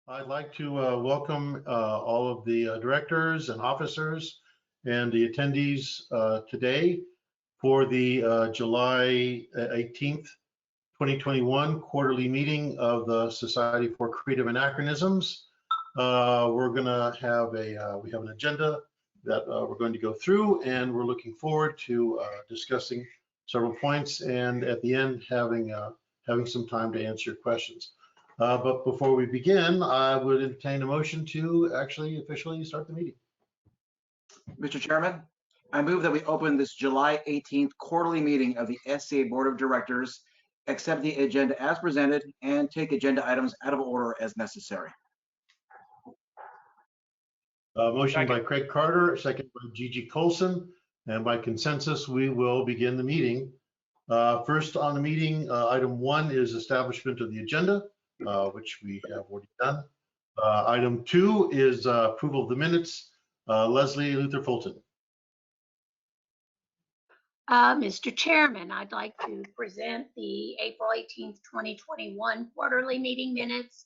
I'd like to welcome all of the directors and officers and the attendees today for the July 18th, 2021 quarterly meeting of the Society for Creative Anachronisms. We're going to have we have an agenda that we're going to go through, and we're looking forward to discussing several points, and at the end having some time to answer your questions. But before we begin, I would entertain a motion to actually officially start the meeting. Mr. Chairman, I move that we open this July 18th quarterly meeting of the SCA Board of Directors, accept the agenda as presented, and take agenda items out of order as necessary. Motion by Craig Carter, second by Gigi Colson, and by consensus, we will begin the meeting. First on the meeting, item 1 is establishment of the agenda, which we have already done. Item 2 is approval of the minutes. Leslie Luther Fulton. Mr. Chairman, I'd like to present the April 18th, 2021 quarterly meeting minutes,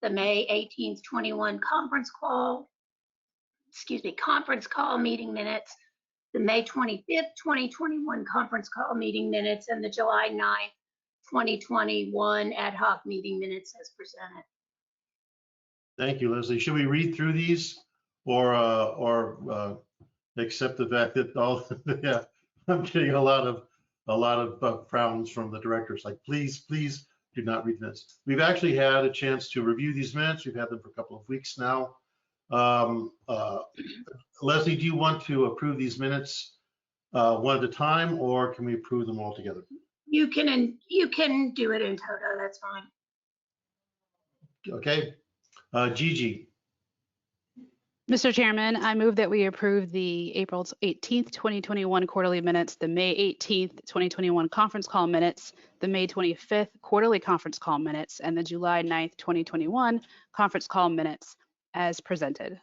the May 18th, 21 conference call meeting minutes, the May 25th, 2021 conference call meeting minutes, and the July 9th, 2021 ad hoc meeting minutes as presented. Thank you, Leslie. Should we read through these or accept the fact that all? Yeah, I'm getting a lot of frowns from the directors. Like, please do not read minutes. We've actually had a chance to review these minutes. We've had them for a couple of weeks now. Leslie, do you want to approve these minutes one at a time, or can we approve them all together? You can do it in toto. That's fine. Okay, Gigi. Mr. Chairman, I move that we approve the April 18th, 2021 quarterly minutes, the May 18th, 2021 conference call minutes, the May 25th quarterly conference call minutes, and the July 9th, 2021 conference call minutes as presented.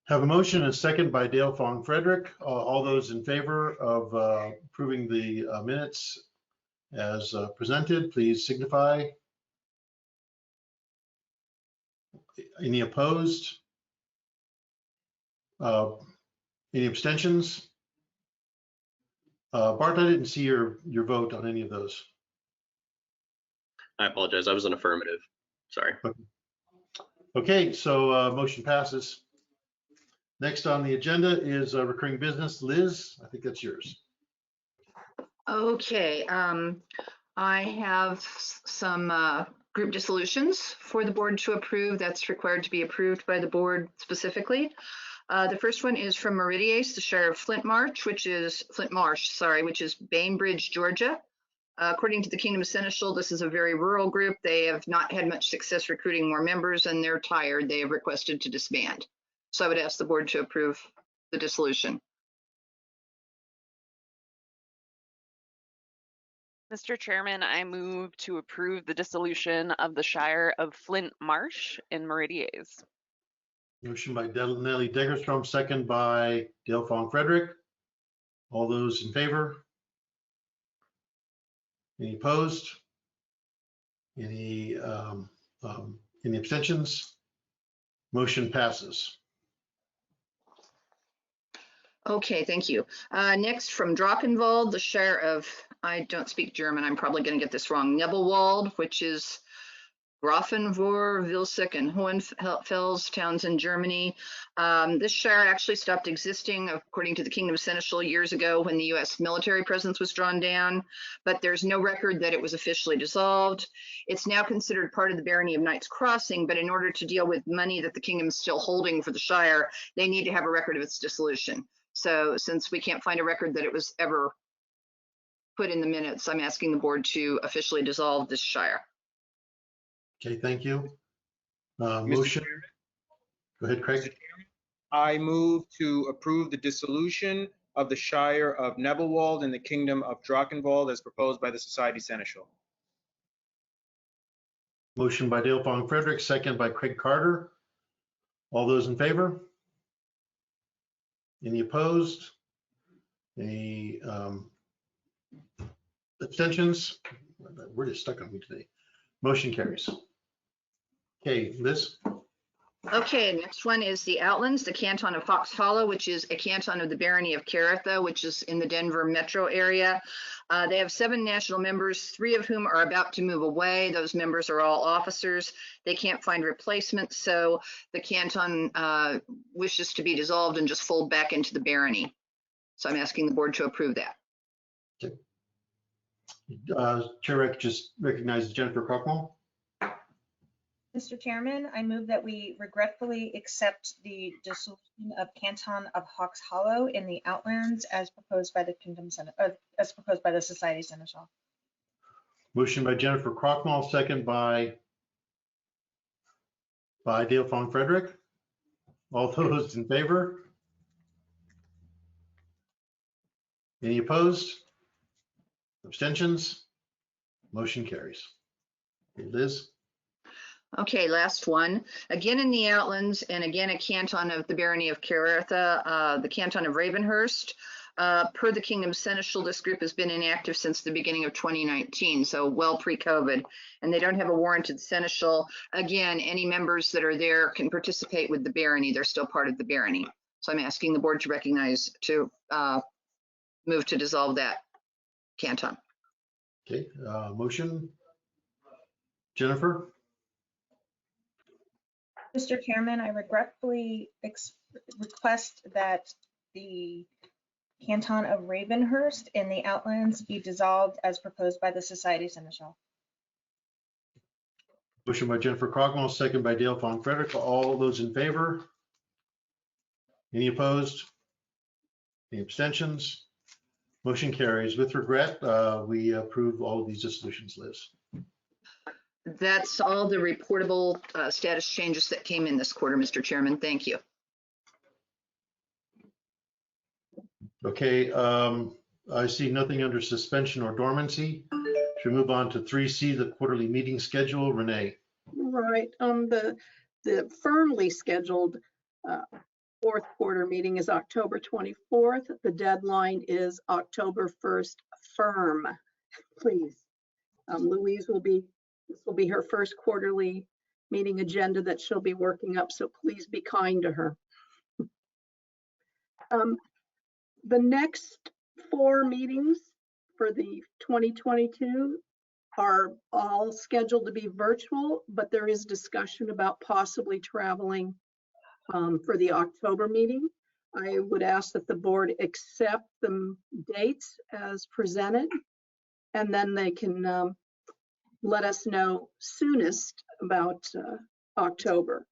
Have a motion and a second by Dale Fong Frederick. All those in favor of approving the minutes as presented, please signify. Any opposed? Any abstentions? Bart, I didn't see your vote on any of those. I apologize. I was an affirmative. Sorry. Okay, so motion passes. Next on the agenda is recurring business. Liz, I think that's yours. Okay, I have some group dissolutions for the board to approve. That's required to be approved by the board specifically. The first one is from Meridiace, the Shire of Flint Marsh, which is Bainbridge, Georgia. According to the Kingdom of Seneschal, this is a very rural group. They have not had much success recruiting more members, and they're tired. They have requested to disband. So I would ask the board to approve the dissolution. Mr. Chairman, I move to approve the dissolution of the Shire of Flint Marsh in Meridiace. Motion by Nellie Degerstrom, second by Dale Fong Frederick. All those in favor? Any opposed? Any abstentions? Motion passes. Okay, thank you. Next from Drachenwald, the Shire of, I don't speak German, I'm probably going to get this wrong, Nebelwald, which is Grafenwohr, Vilseck, and Hohenfels towns in Germany. This shire actually stopped existing, according to the Kingdom of Seneschal, years ago when the U.S. military presence was drawn down, but there's no record that it was officially dissolved. It's now considered part of the barony of Knight's Crossing, but in order to deal with money that the kingdom is still holding for the shire, they need to have a record of its dissolution. So since we can't find a record that it was ever put in the minutes, I'm asking the board to officially dissolve this shire. Okay, thank you. Motion. Go ahead, Craig. Mr. Chairman, I move to approve the dissolution of the Shire of Nebelwald in the Kingdom of Drachenwald as proposed by the Society Seneschal. Motion by Dale Fong Frederick, second by Craig Carter. All those in favor? Any opposed? Any abstentions? We're just stuck on me today. Motion carries. Okay, Liz? Okay, next one is the Outlands, the Canton of Fox Hollow, which is a canton of the Barony of Karatha, which is in the Denver metro area. They have 7 national members, 3 of whom are about to move away. Those members are all officers. They can't find replacements, so the canton wishes to be dissolved and just fold back into the barony. So I'm asking the board to approve that. Chair just recognizes Jennifer Krockmull. Mr. Chairman, I move that we regretfully accept the dissolution of Canton of Hawks Hollow in the Outlands as proposed by the as proposed by the Society Seneschal. Motion by Jennifer Krockmull, second by Dale Fong Frederick. All those in favor? Any opposed? Abstentions? Motion carries. Okay, Liz? Okay, last one. Again in the Outlands, and again a canton of the Barony of Karatha, the canton of Ravenhurst. Per the Kingdom Seneschal, this group has been inactive since the beginning of 2019, so well pre-COVID, and they don't have a warranted seneschal. Again, any members that are there can participate with the barony. They're still part of the barony. So I'm asking the board to recognize, to move to dissolve that canton. Okay, motion. Jennifer? Mr. Chairman, I regretfully request that the Canton of Ravenhurst in the Outlands be dissolved as proposed by the Society Seneschal. Motion by Jennifer Krockmull, second by Dale Fong Frederick. All those in favor? Any opposed? Any abstentions? Motion carries. With regret, we approve all of these dissolutions, Liz. That's all the reportable status changes that came in this quarter, Mr. Chairman. Thank you. Okay, I see nothing under suspension or dormancy. Should we move on to 3C, the quarterly meeting schedule? Renee. Right. The firmly scheduled fourth quarter meeting is October 24th. The deadline is October 1st. Firm, please. Louise this will be her first quarterly meeting agenda that she'll be working up, so please be kind to her. The next 4 meetings for the 2022 are all scheduled to be virtual, but there is discussion about possibly traveling for the October meeting. I would ask that the board accept the dates as presented, and then they can let us know soonest about October.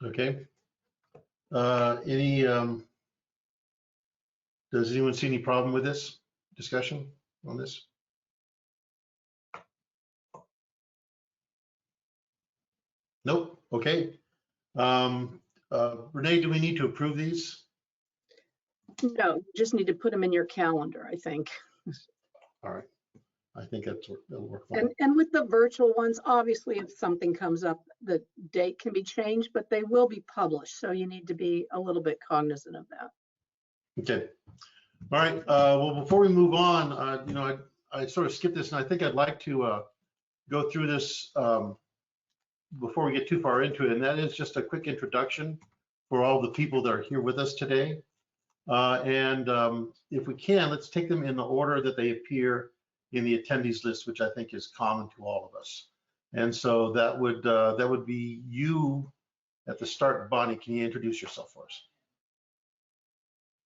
Okay. Does anyone see any problem with this discussion on this? Nope. Okay. Renee, do we need to approve these? No, you just need to put them in your calendar, I think. All right. I think that'll work fine. And with the virtual ones, obviously, if something comes up, the date can be changed, but they will be published. So you need to be a little bit cognizant of that. Okay. All right. Well, before we move on, I sort of skipped this, and I think I'd like to go through this before we get too far into it. And that is just a quick introduction for all the people that are here with us today. If we can, let's take them in the order that they appear in the attendees list, which I think is common to all of us. And so that would be you at the start. Bonnie, can you introduce yourself for us?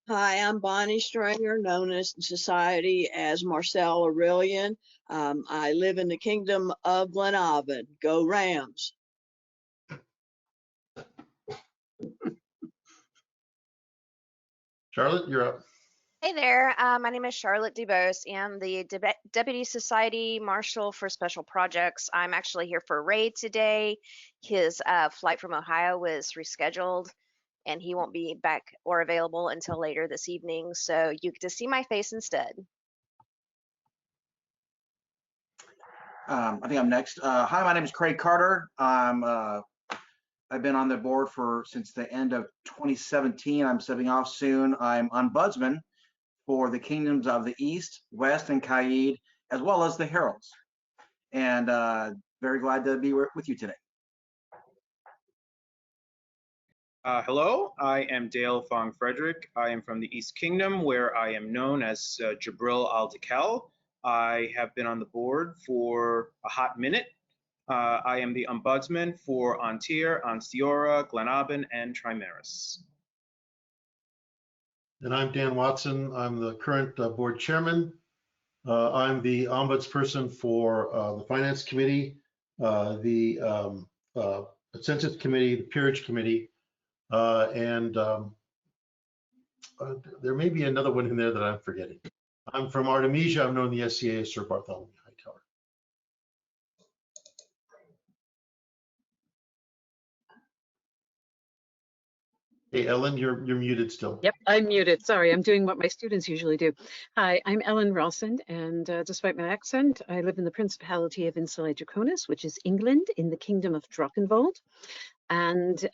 Hi, I'm Bonnie Stringer, known as in society as Marcel Aurelian. I live in the Kingdom of Glenavon. Go Rams. Charlotte, you're up. Hey there, my name is Charlotte DeBose. I'm the Deputy Society Marshal for Special Projects. I'm actually here for Ray today. His flight from Ohio was rescheduled and he won't be back or available until later this evening. So you get to see my face instead. I think I'm next. Hi, my name is Craig Carter. I've been on the board since the end of 2017. I'm stepping off soon. I'm ombudsman for the kingdoms of the East, West, and Kaid, as well as the heralds. And very glad to be with you today. Hello, I am Dale Fong Frederick. I am from the East Kingdom, where I am known as Jabril Al-Dakel. I have been on the board for a hot minute. I am the ombudsman for Antir, Anstiora, Glenaban, and Trimeris. And I'm Dan Watson. I'm the current board chairman. I'm the ombudsperson for the Finance Committee, the Census Committee, the Peerage Committee, and there may be another one in there that I'm forgetting. I'm from Artemisia. I'm known the SCA as Sir Bartholomew Hightower. Hey, Ellen, you're muted still. Yep, I'm muted. Sorry, I'm doing what my students usually do. Hi, I'm Ellen Ralston, and despite my accent, I live in the Principality of Insulae Draconis, which is England in the Kingdom of Drachenwald. And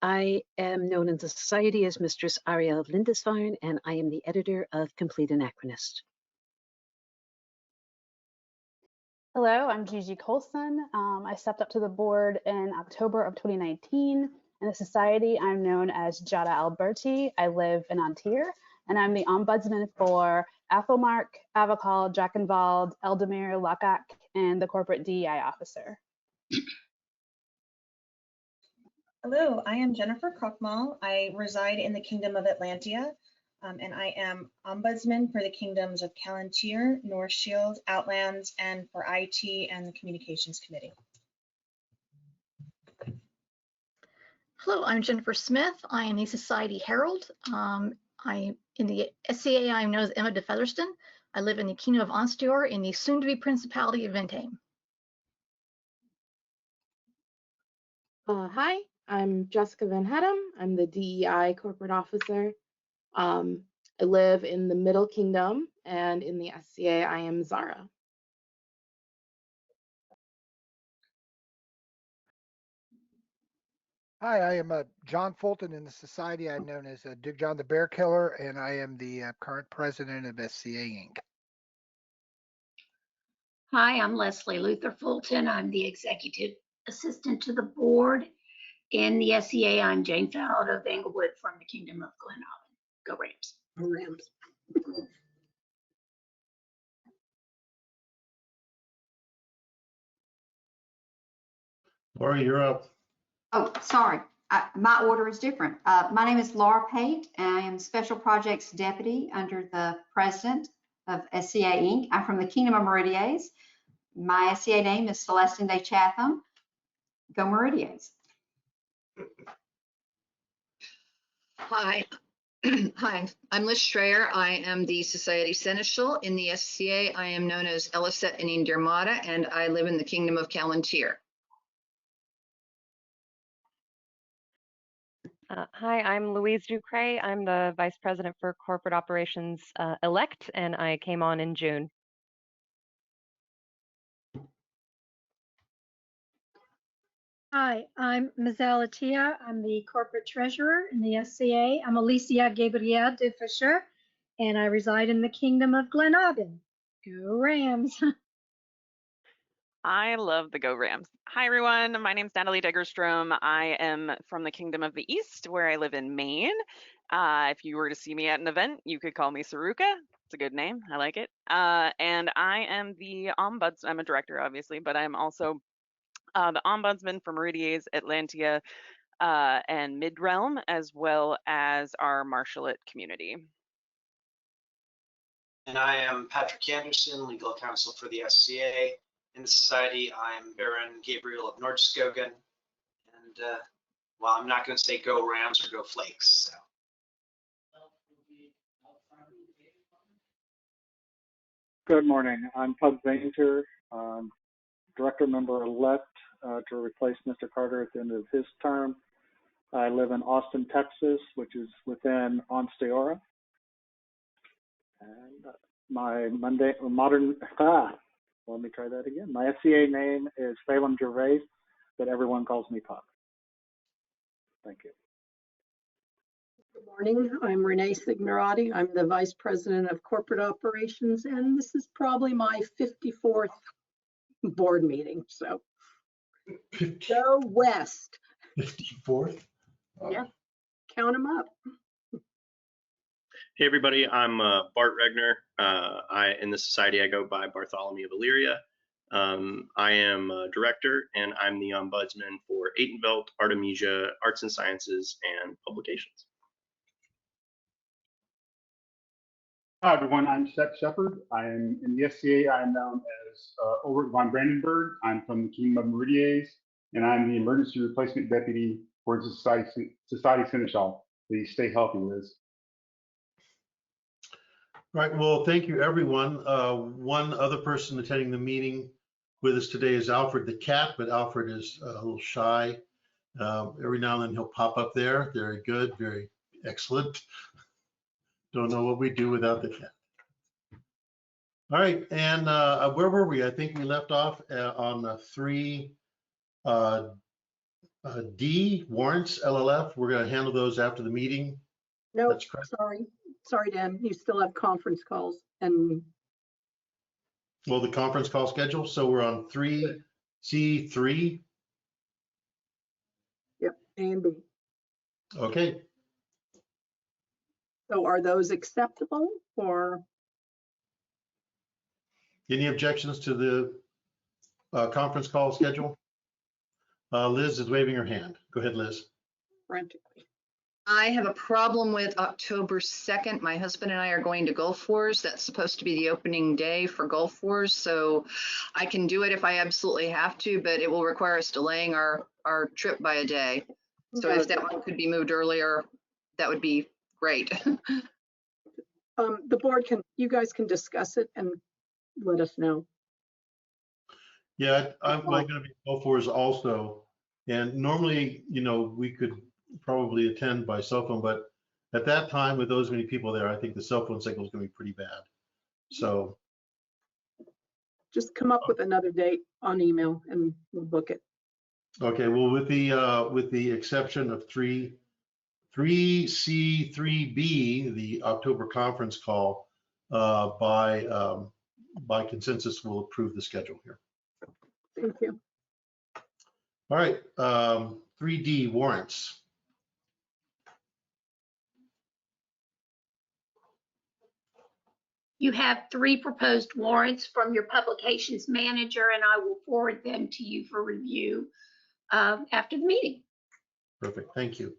I am known in the society as Mistress Ariel of Lindisfarne, and I am the editor of Complete Anachronist. Hello, I'm Gigi Colson. I stepped up to the board in October of 2019. In the society, I'm known as Giada Alberti. I live in Antir, and I'm the ombudsman for Athelmark, Avakal, Drachenwald, Eldemir, Lakak, and the corporate DEI officer. Hello, I am Jennifer Krochmal. I reside in the Kingdom of Atlantia, and I am ombudsman for the kingdoms of Calontir, North Shield, Outlands, and for IT and the Communications Committee. Hello, I'm Jennifer Smith. I am the Society Herald. I in the SCA, I'm known as Emma de Featherston. I live in the Kingdom of Onstior in the soon-to-be Principality of Ventheim. Hi, I'm Jessica Van Hedem. I'm the DEI corporate officer. I live in the Middle Kingdom, and in the SCA, I am Zara. Hi, I am John Fulton. In the society, I'm known as Duke John the Bear Killer, and I am the current president of SCA Inc. Hi, I'm Leslie Luther Fulton. I'm the executive assistant to the board. In the SCA, I'm Jane Fowler of Englewood from the Kingdom of Glenaban. Go Rams. Go Rams. Laura, you're up. Oh, sorry. My order is different. My name is Laura Pate, and I am Special Projects Deputy under the President of SCA Inc. I'm from the Kingdom of Meridies. My SCA name is Celestine Day Chatham. Go Meridies. Hi. Hi, I'm Liz Schreier. I am the Society Seneschal. In the SCA, I am known as Eliset and Indirmata, and I live in the Kingdom of Calontir. Hi, I'm Louise Ducray. I'm the Vice President for Corporate Operations Elect, and I came on in June. Hi, I'm Mazal Atia. I'm the Corporate Treasurer in the SCA. I'm Alicia Gabriel de Fischer, and I reside in the Kingdom of Glenaban. Go Rams! I love the Go Rams. Hi, everyone. My name's Natalie Degerstrom. I am from the Kingdom of the East, where I live in Maine. If you were to see me at an event, you could call me Saruka. It's a good name. I like it. And I am the ombudsman. I'm a director, obviously, but I'm also the ombudsman for Meridies, Atlantia, and Midrealm, as well as our Marshallet community. And I am Patrick Anderson, legal counsel for the SCA. In the society, I'm Baron Gabriel of Nordskogen. And well, I'm not going to say go Rams or go Flakes. So. Good morning. I'm Pug Vainter, director member elect to replace Mr. Carter at the end of his term. I live in Austin, Texas, which is within Onsteora. And my let me try that again. My SCA name is Phelim Gervais, but everyone calls me Pug. Thank you. Good morning. I'm Renee Signorati. I'm the Vice President of Corporate Operations, and this is probably my 54th board meeting. So go West. 54th? Yeah, count them up. Hey everybody, I'm Bart Regner. In the society I go by Bartholomew of Illyria. I am a director and I'm the ombudsman for Atenvelt, Artemisia, Arts and Sciences, and Publications. Hi everyone, I'm Seth Shepard. I am in the SCA. I am known as Ulrich von Brandenburg. I'm from the Kingdom of Meridies, and I'm the Emergency Replacement Deputy for the Society Seneschal. Please stay healthy, Liz. Right, well, thank you, everyone. One other person attending the meeting with us today is Alfred the cat, but Alfred is a little shy. Every now and then he'll pop up there. Very good, very excellent. Don't know what we do without the cat. All right, and where were we? I think we left off on 3D warrants, LLF. We're going to handle those after the meeting. No, That's correct. sorry, Dan. You still have conference calls and. Well, the conference call schedule. So we're on 3C3. Yep, A and B. Okay. So are those acceptable or? Any objections to the conference call schedule? Liz is waving her hand. Go ahead, Liz. Frantically. I have a problem with October 2nd. My husband and I are going to Gulf Wars. That's supposed to be the opening day for Gulf Wars. So I can do it if I absolutely have to, but it will require us delaying our trip by a day. So if that one could be moved earlier, that would be great. The board you guys can discuss it and let us know. Yeah, I'm going to be Gulf Wars also. And normally, you know, we could probably attend by cell phone, but at that time with those many people there, I think the cell phone signal is going to be pretty bad. So just come up with another date on email and we'll book it. Okay, well, with the exception of 3C3B, the October conference call, by consensus, we'll approve the schedule here. Thank you. All right, 3D warrants. You have 3 proposed warrants from your publications manager, and I will forward them to you for review after the meeting. Perfect, thank you.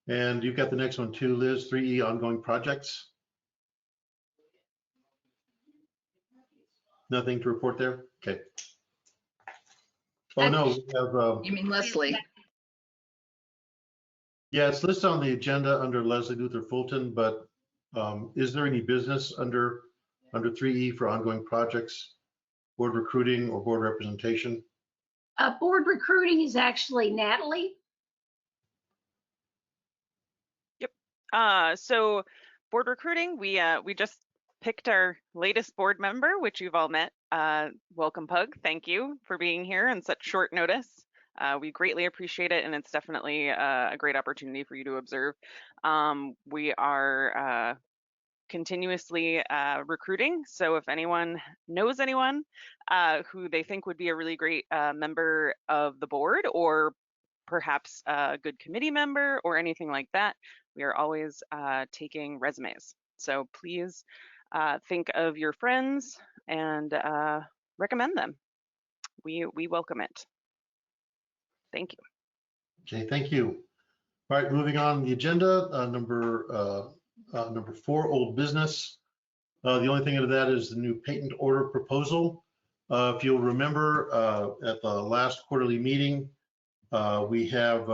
And you've got the next one too, Liz, 3E ongoing projects. Nothing to report there? Okay. Oh, no, we have. You mean Leslie? Yeah, it's listed on the agenda under Leslie Luther Fulton, but is there any business under 3E for ongoing projects, board recruiting or board representation? Board recruiting is actually Natalie. Yep. So board recruiting, we just picked our latest board member, which you've all met. Welcome, Pug. Thank you for being here on such short notice. We greatly appreciate it, and it's definitely a great opportunity for you to observe. We are continuously recruiting, so if anyone knows anyone who they think would be a really great member of the board, or perhaps a good committee member or anything like that, we are always taking resumes. So please think of your friends and recommend them. We welcome it. Thank you. Okay, thank you. All right, moving on the agenda, number 4, old business. The only thing under that is the new patent order proposal. If you'll remember, at the last quarterly meeting, I gave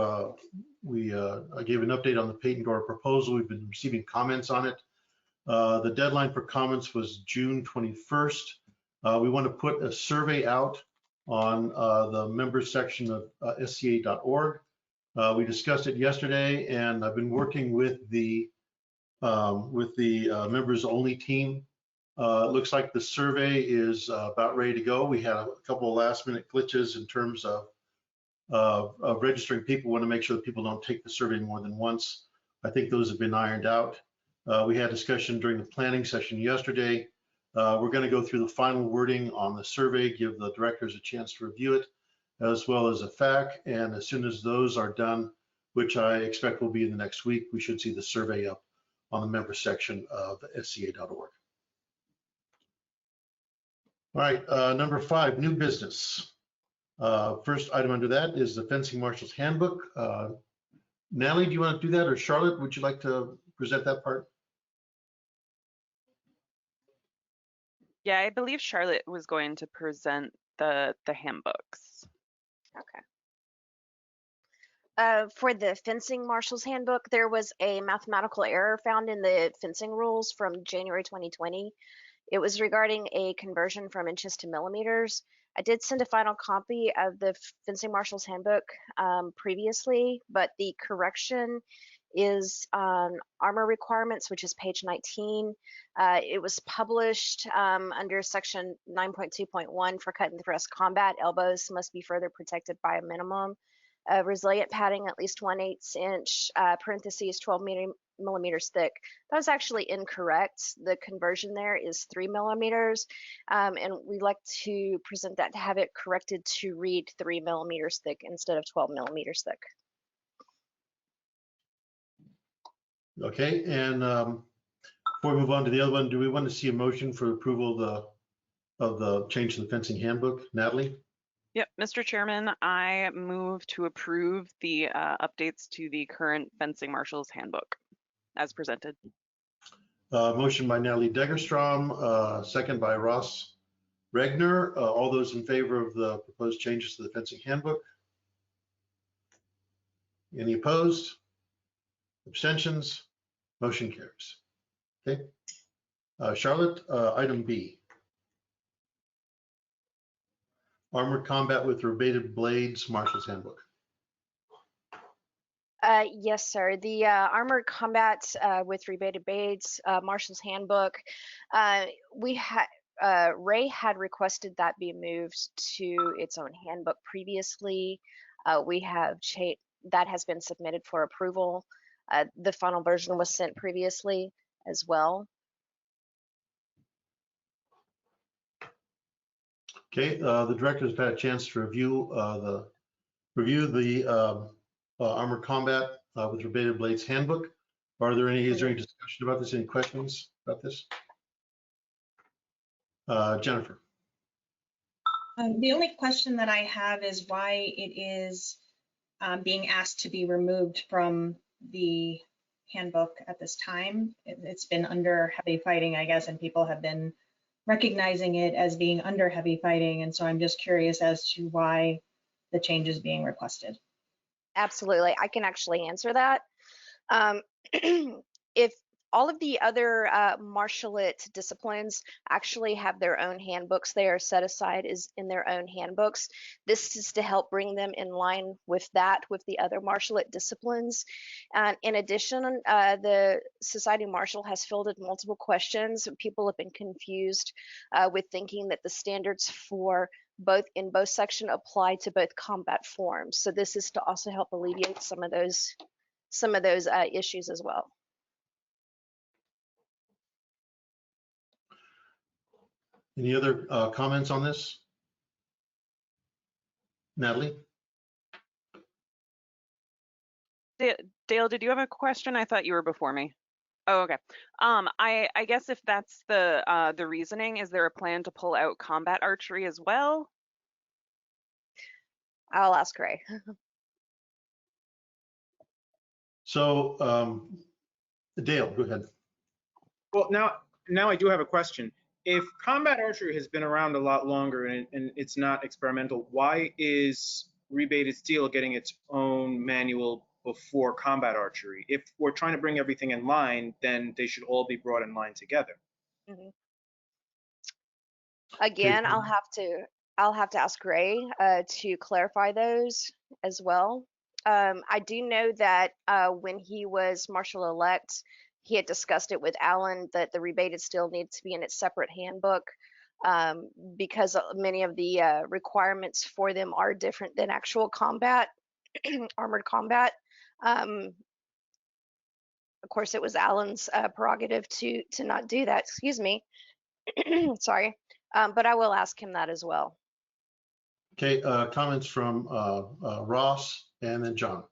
an update on the patent order proposal. We've been receiving comments on it. The deadline for comments was June 21st. We want to put a survey out on the members section of SCA.org. We discussed it yesterday, and I've been working with the members only team. It looks like the survey is about ready to go. We had a couple of last minute glitches in terms of registering people. We want to make sure that people don't take the survey more than once. I think those have been ironed out. We had discussion during the planning session yesterday. We're going to go through the final wording on the survey, give the directors a chance to review it, as well as a FAQ. And as soon as those are done, which I expect will be in the next week, we should see the survey up on the member section of SCA.org. All right, number 5, new business. First item under that is the Fencing Marshal's Handbook. Natalie, do you want to do that, or Charlotte, would you like to present that part? Yeah, I believe Charlotte was going to present the handbooks. Okay. For the Fencing Marshal's Handbook, there was a mathematical error found in the fencing rules from January 2020. It was regarding a conversion from inches to millimeters. I did send a final copy of the Fencing Marshal's Handbook previously, but the correction is on armor requirements, which is page 19. It was published under section 9.2.1 for cut and thrust combat. Elbows must be further protected by a minimum of resilient padding at least 1/8 inch, parentheses 12 millimeters thick. That was actually incorrect. The conversion there is 3 millimeters, and we'd like to present that to have it corrected to read 3 millimeters thick instead of 12 millimeters thick. Okay, and before we move on to the other one, do we want to see a motion for approval of the change to the fencing handbook? Natalie? Yep, Mr. Chairman, I move to approve the updates to the current Fencing Marshal's Handbook as presented. Motion by Natalie Degerstrom, second by Ross Regner. All those in favor of the proposed changes to the fencing handbook? Any opposed? Abstentions? Motion carries. Okay. Charlotte, item B. Armored combat with rebated blades, Marshal's Handbook. Yes, sir. The armored combat with rebated blades, Marshal's Handbook. Ray had requested that be moved to its own handbook previously. That has been submitted for approval. The final version was sent previously as well. Okay, the directors have had a chance to review the Armored Combat with Rebated Blades Handbook. Is there any discussion about this? Any questions about this? Jennifer. The only question that I have is why it is being asked to be removed from the handbook at this time. It's been under heavy fighting, I guess, and people have been recognizing it as being under heavy fighting. And so I'm just curious as to why the change is being requested. Absolutely, I can actually answer that. If all of the other marshalate disciplines actually have their own handbooks, they are set aside as in their own handbooks. This is to help bring them in line with that, with the other marshalate disciplines. And in addition, the Society Marshal has fielded multiple questions. People have been confused with thinking that the standards for both section apply to both combat forms. So this is to also help alleviate some of those issues as well. Any other comments on this? Natalie? Dale, did you have a question? I thought you were before me. Oh, okay. I guess if that's the reasoning, is there a plan to pull out combat archery as well? I'll ask Ray. So, Dale, go ahead. Well, now I do have a question. If combat archery has been around a lot longer and it's not experimental, why is rebated steel getting its own manual before combat archery? If we're trying to bring everything in line, then they should all be brought in line together. Mm-hmm. Again, I'll have to ask Ray to clarify those as well. I do know that when he was Marshal-elect, he had discussed it with Alan that the rebated steel needs to be in its separate handbook because many of the requirements for them are different than actual combat, armored combat. of course, it was Alan's prerogative to not do that. Excuse me. Sorry. But I will ask him that as well. Okay, comments from Ross and then John.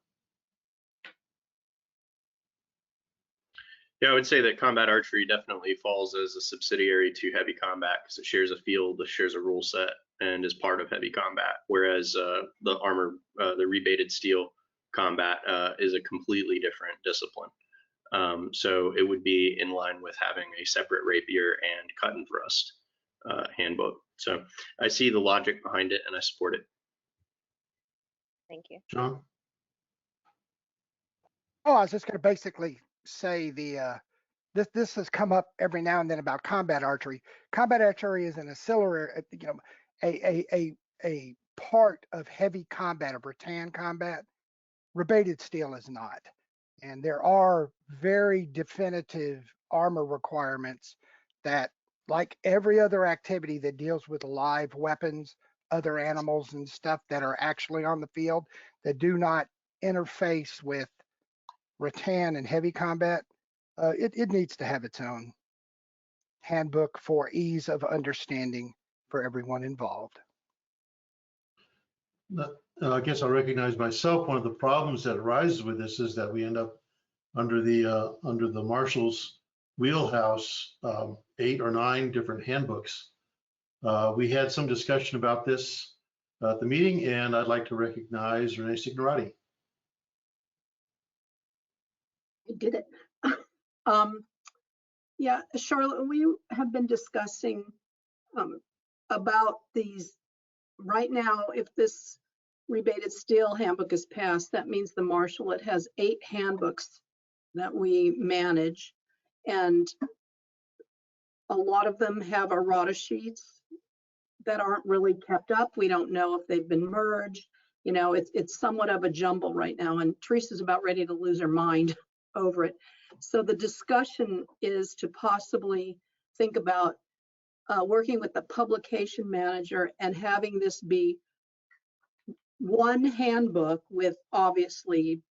Yeah, I would say that combat archery definitely falls as a subsidiary to heavy combat because it shares a field, it shares a rule set, and is part of heavy combat. Whereas the armor, the rebated steel combat is a completely different discipline. So it would be in line with having a separate rapier and cut and thrust handbook. So I see the logic behind it and I support it. Thank you. John? Oh, I was just going to basically say this has come up every now and then about combat archery. Combat archery is an ancillary, a part of heavy combat, of rattan combat. Rebated steel is not. And there are very definitive armor requirements that, like every other activity that deals with live weapons, other animals and stuff that are actually on the field that do not interface with rattan and heavy combat, it needs to have its own handbook for ease of understanding for everyone involved. I guess I'll recognize myself. One of the problems that arises with this is that we end up under the marshal's wheelhouse, 8 or 9 different handbooks. We had some discussion about this at the meeting, and I'd like to recognize Renee Signorati. I did it. Yeah, Charlotte, we have been discussing about these right now. If this rebated steel handbook is passed, that means the marshal, it has 8 handbooks that we manage, and a lot of them have errata sheets that aren't really kept up. We don't know if they've been merged. You know, it's somewhat of a jumble right now, and Teresa's about ready to lose her mind over it. So the discussion is to possibly think about working with the publication manager and having this be one handbook with obviously,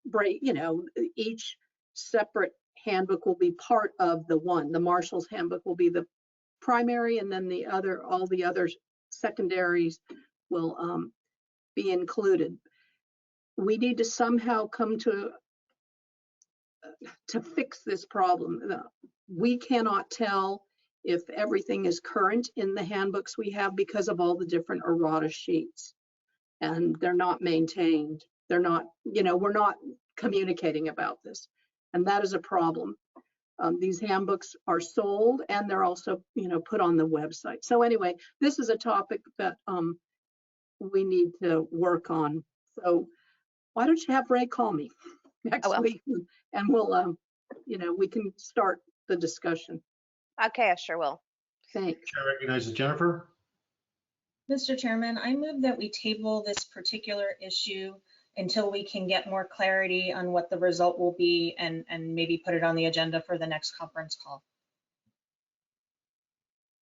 you know, each separate handbook will be part of the one. The marshal's handbook will be the primary, and then the other, all the other secondaries will be included. We need to somehow come to fix this problem. We cannot tell if everything is current in the handbooks we have because of all the different errata sheets, and they're not maintained. They're not, you know, we're not communicating about this, and that is a problem. These handbooks are sold and they're also, you know, put on the website. So anyway, this is a topic that we need to work on. So why don't you have Ray call me next week, and we'll, you know, we can start the discussion. Okay, I sure will. Thanks. Chair recognizes Jennifer. Mr. Chairman, I move that we table this particular issue until we can get more clarity on what the result will be, and maybe put it on the agenda for the next conference call.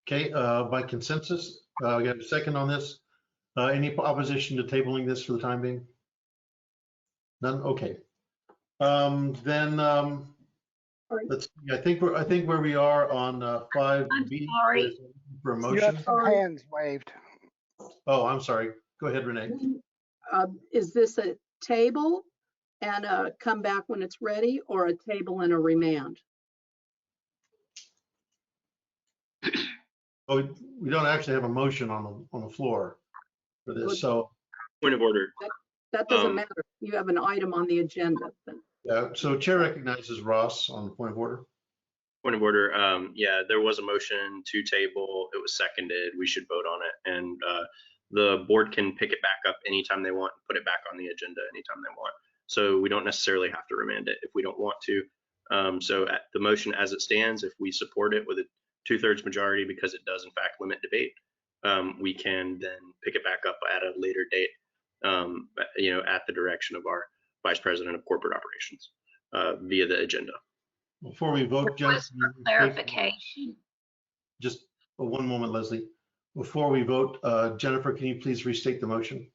Okay, by consensus, we got a second on this. Any opposition to tabling this for the time being? None. Okay. Then let's see. I think where we are on 5B is for a motion. You have some hands waved. Oh, I'm sorry. Go ahead, Renee. Is this a table and a come back when it's ready, or a table and a remand? Oh, we don't actually have a motion on the floor for this. So point of order. That doesn't matter. You have an item on the agenda. Yeah. So Chair recognizes Ross on the point of order. Point of order. Yeah, there was a motion to table. It was seconded. We should vote on it, and the board can pick it back up anytime they want, put it back on the agenda anytime they want. So we don't necessarily have to remand it if we don't want to. So at the motion as it stands, if we support it with a 2/3 majority, because it does in fact limit debate, we can then pick it back up at a later date, you know, at the direction of our Vice President of Corporate Operations via the agenda. Before we vote, Jennifer, clarification. Just one moment, Leslie. Before we vote, Jennifer, can you please restate the motion?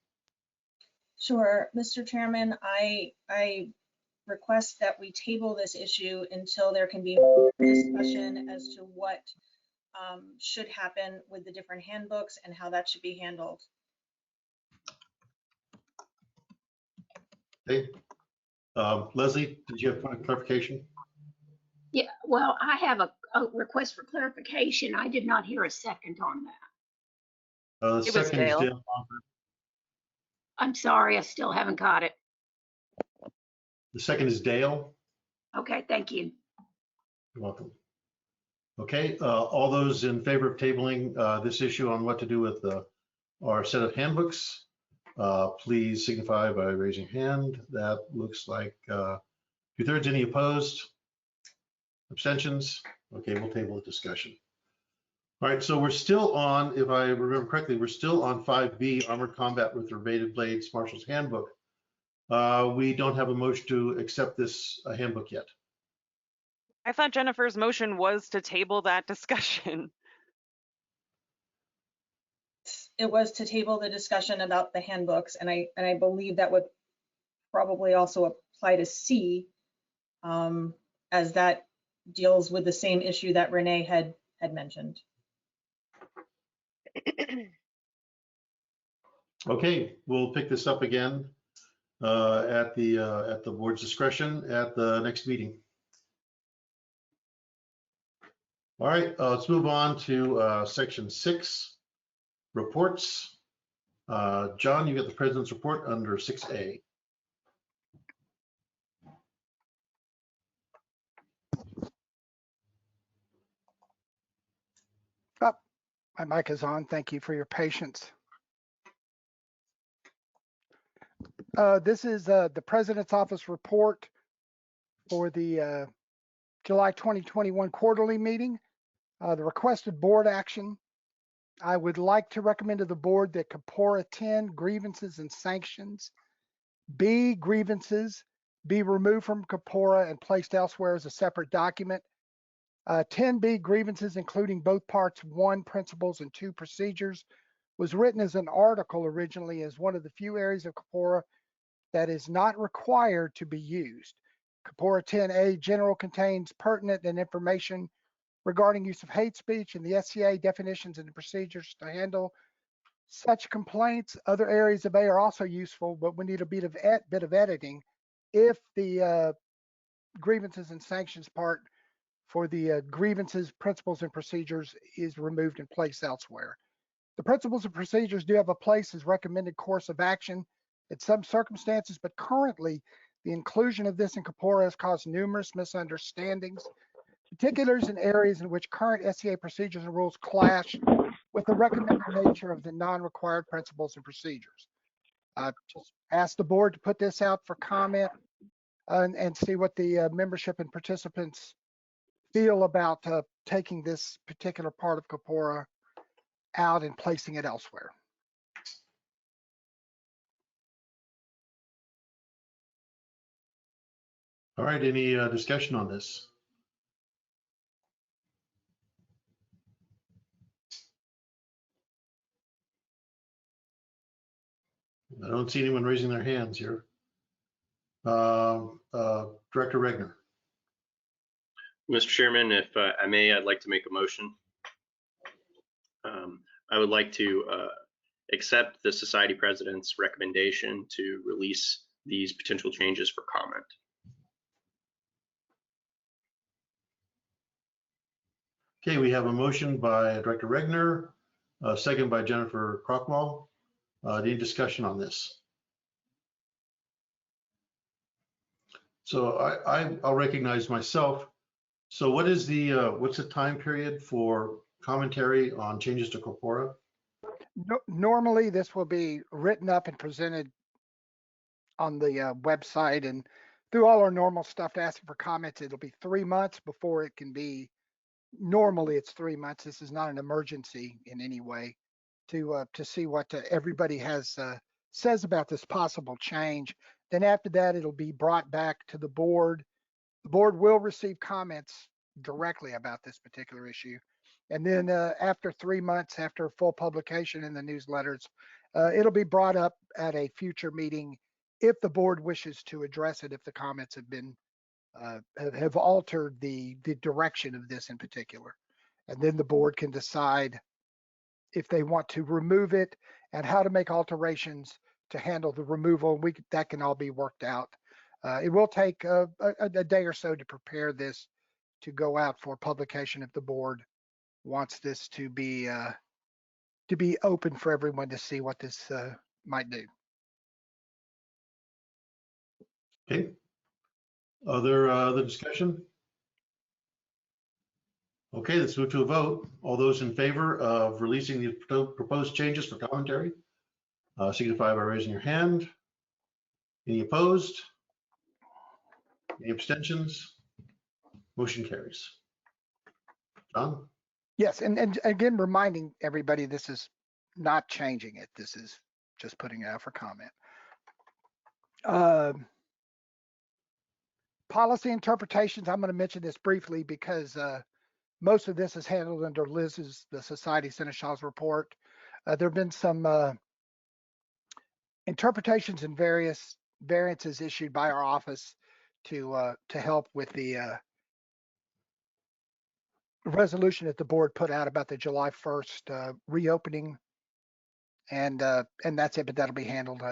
Sure, Mr. Chairman, I request that we table this issue until there can be more discussion as to what should happen with the different handbooks and how that should be handled. Okay. Leslie, did you have clarification? Yeah, well, I have a request for clarification. I did not hear a second on that. The It was second is Dale. Dale Fonfred. I'm sorry, I still haven't got it. The second is Dale. Okay, thank you. You're welcome. Okay, all those in favor of tabling this issue on what to do with our set of handbooks, please signify by raising hand. That looks like 2/3. Any opposed? Abstentions? Okay, we'll table the discussion. All right, so we're still on, if I remember correctly, we're still on 5B, Armored Combat with Rebated Blades, Marshal's Handbook. We don't have a motion to accept this handbook yet. I thought Jennifer's motion was to table that discussion. It was to table the discussion about the handbooks, and I believe that would probably also apply to C, as that deals with the same issue that Renee had mentioned. Okay, we'll pick this up again at the board's discretion at the next meeting. All right, let's move on to section 6, reports. John, you got the president's report under 6A. Oh, my mic is on. Thank you for your patience. This is the President's Office report for the July 2021 quarterly meeting. The requested board action. I would like to recommend to the board that Corpora 10 grievances and sanctions, B grievances, be removed from Corpora and placed elsewhere as a separate document. 10B grievances, including both parts 1 principles and 2 procedures, was written as an article originally as one of the few areas of Corpora that is not required to be used. Corpora 10A general contains pertinent and information regarding use of hate speech and the SCA definitions and the procedures to handle such complaints. Other areas of A are also useful, but we need a bit of editing if the grievances and sanctions part for the grievances, principles, and procedures is removed and placed elsewhere. The principles and procedures do have a place as recommended course of action in some circumstances, but currently the inclusion of this in Corpora has caused numerous misunderstandings, particulars in areas in which current SCA procedures and rules clash with the recommended nature of the non-required principles and procedures. Just ask the board to put this out for comment and see what the membership and participants feel about taking this particular part of Corpora out and placing it elsewhere. All right, any discussion on this? I don't see anyone raising their hands here. Director Regner. Mr. Chairman, if I may, I'd like to make a motion. I would like to accept the Society President's recommendation to release these potential changes for comment. Okay, we have a motion by Director Regner, a second by Jennifer Krochmal. Any discussion on this? So I'll recognize myself. So what is what's the time period for commentary on changes to Corpora? Normally, this will be written up and presented on the website and through all our normal stuff to ask for comments. It'll be 3 months before it can be. Normally, it's 3 months. This is not an emergency in any way to see what everybody has says about this possible change. Then after that, it'll be brought back to the board. The board will receive comments directly about this particular issue. And then after 3 months, after full publication in the newsletters, it'll be brought up at a future meeting if the board wishes to address it, if the comments have been have altered the direction of this in particular. And then the board can decide if they want to remove it and how to make alterations to handle the removal. That can all be worked out. It will take a day or so to prepare this to go out for publication if the board wants this to be open for everyone to see what this might do. Okay. Other discussion? Okay, let's move to a vote. All those in favor of releasing the proposed changes for commentary, signify by raising your hand. Any opposed? Any abstentions? Motion carries. John? Yes, and again, reminding everybody, this is not changing it. This is just putting it out for comment. Policy interpretations, I'm going to mention this briefly because most of this is handled under Liz's, the Society Senechals report. There have been some interpretations and variances issued by our office to help with the resolution that the board put out about the July 1st reopening, and that's it. But that'll be handled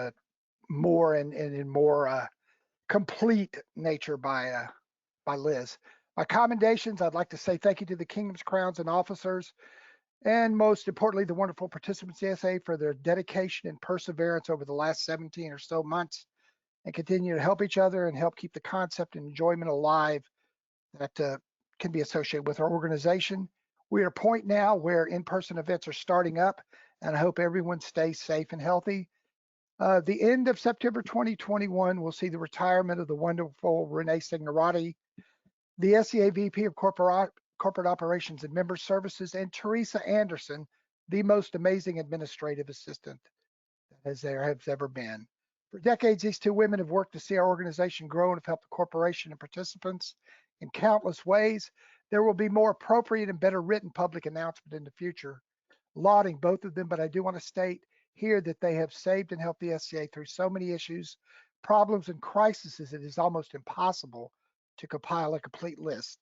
more and in more complete nature by Liz. My commendations, I'd like to say thank you to the Kingdom's Crowns and officers, and most importantly, the wonderful participants in the SCA for their dedication and perseverance over the last 17 or so months, and continue to help each other and help keep the concept and enjoyment alive that can be associated with our organization. We are at a point now where in-person events are starting up, and I hope everyone stays safe and healthy. The end of September 2021 will see the retirement of the wonderful Renee Signorati, the SCA VP of Corporate Operations and Member Services, and Teresa Anderson, the most amazing administrative assistant as there has ever been. For decades, these two women have worked to see our organization grow and have helped the corporation and participants in countless ways. There will be more appropriate and better written public announcement in the future, lauding both of them, but I do want to state here that they have saved and helped the SCA through so many issues, problems, and crises it is almost impossible to compile a complete list.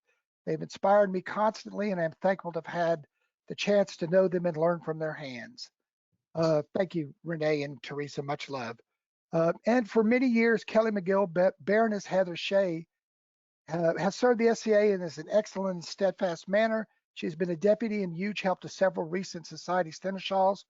They've inspired me constantly, and I'm thankful to have had the chance to know them and learn from their hands. Thank you, Renee and Teresa, much love. And for many years, Kelly McGill, Baroness Heather Shea, has served the SCA in an excellent and steadfast manner. She has been a deputy and huge help to several recent Society Senechals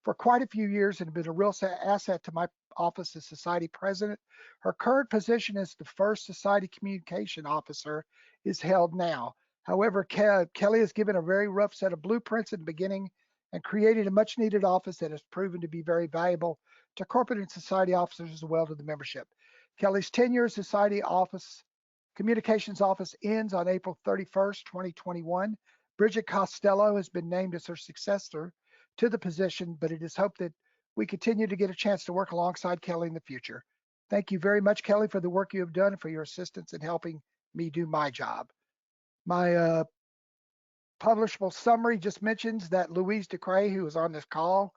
for quite a few years and been a real asset to my office as Society President. Her current position as the first Society Communication Officer is held now. However, Kelly has given a very rough set of blueprints in the beginning and created a much needed office that has proven to be very valuable to corporate and society officers as well to the membership. Kelly's tenure as Society Communications Office ends on April 31st, 2021. Bridget Costello has been named as her successor to the position, but it is hoped that we continue to get a chance to work alongside Kelly in the future. Thank you very much, Kelly, for the work you have done and for your assistance in helping me do my job. My publishable summary just mentions that Louise Ducray, who is on this call,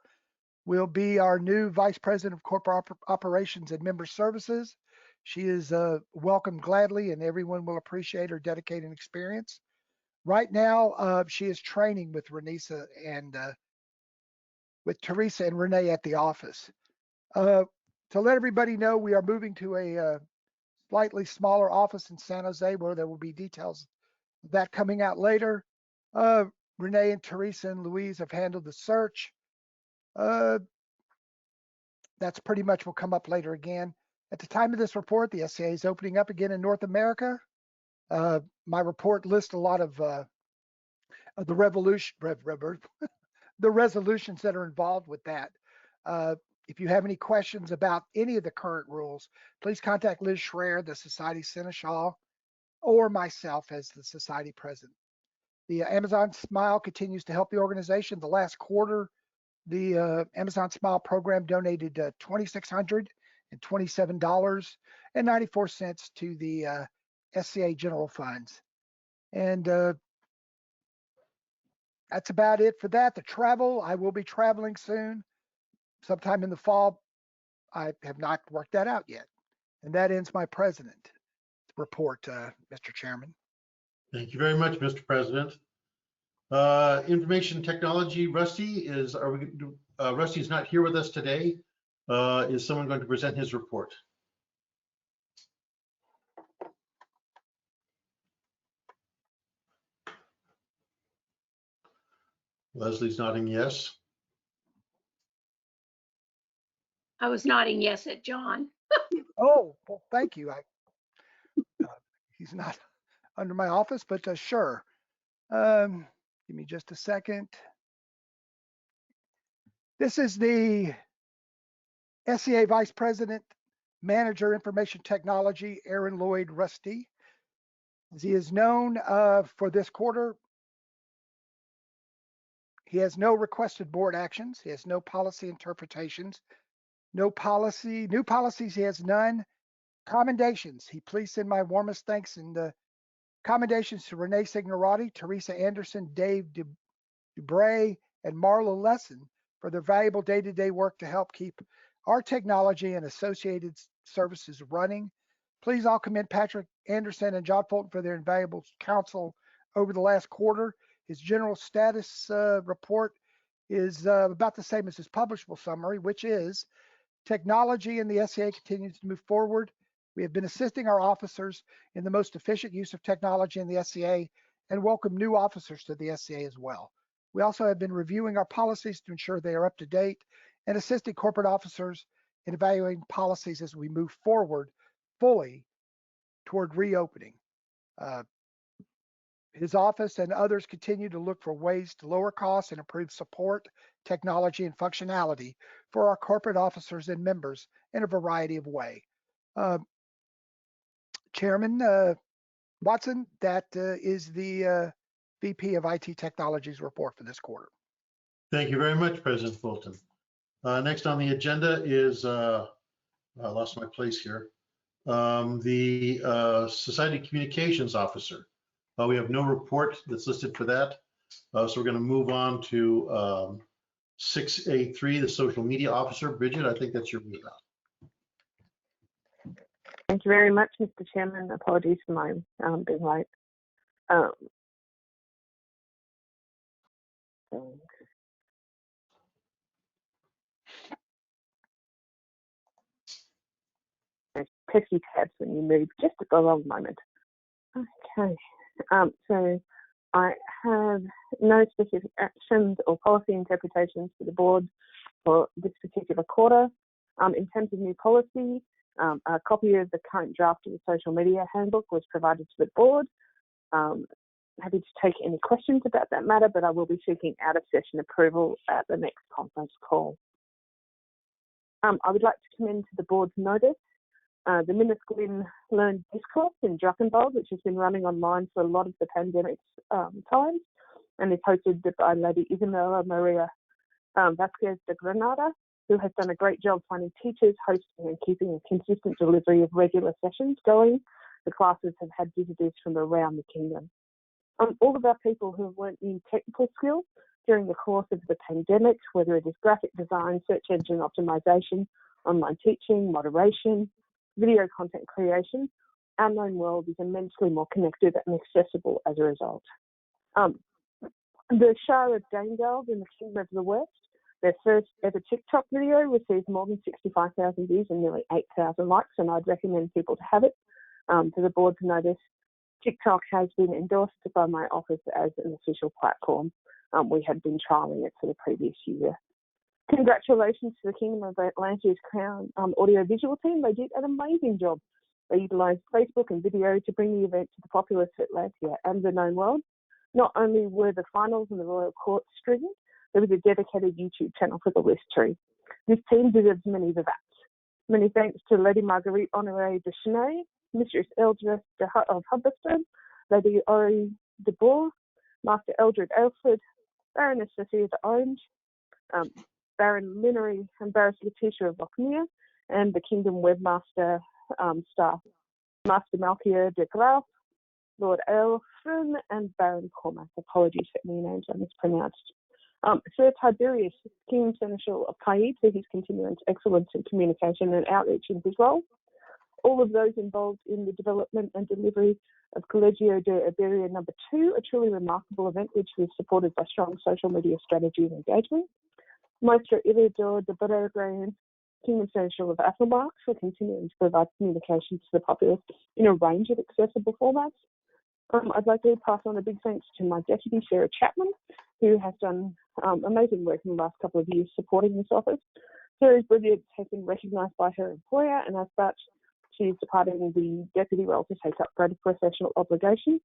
will be our new Vice President of Corporate Operations and Member Services. She is welcomed gladly, and everyone will appreciate her dedicated experience. Right now, she is training with with Teresa and Renee at the office. To let everybody know, we are moving to a slightly smaller office in San Jose, where there will be details of that coming out later. Renee and Teresa and Louise have handled the search. That's pretty much will come up later again. At the time of this report, the SCA is opening up again in North America. My report lists a lot of the the resolutions that are involved with that. If you have any questions about any of the current rules, please contact Liz Schreier, the Society Seneschal, or myself as the Society President. The Amazon Smile continues to help the organization. The last quarter, the Amazon Smile program donated $2,627.94 to the SCA general funds. And that's about it for that. The travel, I will be traveling soon, sometime in the fall. I have not worked that out yet. And that ends my president report, Mr. Chairman. Thank you very much, Mr. President. Information technology, Rusty Rusty's not here with us today. Is someone going to present his report? Leslie's nodding yes. I was nodding yes at John. Oh, well, thank you. He's not under my office, but sure. Give me just a second. This is the SCA Vice President, Manager, Information Technology, Aaron Lloyd Rusty. As he is known for this quarter, he has no requested board actions. He has no policy interpretations, new policies, he has none. Commendations, he please send my warmest thanks and commendations to Renee Signorati, Teresa Anderson, Dave Dubray, and Marla Lesson for their valuable day-to-day work to help keep our technology and associated services running. Please all commend Patrick Anderson and John Fulton for their invaluable counsel over the last quarter. His general status report is about the same as his publishable summary, which is technology in the SCA continues to move forward. We have been assisting our officers in the most efficient use of technology in the SCA and welcome new officers to the SCA as well. We also have been reviewing our policies to ensure they are up to date and assisting corporate officers in evaluating policies as we move forward fully toward reopening. His office and others continue to look for ways to lower costs and improve support, technology, and functionality for our corporate officers and members in a variety of ways. Chairman Watson, that is the VP of IT Technologies report for this quarter. Thank you very much, President Fulton. Next on the agenda is, I lost my place here, the Society Communications Officer. We have no report that's listed for that. So we're going to move on to 6A3, the Social Media Officer. Bridget, I think that's your wheelhouse. Thank you very much, Mr. Chairman. Apologies for my being late. There's pesky tabs when you move just at the wrong moment. Okay, so I have no specific actions or policy interpretations for the board for this particular quarter. In terms of new policy, a copy of the current draft of the social media handbook was provided to the board. Happy to take any questions about that matter, but I will be seeking out of session approval at the next conference call. I would like to commend to the board's notice the Minnesglyn Learned Discourse in Drachenwald, which has been running online for a lot of the pandemic's times, and is hosted by Lady Isabella Maria Vasquez de Granada, who has done a great job finding teachers, hosting and keeping a consistent delivery of regular sessions going. The classes have had visitors from around the kingdom. All of our people who have learned new technical skills during the course of the pandemic, whether it is graphic design, search engine optimization, online teaching, moderation, video content creation, our known world is immensely more connected and accessible as a result. The Shire of Danegeld in the Kingdom of the West, their first ever TikTok video received more than 65,000 views and nearly 8,000 likes, and I'd recommend people to have it. For the board to notice, TikTok has been endorsed by my office as an official platform. We had been trialling it for the previous year. Congratulations to the Kingdom of Atlantia's Crown audiovisual team. They did an amazing job. They utilised Facebook and video to bring the event to the populace of Atlantia and the known world. Not only were the finals and the Royal Court streamed, there was a dedicated YouTube channel for the list too. This team deserves many vivats. Many thanks to Lady Marguerite Honoré de Chenay, Mistress Eldred of Hubbardston, Lady Ori de Boer, Master Eldred Alfred, Baroness Sophia de Orange, Baron Linery and Baroness Letitia of Lochmere, and the Kingdom Webmaster staff, Master Malkia de Graaf, Lord Elfrin, and Baron Cormac. Apologies for any names I mispronounced. Sir Tiberius, King Seneschal of Caid, for his continuing excellence in communication and outreach in his role. All of those involved in the development and delivery of Collegio de Iberia No. 2, a truly remarkable event which was supported by strong social media strategy and engagement. Maestro Ilidor de Barregrain, King and Seneschal of Athelmark, for continuing to provide communications to the populace in a range of accessible formats. I'd like to pass on a big thanks to my deputy, Sarah Chapman, who has done amazing work in the last couple of years supporting this office. Sarah's brilliance has been recognised by her employer, and as such, she is departing the deputy role to take up greater professional obligations.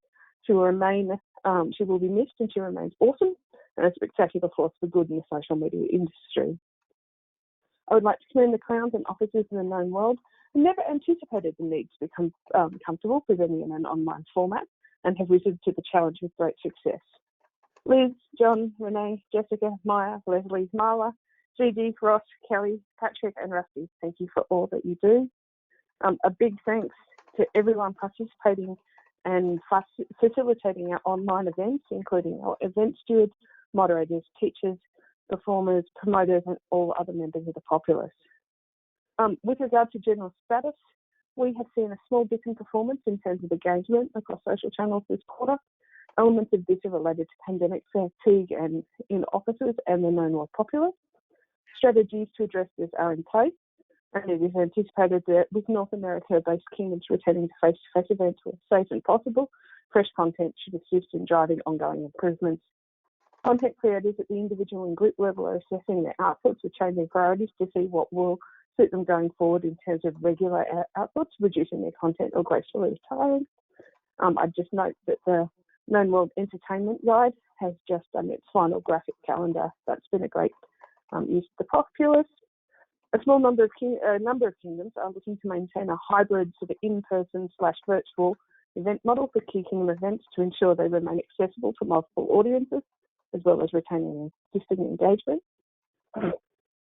She will be missed, and she remains awesome and a spectacular force for good in the social media industry. I would like to commend the crowns and officers in the known world who never anticipated the need to become comfortable presenting in an online format and have risen to the challenge with great success. Liz, John, Renee, Jessica, Maya, Leslie, Marla, Gigi, Ross, Kelly, Patrick and Rusty, thank you for all that you do. A big thanks to everyone participating and facilitating our online events, including our event stewards, moderators, teachers, performers, promoters and all other members of the populace. With regard to general status, we have seen a small dip in performance in terms of engagement across social channels this quarter. Elements of this are related to pandemic fatigue and in offices and the known world populace. Strategies to address this are in place, and it is anticipated that with North America-based kingdoms returning to face-to-face events where safe and possible, fresh content should assist in driving ongoing improvements. Content creators at the individual and group level are assessing their outputs with changing priorities to see what will suit them going forward in terms of regular outputs, reducing their content or gracefully retiring. I'd just note that the Known World Entertainment Guide has just done its final graphic calendar. That's been a great use of the populace. A small number of kingdoms are looking to maintain a hybrid sort of in-person/virtual event model for key kingdom events to ensure they remain accessible to multiple audiences, as well as retaining existing engagement.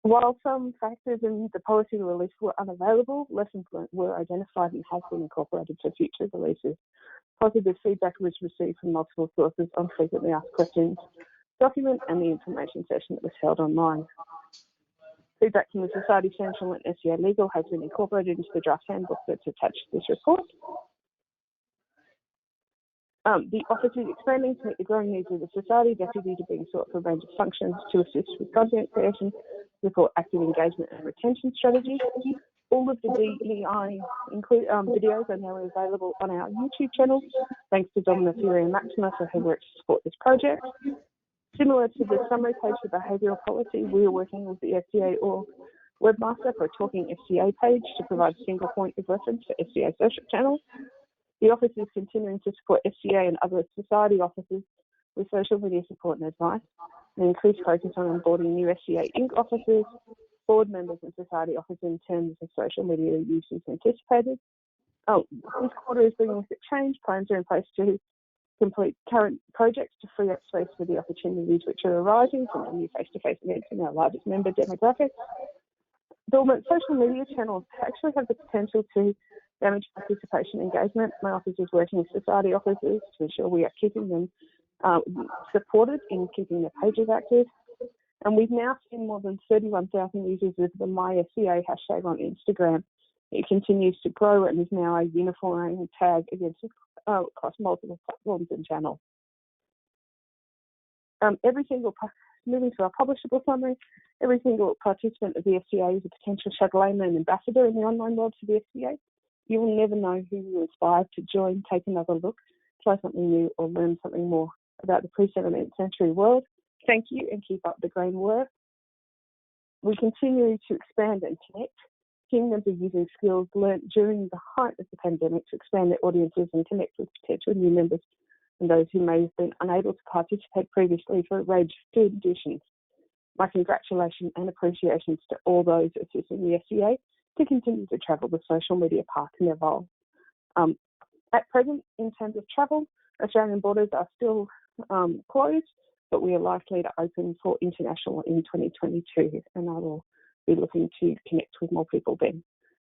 While some factors in the policy release were unavailable, lessons learned were identified and have been incorporated for future releases. Positive feedback was received from multiple sources on frequently asked questions document and the information session that was held online. Feedback from the Society Central and SCA Legal has been incorporated into the draft handbook that's attached to this report. The office is expanding to meet the growing needs of the Society. Deputies are being sought for a range of functions to assist with content creation, support active engagement and retention strategies. All of the DEI videos are now available on our YouTube channel. Thanks to Domina Fury and Maxima for her work to support this project. Similar to the summary page for behavioural policy, we are working with the SCA or webmaster for a talking SCA page to provide a single point of reference for SCA social channels. The office is continuing to support SCA and other society offices with social media support and advice, and increased focus on onboarding new SCA Inc. officers, board members and society officers in terms of social media use is anticipated. This quarter is bringing with it change. Plans are in place to complete current projects to free up space for the opportunities which are arising from the new face-to-face events in our largest member demographics. Dormant social media channels actually have the potential to damage participation engagement. My office is working with society officers to ensure we are keeping them supported in keeping their pages active. And we've now seen more than 31,000 users of the MySCA hashtag on Instagram. It continues to grow and is now a unifying tag against across multiple platforms and channels. Moving to our publishable summary, every single participant of the SCA is a potential chatelainer and ambassador in the online world for the SCA. You will never know who you inspire to join, take another look, try something new, or learn something more about the pre-17th century world. Thank you and keep up the great work. We continue to expand and connect. Kingdoms are using skills learnt during the height of the pandemic to expand their audiences and connect with potential new members and those who may have been unable to participate previously for a range of food editions. My congratulations and appreciations to all those assisting the SCA to continue to travel the social media path and evolve. At present, in terms of travel, Australian borders are still closed, but we are likely to open for international in 2022, and I will be looking to connect with more people then.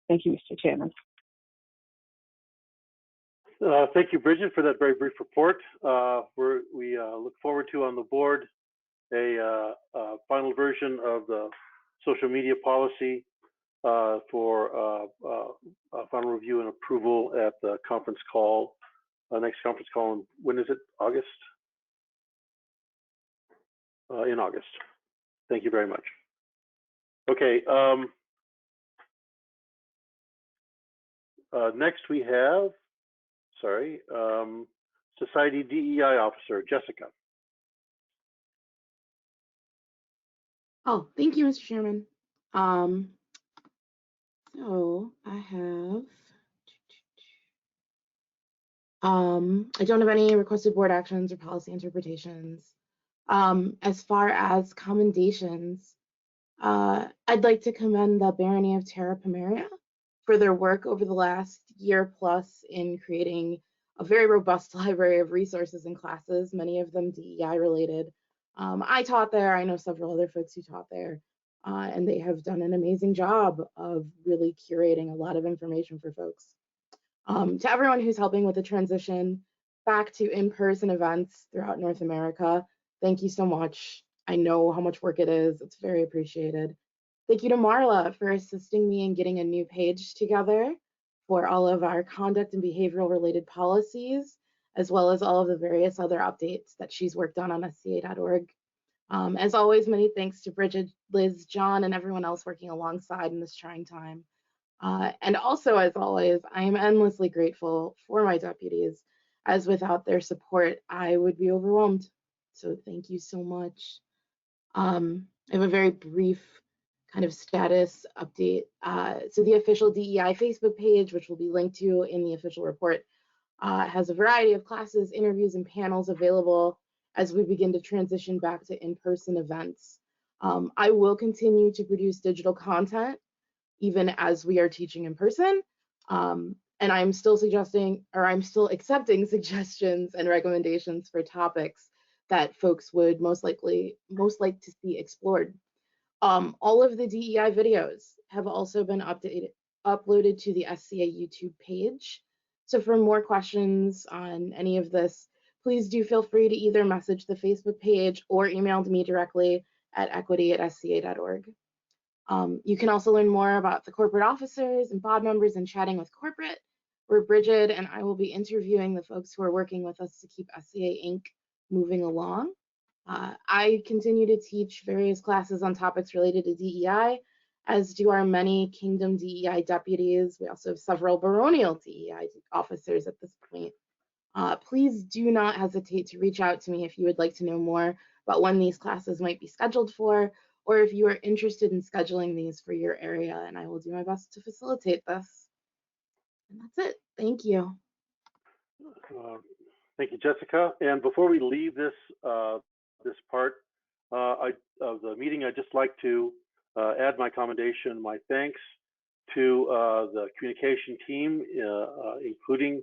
Thank you, Mr. Chairman. Thank you, Bridget, for that very brief report. We look forward to on the board a final version of the social media policy for final review and approval at the conference call, next conference call. When is it? August? In August. Thank you very much. Okay. Next we have, Society DEI Officer, Jessica. Oh, thank you, Mr. Chairman. So I have, I don't have any requested board actions or policy interpretations. As far as commendations, I'd like to commend the Barony of Terra Pomeria for their work over the last year plus in creating a very robust library of resources and classes, many of them DEI related. I taught there, I know several other folks who taught there, and they have done an amazing job of really curating a lot of information for folks. To everyone who's helping with the transition back to in-person events throughout North America, thank you so much. I know how much work it is. It's very appreciated. Thank you to Marla for assisting me in getting a new page together for all of our conduct and behavioral related policies, as well as all of the various other updates that she's worked on SCA.org. As always, many thanks to Bridget, Liz, John, and everyone else working alongside in this trying time. And also, as always, I am endlessly grateful for my deputies, as without their support, I would be overwhelmed. So thank you so much. I have a very brief kind of status update. So the official DEI Facebook page, which will be linked to in the official report, has a variety of classes, interviews, and panels available as we begin to transition back to in-person events. I will continue to produce digital content even as we are teaching in person. And I'm still accepting suggestions and recommendations for topics that folks would most like to see explored. All of the DEI videos have also been uploaded to the SCA YouTube page. So for more questions on any of this, please do feel free to either message the Facebook page or email me directly at equity@sca.org. You can also learn more about the corporate officers and board members and chatting with corporate, where Bridget and I will be interviewing the folks who are working with us to keep SCA Inc. moving along. I continue to teach various classes on topics related to DEI, as do our many Kingdom DEI deputies. We also have several baronial DEI officers at this point. Please do not hesitate to reach out to me if you would like to know more about when these classes might be scheduled for, or if you are interested in scheduling these for your area, and I will do my best to facilitate this. And that's it. Thank you. Thank you, Jessica. And before we leave this this part of the meeting, I'd just like to add my commendation, my thanks to the communication team, including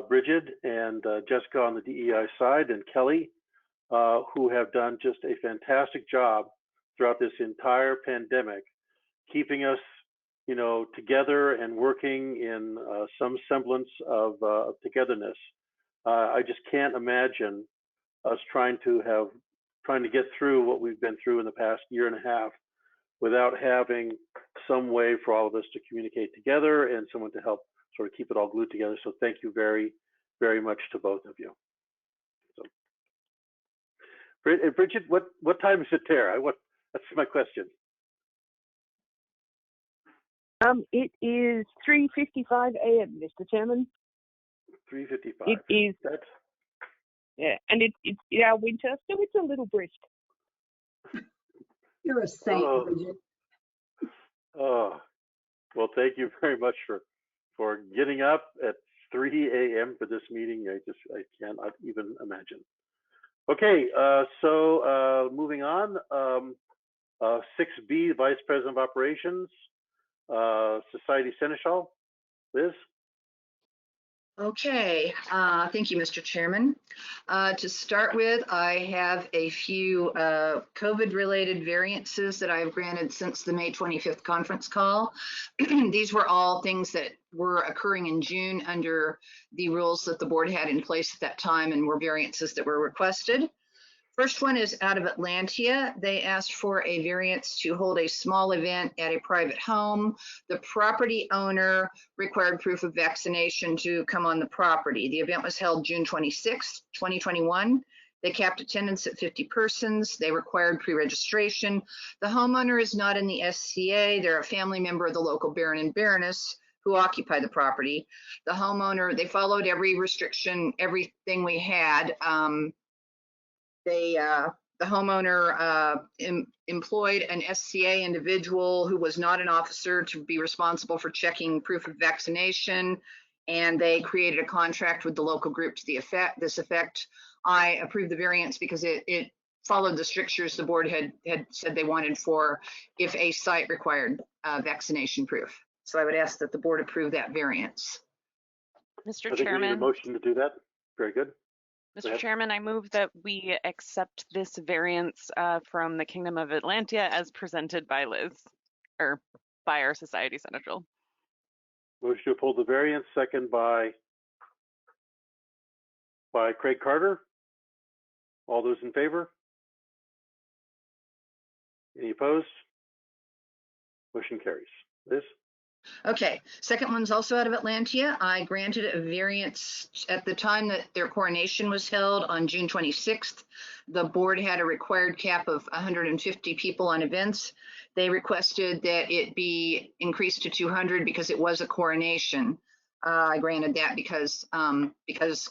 Bridget and Jessica on the DEI side, and Kelly, who have done just a fantastic job throughout this entire pandemic, keeping us, together and working in some semblance of togetherness. I just can't imagine us trying to get through what we've been through in the past year and a half without having some way for all of us to communicate together and someone to help sort of keep it all glued together. So thank you very, very much to both of you. So, Bridget, what time is it there? That's my question. It is 3:55 a.m., Mr. Chairman. 3:55. It is. Yeah, and it's our winter, so it's a little brisk. You're a saint, Bridget. Oh, well, thank you very much for getting up at 3 a.m. for this meeting. I cannot even imagine. Okay, so moving on. 6B, Vice President of Operations, Society Seneschal. Liz? Okay, thank you, Mr. Chairman. To start with, I have a few COVID-related variances that I've granted since the May 25th conference call. These were all things that were occurring in June under the rules that the board had in place at that time and were variances that were requested. First one is out of Atlantia. They asked for a variance to hold a small event at a private home. The property owner required proof of vaccination to come on the property. The event was held June 26, 2021. They capped attendance at 50 persons. They required pre-registration. The homeowner is not in the SCA. They're a family member of the local baron and baroness who occupy the property. The homeowner, they followed every restriction, everything we had. The homeowner employed an SCA individual who was not an officer to be responsible for checking proof of vaccination, and they created a contract with the local group to this effect. I approved the variance because it followed the strictures the board had said they wanted for if a site required vaccination proof. So I would ask that the board approve that variance. Mr. I think we need a Chairman. motion to do that. Very good. Mr. Chairman, I move that we accept this variance from the Kingdom of Atlantia as presented by Liz, or by our Society Central. Motion to uphold the variance, second by Craig Carter. All those in favor? Any opposed? Motion carries. Liz? Okay, second one's also out of Atlantia. I granted a variance at the time that their coronation was held on June 26th. The board had a required cap of 150 people on events. They requested that it be increased to 200 because it was a coronation. I granted that because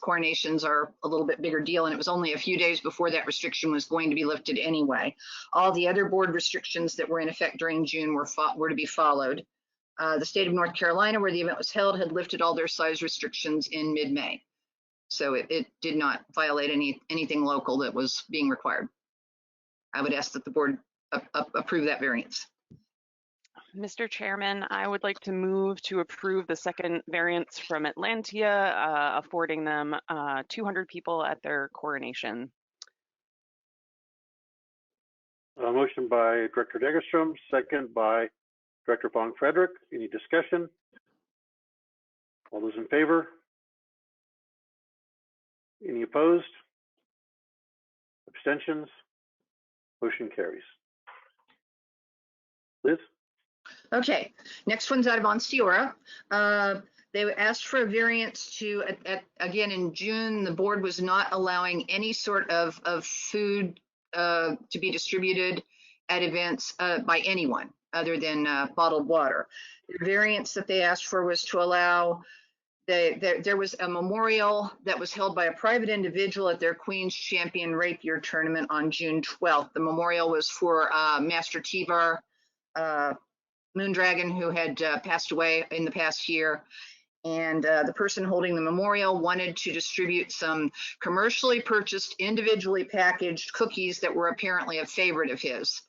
coronations are a little bit bigger deal, and it was only a few days before that restriction was going to be lifted anyway. All the other board restrictions that were in effect during June were to be followed. The state of North Carolina, where the event was held, had lifted all their size restrictions in mid-May. So it did not violate anything local that was being required. I would ask that the board approve that variance. Mr. Chairman, I would like to move to approve the second variance from Atlantia, affording them 200 people at their coronation. A motion by Director Degerstrom, second by Director Fong Frederick. Any discussion? All those in favor? Any opposed? Abstentions? Motion carries. Liz? Okay, next one's out of Onsteora. They asked for a variance to, again, in June, the board was not allowing any sort of food to be distributed at events by anyone other than bottled water. The variance that they asked for was to allow, there was a memorial that was held by a private individual at their Queen's Champion Rapier tournament on June 12th. The memorial was for Master Tivar Moondragon, who had passed away in the past year. And the person holding the memorial wanted to distribute some commercially purchased, individually packaged cookies that were apparently a favorite of his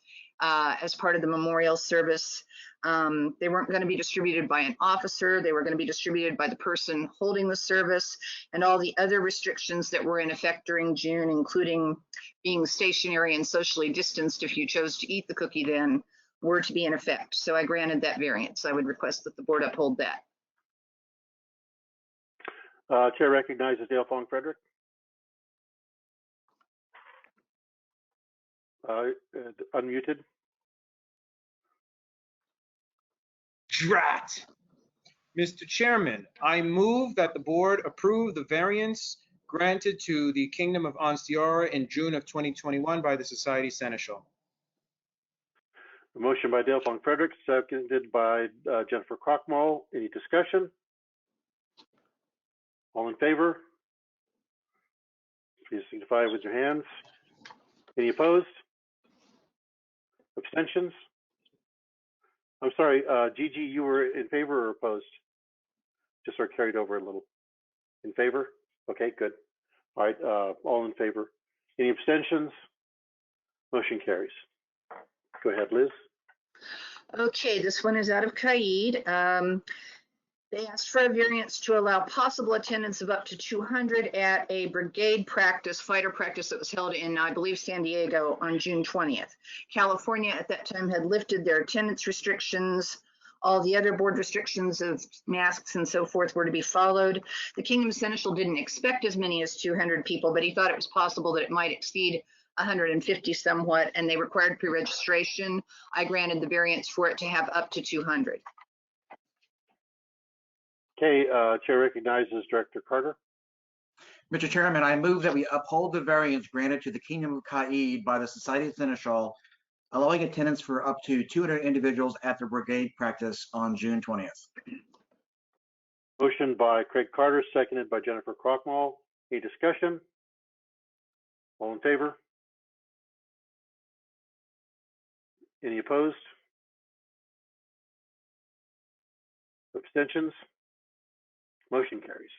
as part of the memorial service. They weren't going to be distributed by an officer. They were going to be distributed by the person holding the service, and all the other restrictions that were in effect during June, including being stationary and socially distanced if you chose to eat the cookie then, were to be in effect. So I granted that variance. I would request that the board uphold that. Chair recognizes Dale Fong Frederick. Unmuted. Drat. Mr. Chairman, I move that the board approve the variance granted to the Kingdom of Onsteora in June of 2021 by the Society Seneschal. A motion by Dale Fong Frederick, seconded by Jennifer Krochmal. Any discussion? All in favor? Please signify with your hands. Any opposed? Abstentions? I'm sorry, Gigi, you were in favor or opposed? Just sort of carried over a little. In favor? Okay, good. All right, all in favor. Any abstentions? Motion carries. Go ahead, Liz. Okay, this one is out of Caid. They asked for a variance to allow possible attendance of up to 200 at a brigade practice, fighter practice that was held in, I believe, San Diego on June 20th. California at that time had lifted their attendance restrictions. All the other board restrictions of masks and so forth were to be followed. The Kingdom Seneschal didn't expect as many as 200 people, but he thought it was possible that it might exceed 150 somewhat, and they required pre-registration. I granted the variance for it to have up to 200. Okay, Chair recognizes Director Carter. Mr. Chairman, I move that we uphold the variance granted to the Kingdom of Caid by the Society of Seneschal, allowing attendance for up to 200 individuals at the brigade practice on June 20th. Motion by Craig Carter, seconded by Jennifer Krochmal. Any discussion? All in favor? Any opposed? Abstentions? Motion carries.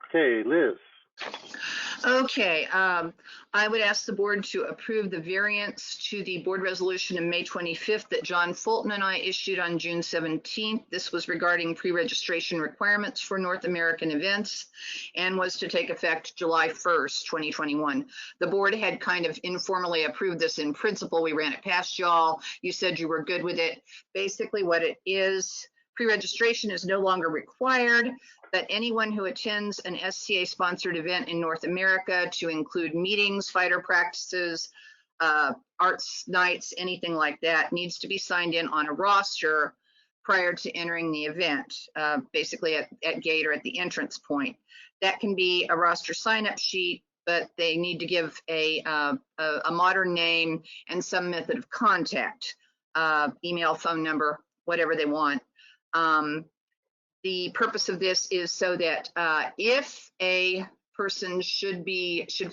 Okay, Liz. Okay, I would ask the board to approve the variance to the board resolution in May 25th that John Fulton and I issued on June 17th. This was regarding pre-registration requirements for North American events and was to take effect July 1st, 2021. The board had kind of informally approved this in principle. We ran it past y'all. You said you were good with it. Basically what it is, pre-registration is no longer required, but anyone who attends an SCA sponsored event in North America, to include meetings, fighter practices, arts nights, anything like that, needs to be signed in on a roster prior to entering the event, basically at gate or at the entrance point. That can be a roster sign-up sheet, but they need to give a modern name and some method of contact, email, phone number, whatever they want. The purpose of this is so that if a person should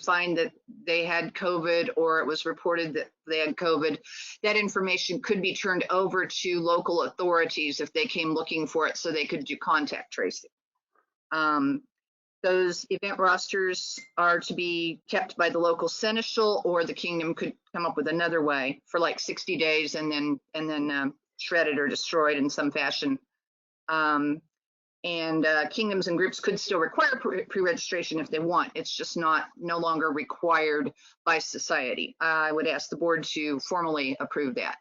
find that they had COVID, or it was reported that they had COVID, that information could be turned over to local authorities if they came looking for it, so they could do contact tracing. Those event rosters are to be kept by the local seneschal, or the kingdom could come up with another way for like 60 days and then shredded or destroyed in some fashion. Kingdoms and groups could still require pre-registration if they want. It's just no longer required by society. I would ask the board to formally approve that.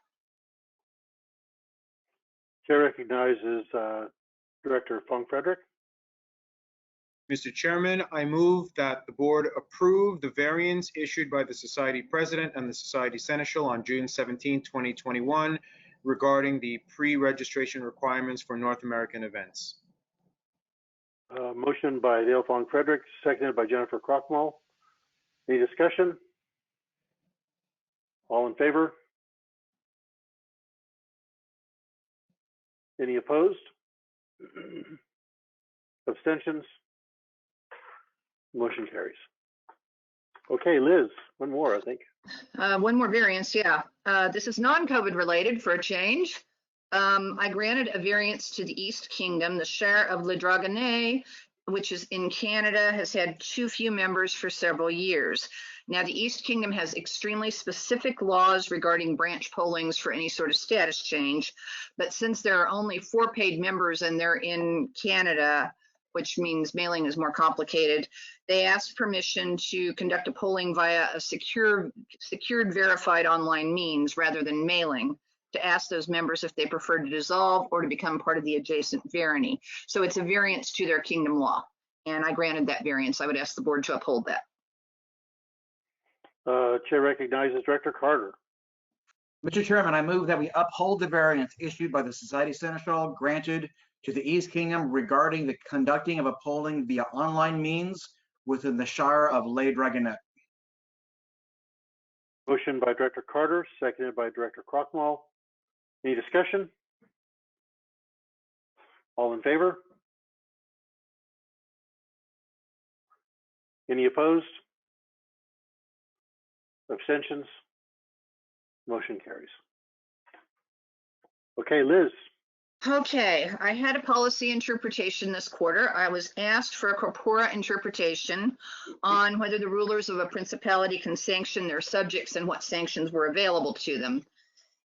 Chair recognizes Director Fong Frederick. Mr. Chairman, I move that the board approve the variance issued by the Society President and the Society Seneschal on June 17, 2021 regarding the pre-registration requirements for North American events. Motion by Dale Fong Frederick, seconded by Jennifer Krochmal. Any discussion? All in favor? Any opposed? Abstentions? Motion carries. Okay, Liz, one more, I think. One more variance, yeah. This is non-COVID related for a change. I granted a variance to the East Kingdom. The Shire of Le Dragonnet, which is in Canada, has had too few members for several years. Now, the East Kingdom has extremely specific laws regarding branch pollings for any sort of status change. But since there are only 4 paid members and they're in Canada, which means mailing is more complicated, they asked permission to conduct a polling via a secured verified online means rather than mailing, to ask those members if they prefer to dissolve or to become part of the adjacent barony. So it's a variance to their kingdom law, and I granted that variance. I would ask the board to uphold that. Chair recognizes Director Carter. Mr. Chairman, I move that we uphold the variance issued by the Society Seneschal granted to the East Kingdom regarding the conducting of a polling via online means within the Shire of Le Dragonnet. Motion by Director Carter, seconded by Director Krochmal. Any discussion? All in favor? Any opposed? Abstentions? Motion carries. Okay, Liz. Okay, I had a policy interpretation this quarter. I was asked for a corpora interpretation on whether the rulers of a principality can sanction their subjects and what sanctions were available to them.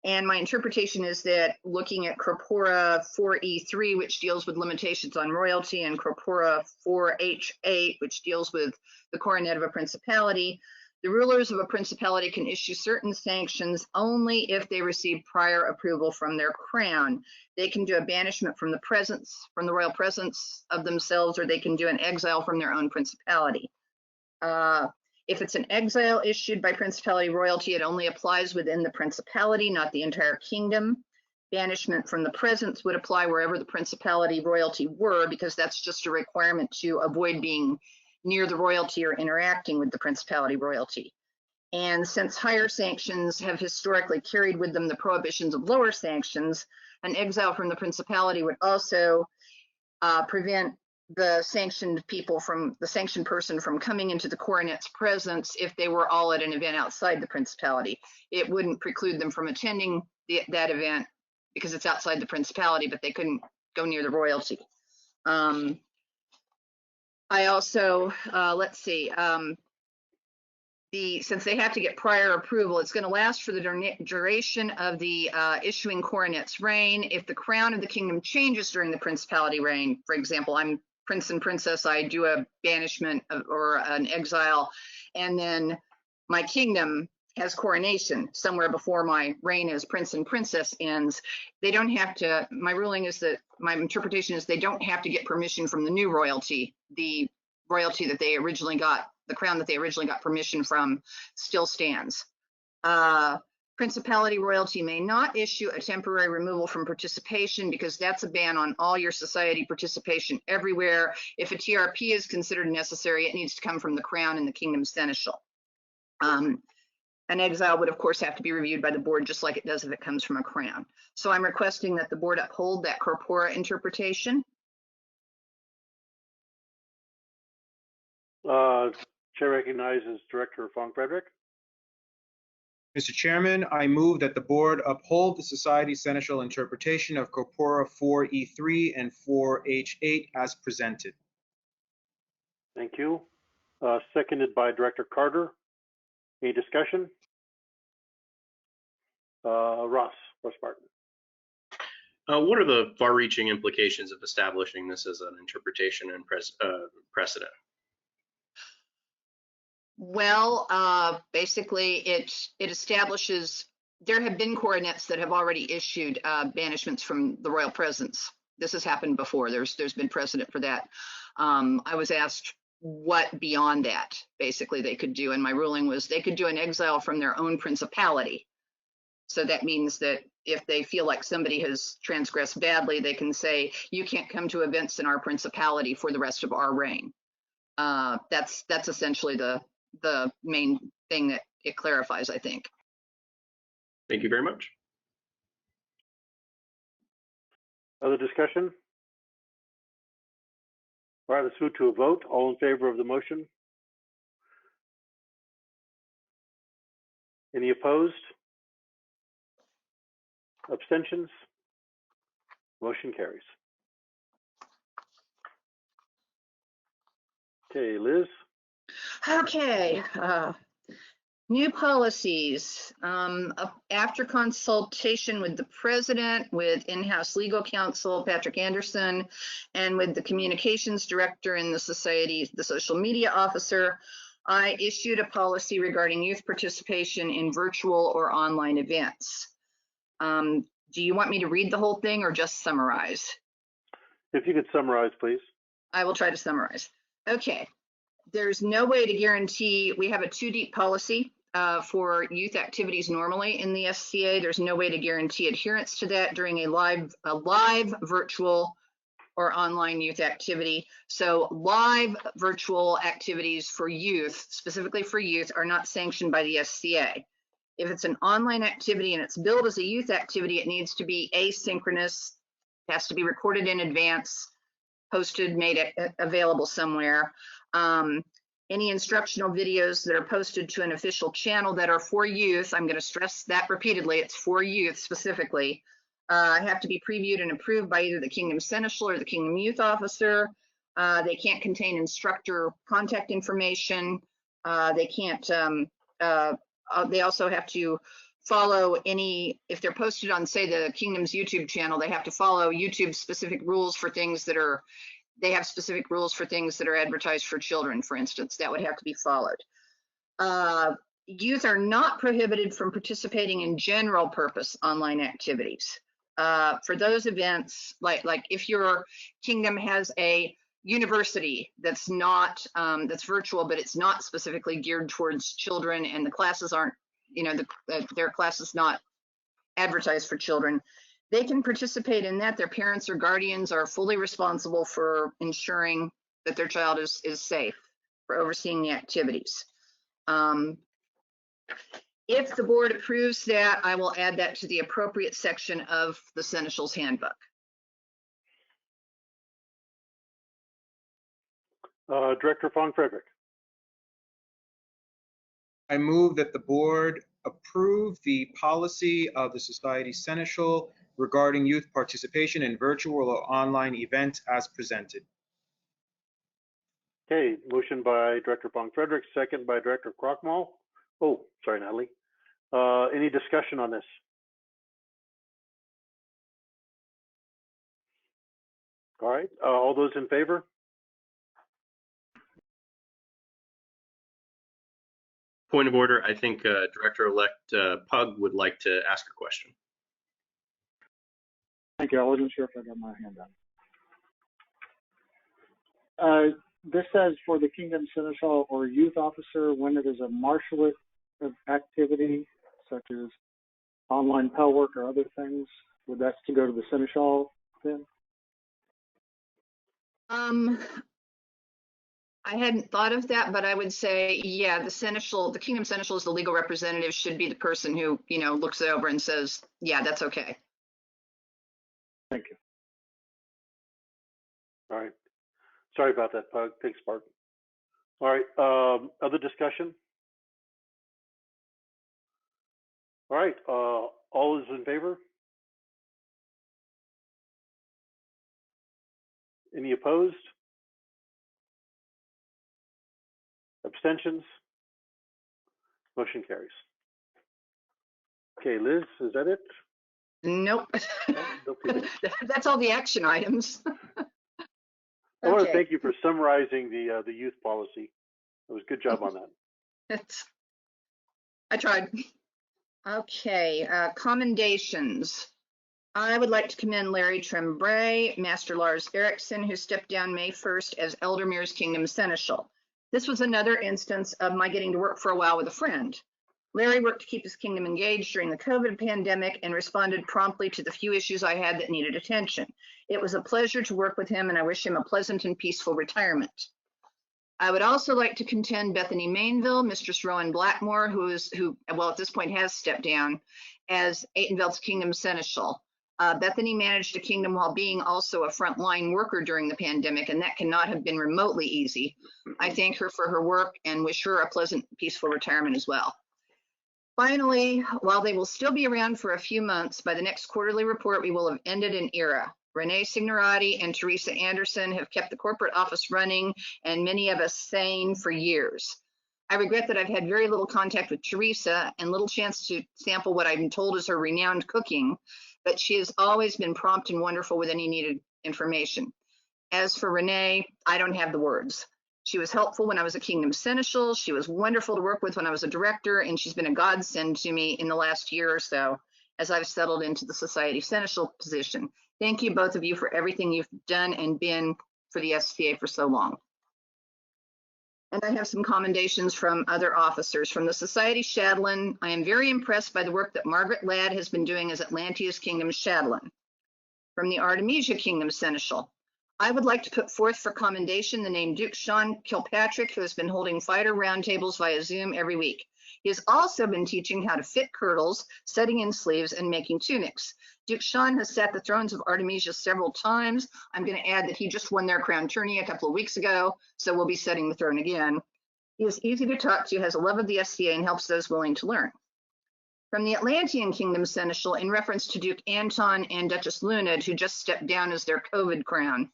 And my interpretation is that looking at corpora 4E3, which deals with limitations on royalty, and corpora 4H8, which deals with the coronet of a principality, the rulers of a principality can issue certain sanctions only if they receive prior approval from their crown. They can do a banishment from the royal presence of themselves, or they can do an exile from their own principality. If it's an exile issued by principality royalty, it only applies within the principality, not the entire kingdom. Banishment from the presence would apply wherever the principality royalty were, because that's just a requirement to avoid being near the royalty or interacting with the principality royalty. And since higher sanctions have historically carried with them the prohibitions of lower sanctions, an exile from the principality would also prevent the sanctioned person from coming into the coronet's presence if they were all at an event outside the principality. It wouldn't preclude them from attending that event because it's outside the principality, but they couldn't go near the royalty. I also, let's see, since they have to get prior approval, it's going to last for the duration of the issuing coronet's reign. If the crown of the kingdom changes during the principality reign, for example, I'm prince and princess, I do a banishment or an exile, and then my kingdom has coronation somewhere before my reign as prince and princess ends, they don't have to, my ruling is that, my interpretation is they don't have to get permission from the new royalty. The royalty that they originally got, the crown that they originally got permission from still stands. Principality royalty may not issue a temporary removal from participation because that's a ban on all your society participation everywhere. If a TRP is considered necessary, it needs to come from the crown and the kingdom seneschal. An exile would of course have to be reviewed by the board just like it does if it comes from a crown. So I'm requesting that the board uphold that corpora interpretation. Chair recognizes Director Fong-Frederick. Mr. Chairman, I move that the board uphold the Society Seneschal interpretation of Corpora 4E3 and 4H8 as presented. Thank you. Seconded by Director Carter. Any discussion? Ross Barton. What are the far-reaching implications of establishing this as an interpretation and precedent? Well, basically it establishes, there have been coronets that have already issued banishments from the royal presence. This has happened before. There's been precedent for that. I was asked what beyond that basically they could do, and my ruling was they could do an exile from their own principality. So that means that if they feel like somebody has transgressed badly, they can say, you can't come to events in our principality for the rest of our reign. That's essentially the main thing that it clarifies, I think. Thank you very much. Other discussion? All right, let's move to a vote. All in favor of the motion? Any opposed? Abstentions? Motion carries. Okay, Liz. Okay, new policies. After consultation with the president, with in-house legal counsel, Patrick Anderson, and with the communications director in the society, the social media officer, I issued a policy regarding youth participation in virtual or online events. Do you want me to read the whole thing or just summarize? If you could summarize, please. I will try to summarize. Okay. There's no way to guarantee, we have a 2-deep policy for youth activities normally in the SCA. There's no way to guarantee adherence to that during a live virtual or online youth activity. So live virtual activities for youth, specifically for youth, are not sanctioned by the SCA. If it's an online activity and it's billed as a youth activity, it needs to be asynchronous, has to be recorded in advance, posted, made available somewhere. Any instructional videos that are posted to an official channel that are for youth, I'm going to stress that repeatedly, it's for youth specifically, have to be previewed and approved by either the Kingdom Seneschal or the Kingdom Youth Officer. They can't contain instructor contact information. They can't, they also have to follow any, if they're posted on, say, the Kingdom's YouTube channel, they have to follow YouTube specific rules for things that are, they have specific rules for things that are advertised for children, for instance, that would have to be followed. Youth are not prohibited from participating in general purpose online activities. For those events, like if your kingdom has a university that's not that's virtual, but it's not specifically geared towards children, and the classes aren't, you know, their class is not advertised for children, they can participate in that. Their parents or guardians are fully responsible for ensuring that their child is safe, for overseeing the activities. If the board approves that, I will add that to the appropriate section of the Seneschal's handbook. Director Fong Frederick. I move that the board approve the policy of the Society Seneschal regarding youth participation in virtual or online events as presented. Okay, motion by Director Fong Frederick, second by Director Krochmal. Oh, sorry, Natalie. Any discussion on this? All right, all those in favor? Point of order, I think Director-elect Pug would like to ask a question. Thank you. I wasn't sure if I got my hand up. This says for the Kingdom Seneschal or Youth Officer when it is a marshalate activity, such as online Pell work or other things. Would that to go to the Seneschal then? I hadn't thought of that, but I would say, yeah, the Seneschal, the Kingdom Seneschal as the legal representative should be the person who, you know, looks it over and says, yeah, that's okay. Thank you. All right. Sorry about that, Pug. Thanks, Bart. All right. Other discussion? All right. All those in favor? Any opposed? Abstentions? Motion carries. Okay, Liz, is that it? Nope. That's all the action items. I want to thank you for summarizing the youth policy. It was a good job on that. I tried. Okay, commendations. I would like to commend Larry Tremblay, Master Lars Eriksson, who stepped down May 1st as Eldermere's Kingdom Seneschal. This was another instance of my getting to work for a while with a friend. Larry worked to keep his kingdom engaged during the COVID pandemic and responded promptly to the few issues I had that needed attention. It was a pleasure to work with him, and I wish him a pleasant and peaceful retirement. I would also like to contend Bethany Mainville, Mistress Rowan Blackmore, who at this point has stepped down as Atenveld's Kingdom Seneschal. Bethany managed a kingdom while being also a frontline worker during the pandemic, and that cannot have been remotely easy. I thank her for her work and wish her a pleasant, peaceful retirement as well. Finally, while they will still be around for a few months, by the next quarterly report, we will have ended an era. Renee Signorati and Teresa Anderson have kept the corporate office running and many of us sane for years. I regret that I've had very little contact with Teresa and little chance to sample what I'm told is her renowned cooking, but she has always been prompt and wonderful with any needed information. As for Renee, I don't have the words. She was helpful when I was a Kingdom Seneschal. She was wonderful to work with when I was a director, and she's been a godsend to me in the last year or so as I've settled into the Society Seneschal position. Thank you, both of you, for everything you've done and been for the SCA for so long. And I have some commendations from other officers. From the Society Shadland, I am very impressed by the work that Margaret Ladd has been doing as Atlantea's Kingdom Shadland. From the Artemisia Kingdom Seneschal, I would like to put forth for commendation the name Duke Sean Kilpatrick, who has been holding fighter roundtables via Zoom every week. He has also been teaching how to fit kirtles, setting in sleeves, and making tunics. Duke Sean has sat the thrones of Artemisia several times. I'm going to add that he just won their crown tourney a couple of weeks ago, so we'll be setting the throne again. He is easy to talk to, has a love of the SCA, and helps those willing to learn. From the Atlantean Kingdom Seneschal, in reference to Duke Anton and Duchess Lunid, who just stepped down as their COVID crown,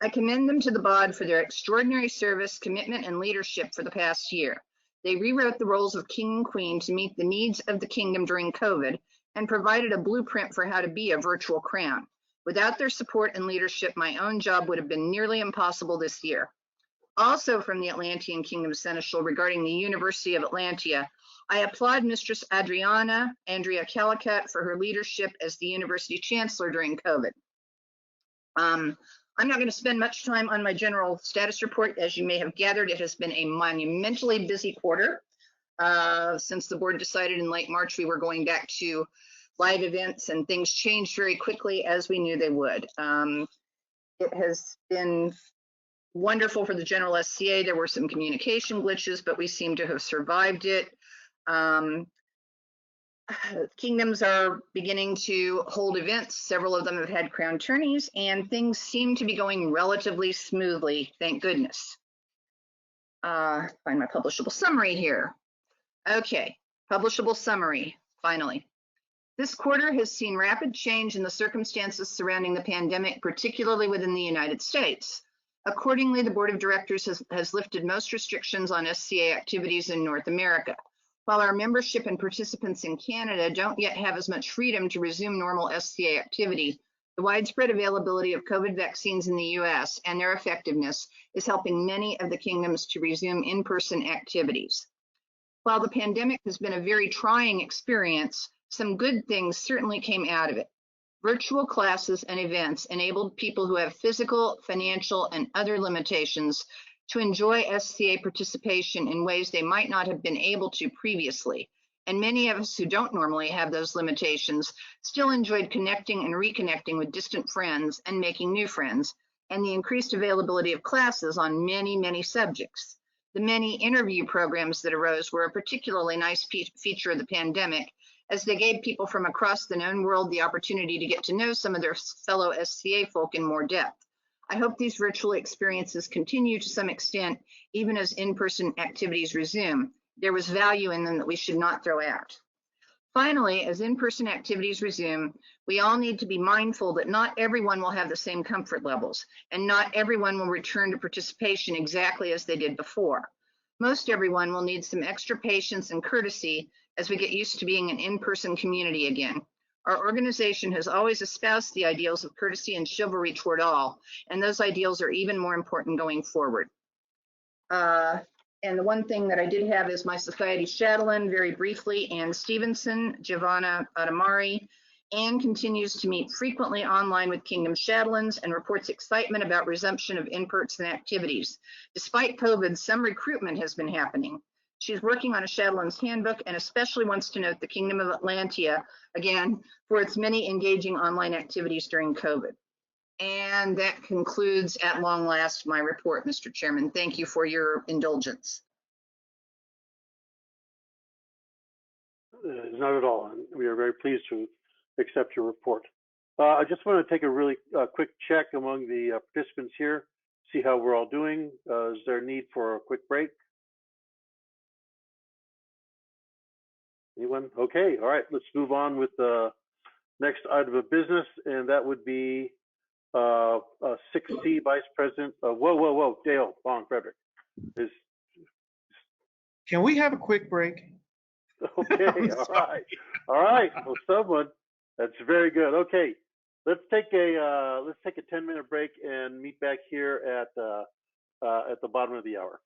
I commend them to the BOD for their extraordinary service, commitment, and leadership for the past year. They rewrote the roles of king and queen to meet the needs of the kingdom during COVID and provided a blueprint for how to be a virtual crown. Without their support and leadership, my own job would have been nearly impossible this year. Also from the Atlantean Kingdom Seneschal regarding the University of Atlantia, I applaud Mistress Andrea Calicut for her leadership as the University Chancellor during COVID. I'm not going to spend much time on my general status report. As you may have gathered, it has been a monumentally busy quarter. Since the board decided in late March we were going back to live events, and things changed very quickly as we knew they would. It has been wonderful for the general SCA. There were some communication glitches, but we seem to have survived it. Kingdoms are beginning to hold events. Several of them have had crown tourneys, and things seem to be going relatively smoothly, thank goodness. Find my publishable summary here. Okay, publishable summary, finally. This quarter has seen rapid change in the circumstances surrounding the pandemic, particularly within the United States. Accordingly, the Board of Directors has lifted most restrictions on SCA activities in North America. While our membership and participants in Canada don't yet have as much freedom to resume normal SCA activity, the widespread availability of COVID vaccines in the US and their effectiveness is helping many of the kingdoms to resume in-person activities. While the pandemic has been a very trying experience, some good things certainly came out of it. Virtual classes and events enabled people who have physical, financial, and other limitations to enjoy SCA participation in ways they might not have been able to previously. And many of us who don't normally have those limitations still enjoyed connecting and reconnecting with distant friends and making new friends, and the increased availability of classes on many, many subjects. The many interview programs that arose were a particularly nice feature of the pandemic, as they gave people from across the known world the opportunity to get to know some of their fellow SCA folk in more depth. I hope these virtual experiences continue to some extent, even as in-person activities resume. There was value in them that we should not throw out. Finally, as in-person activities resume, we all need to be mindful that not everyone will have the same comfort levels, and not everyone will return to participation exactly as they did before. Most everyone will need some extra patience and courtesy as we get used to being an in-person community again. Our organization has always espoused the ideals of courtesy and chivalry toward all, and those ideals are even more important going forward. And the one thing that I did have is my Society chatelaine, very briefly, Ann Stevenson, Giovanna Adamari. Ann continues to meet frequently online with Kingdom chatelaines and reports excitement about resumption of in-person activities. Despite COVID, some recruitment has been happening. She's working on a Chatelaine's handbook and especially wants to note the Kingdom of Atlantia, again, for its many engaging online activities during COVID. And that concludes, at long last, my report, Mr. Chairman. Thank you for your indulgence. Not at all. We are very pleased to accept your report. I just want to take a really quick check among the participants here, see how we're all doing. Is there a need for a quick break? Anyone? Okay, all right, let's move on with the next item of business, and that would be 6C, Vice President. Whoa, Dale Fong Frederick. Can we have a quick break? Okay, all right. Well, someone, that's very good. Okay, let's take a 10-minute break and meet back here at the bottom of the hour.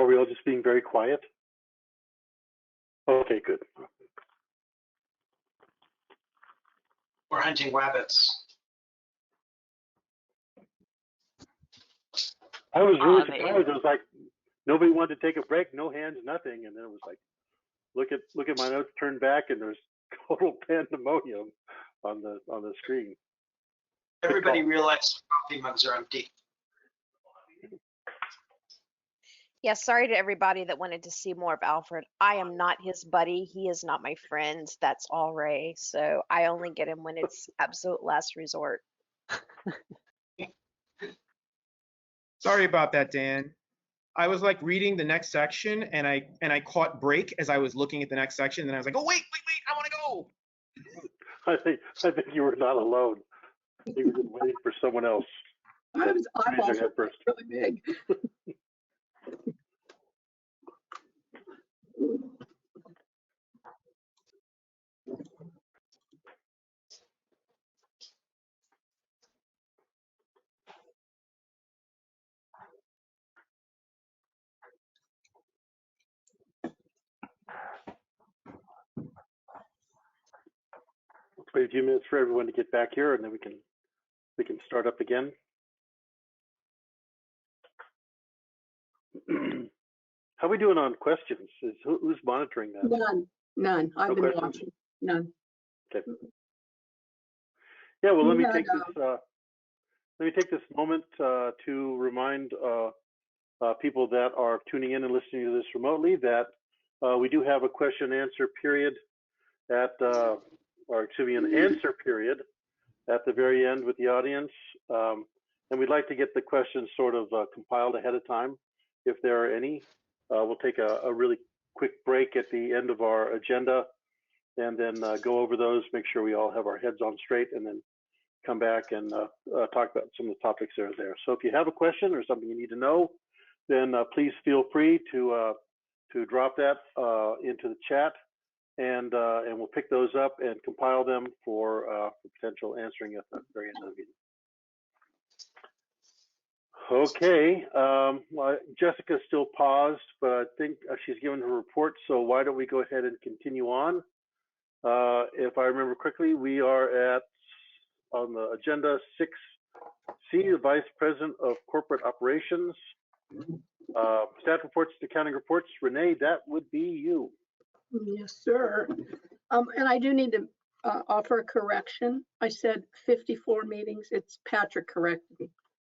Are we all just being very quiet? Okay, good. We're hunting rabbits. I was really surprised. It was like nobody wanted to take a break, no hands, nothing, and then it was like, look at my notes, turn back, and there's total pandemonium on the screen. Everybody realized coffee mugs are empty. Yeah, sorry to everybody that wanted to see more of Alfred. I am not his buddy. He is not my friend. That's all Ray. So I only get him when it's absolute last resort. Sorry about that, Dan. I was like reading the next section and I caught break as I was looking at the next section, and then I was like, oh wait, I want to go. I think you were not alone. You were just waiting for someone else. I was eyeballs really big. Wait a few minutes for everyone to get back here, and then we can start up again. How are we doing on questions? Who's monitoring that? None. I've been questions? watching. None. Okay. Yeah. Well, let me take this moment to remind people that are tuning in and listening to this remotely that we do have a question and answer period an answer period at the very end with the audience. And we'd like to get the questions sort of compiled ahead of time, if there are any. We'll take a really quick break at the end of our agenda and then go over those, make sure we all have our heads on straight, and then come back and talk about some of the topics that are there. So if you have a question or something you need to know, then please feel free to drop that into the chat, and we'll pick those up and compile them for potential answering at the very end of the meeting. Okay, well, Jessica's still paused, but I think she's given her report, so why don't we go ahead and continue on? If I remember correctly, we are on the agenda 6C, the Vice President of Corporate Operations. Staff reports to accounting reports. Renee, that would be you. Yes, sir. And I do need to offer a correction. I said 54 meetings. It's Patrick corrected me.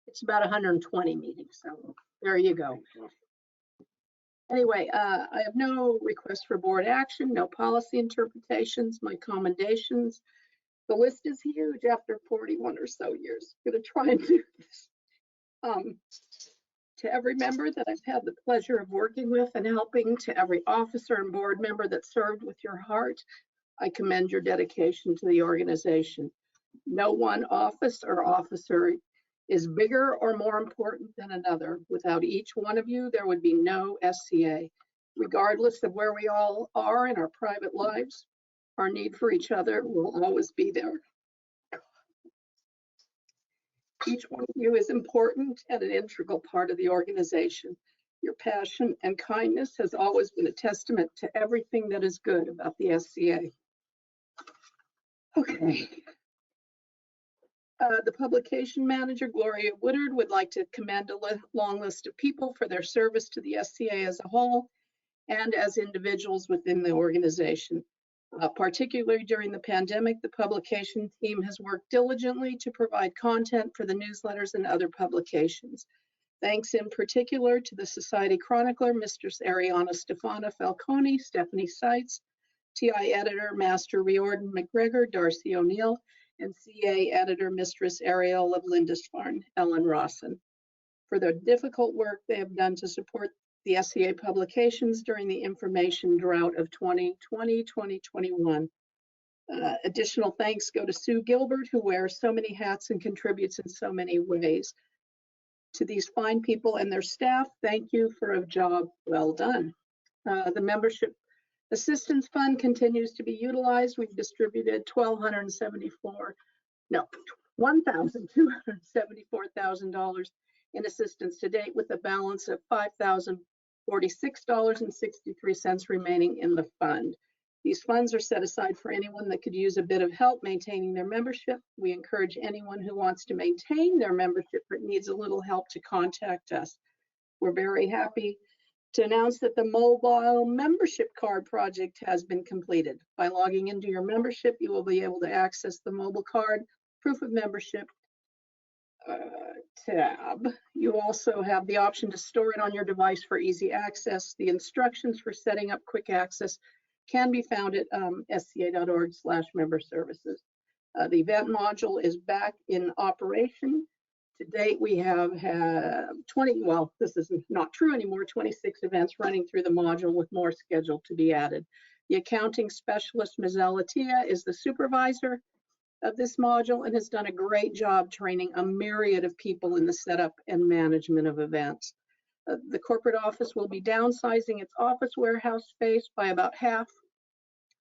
It's about 120 meetings. So there you go. Anyway, I have no request for board action, no policy interpretations, my commendations. The list is huge after 41 or so years. I'm going to try and do this. To every member that I've had the pleasure of working with and helping, to every officer and board member that served with your heart, I commend your dedication to the organization. No one office or officer is bigger or more important than another. Without each one of you, there would be no SCA. Regardless of where we all are in our private lives, our need for each other will always be there. Each one of you is important and an integral part of the organization. Your passion and kindness has always been a testament to everything that is good about the SCA. Okay. The publication manager, Gloria Woodard, would like to commend a long list of people for their service to the SCA as a whole and as individuals within the organization. Particularly during the pandemic, the publication team has worked diligently to provide content for the newsletters and other publications. Thanks in particular to the Society Chronicler, Mistress Ariana Stefana Falcone, Stephanie Seitz, TI Editor, Master Riordan McGregor, Darcy O'Neill, and CA Editor, Mistress Ariel of Lindisfarne, Ellen Rawson, for their difficult work they have done to support the SCA publications during the information drought of 2020-2021. Additional thanks go to Sue Gilbert, who wears so many hats and contributes in so many ways. To these fine people and their staff, thank you for a job well done. The Membership Assistance Fund continues to be utilized. We've distributed $1,274,000 in assistance to date, with a balance of $46.63 remaining in the fund. These funds are set aside for anyone that could use a bit of help maintaining their membership. We encourage anyone who wants to maintain their membership but needs a little help to contact us. We're very happy to announce that the mobile membership card project has been completed. By logging into your membership, you will be able to access the mobile card, proof of membership tab. You also have the option to store it on your device for easy access. The instructions for setting up quick access can be found at sca.org/member-services. The event module is back in operation. To date, we have had 20, well, this is not true anymore, 26 events running through the module with more scheduled to be added. The accounting specialist, Ms. Alatia, is the supervisor of this module and has done a great job training a myriad of people in the setup and management of events. The corporate office will be downsizing its office warehouse space by about half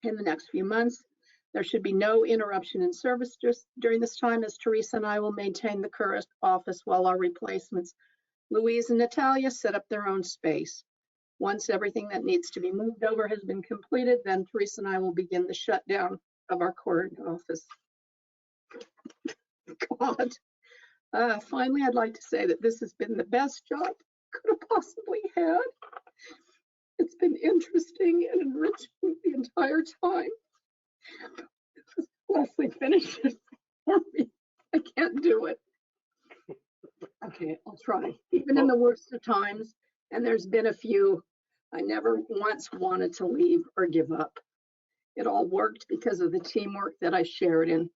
in the next few months. There should be no interruption in service just during this time, as Teresa and I will maintain the current office while our replacements, Louise and Natalia, set up their own space. Once everything that needs to be moved over has been completed, then Teresa and I will begin the shutdown of our current office. God. Finally, I'd like to say that this has been the best job I could have possibly had. It's been interesting and enriching the entire time. Leslie, finish it for me. I can't do it. Okay, I'll try. Even in the worst of times, and there's been a few, I never once wanted to leave or give up. It all worked because of the teamwork that I shared in.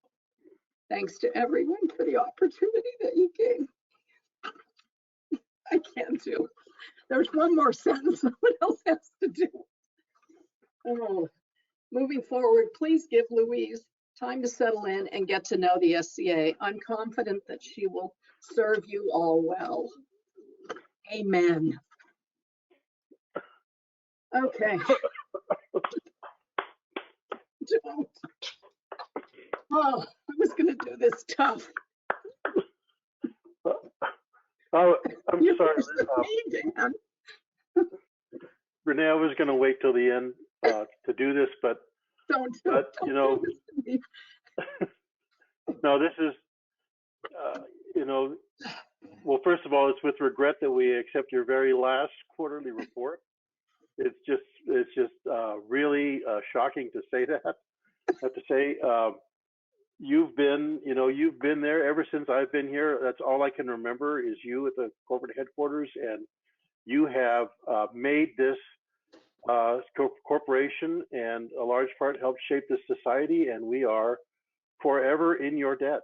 Thanks to everyone for the opportunity that you gave. I can't do it. There's one more sentence someone else has to do. Oh. Moving forward, please give Louise time to settle in and get to know the SCA. I'm confident that she will serve you all well. Amen. Okay. Don't. Oh, I was going to do this tough. Oh, I'm sorry. Renee, I was going to wait till the end to do this, but you know, no, this is, you know, well, first of all, it's with regret that we accept your very last quarterly report. It's just really shocking to say that. I have to say, you've been there ever since I've been here. That's all I can remember is you at the corporate headquarters, and you have made this corporation and a large part helped shape this society, and we are forever in your debt.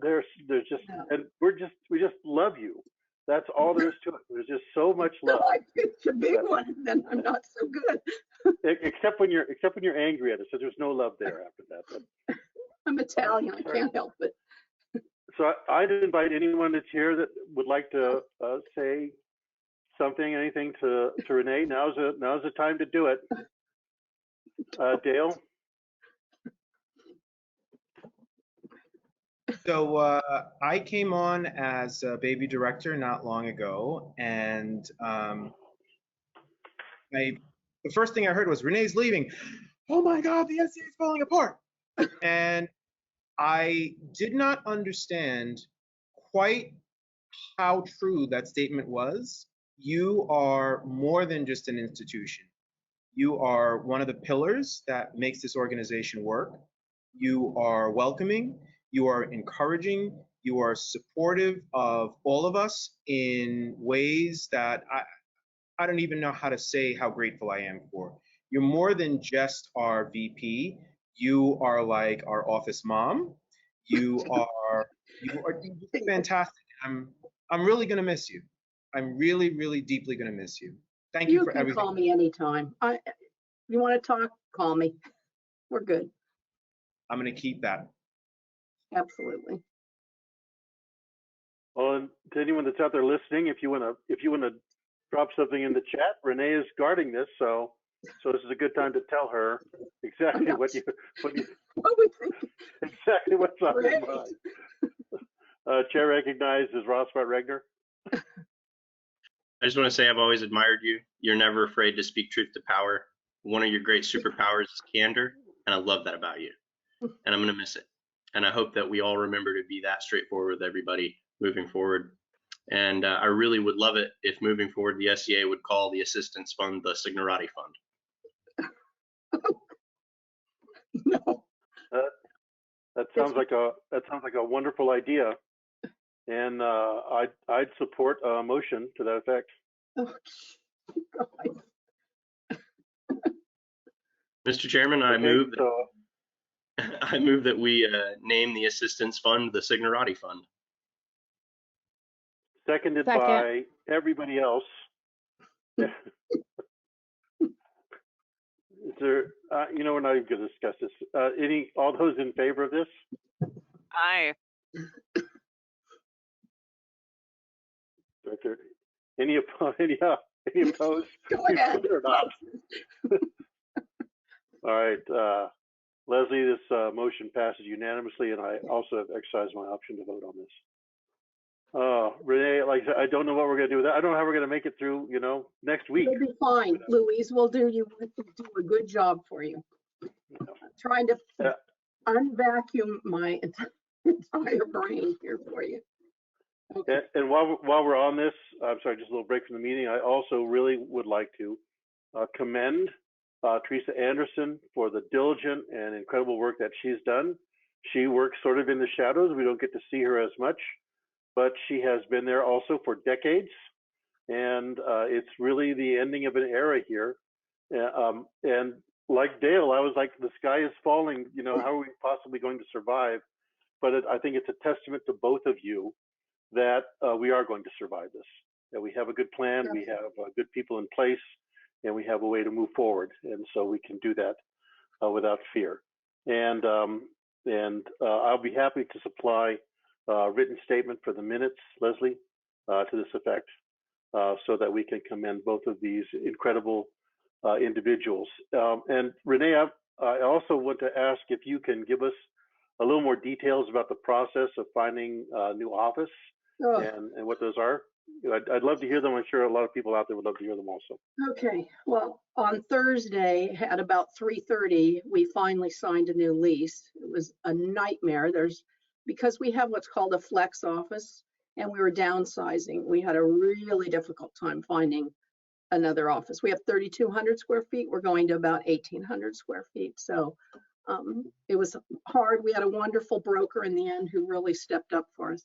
There's just, and we just love you. That's all there is to it. There's just so much love. I picked a big one, then I'm not so good. except when you're angry at us, so there's no love there after that. But, I'm Italian. I can't help it. So I'd invite anyone that's here that would like to say something, anything to Renee. Now's the time to do it. Dale. So I came on as a baby director not long ago, and the first thing I heard was Renee's leaving. Oh my God, the SCA is falling apart. And I did not understand quite how true that statement was. You are more than just an institution. You are one of the pillars that makes this organization work. You are welcoming, you are encouraging, you are supportive of all of us in ways that I don't even know how to say how grateful I am for. You're more than just our VP. You are like our office mom. You are fantastic. I'm really gonna miss you. I'm really, really deeply gonna miss you. Thank you for everything. You can call me anytime. You want to talk? Call me. We're good. I'm gonna keep that. Absolutely. Well, and to anyone that's out there listening, if you wanna drop something in the chat, Renee is guarding this, so this is a good time to tell her exactly exactly what's on your mind. Chair recognizes Ross Regner. I just want to say I've always admired you. You're never afraid to speak truth to power. One of your great superpowers is candor, and I love that about you. And I'm going to miss it. And I hope that we all remember to be that straightforward with everybody moving forward. And I really would love it if moving forward, the SCA would call the assistance fund the Signorati Fund. No. That sounds like a wonderful idea, and I'd support a motion to that effect. Oh, God. Mr. Chairman, I move that we name the assistance fund the Signorati Fund. Seconded Second. by everybody else. Is there, we're not even going to discuss this. All those in favor of this? Aye. Any opposed? Go ahead. Or not? All right, Leslie, this motion passes unanimously, and I also have exercised my option to vote on this. Renee, like I don't know what we're gonna do with that. I don't know how we're gonna make it through, next week. You'll be fine, Louise. We'll do a good job for you. I'm trying to unvacuum my entire brain here for you. Okay. And while we're on this, I'm sorry, just a little break from the meeting. I also really would like to commend Teresa Anderson for the diligent and incredible work that she's done. She works sort of in the shadows. We don't get to see her as much, but she has been there also for decades. And it's really the ending of an era here. And like Dale, I was like, the sky is falling. How are we possibly going to survive? But I think it's a testament to both of you that we are going to survive this, that we have a good plan, we have good people in place, and we have a way to move forward. And so we can do that without fear. And I'll be happy to supply a written statement for the minutes, Leslie, to this effect, so that we can commend both of these incredible individuals. And Renee, I also want to ask if you can give us a little more details about the process of finding a new office and what those are. I'd love to hear them. I'm sure a lot of people out there would love to hear them also. Okay, well, on Thursday at about 3:30, we finally signed a new lease. It was a nightmare. Because we have what's called a flex office and we were downsizing, we had a really difficult time finding another office. We have 3,200 square feet. We're going to about 1,800 square feet. So it was hard. We had a wonderful broker in the end who really stepped up for us.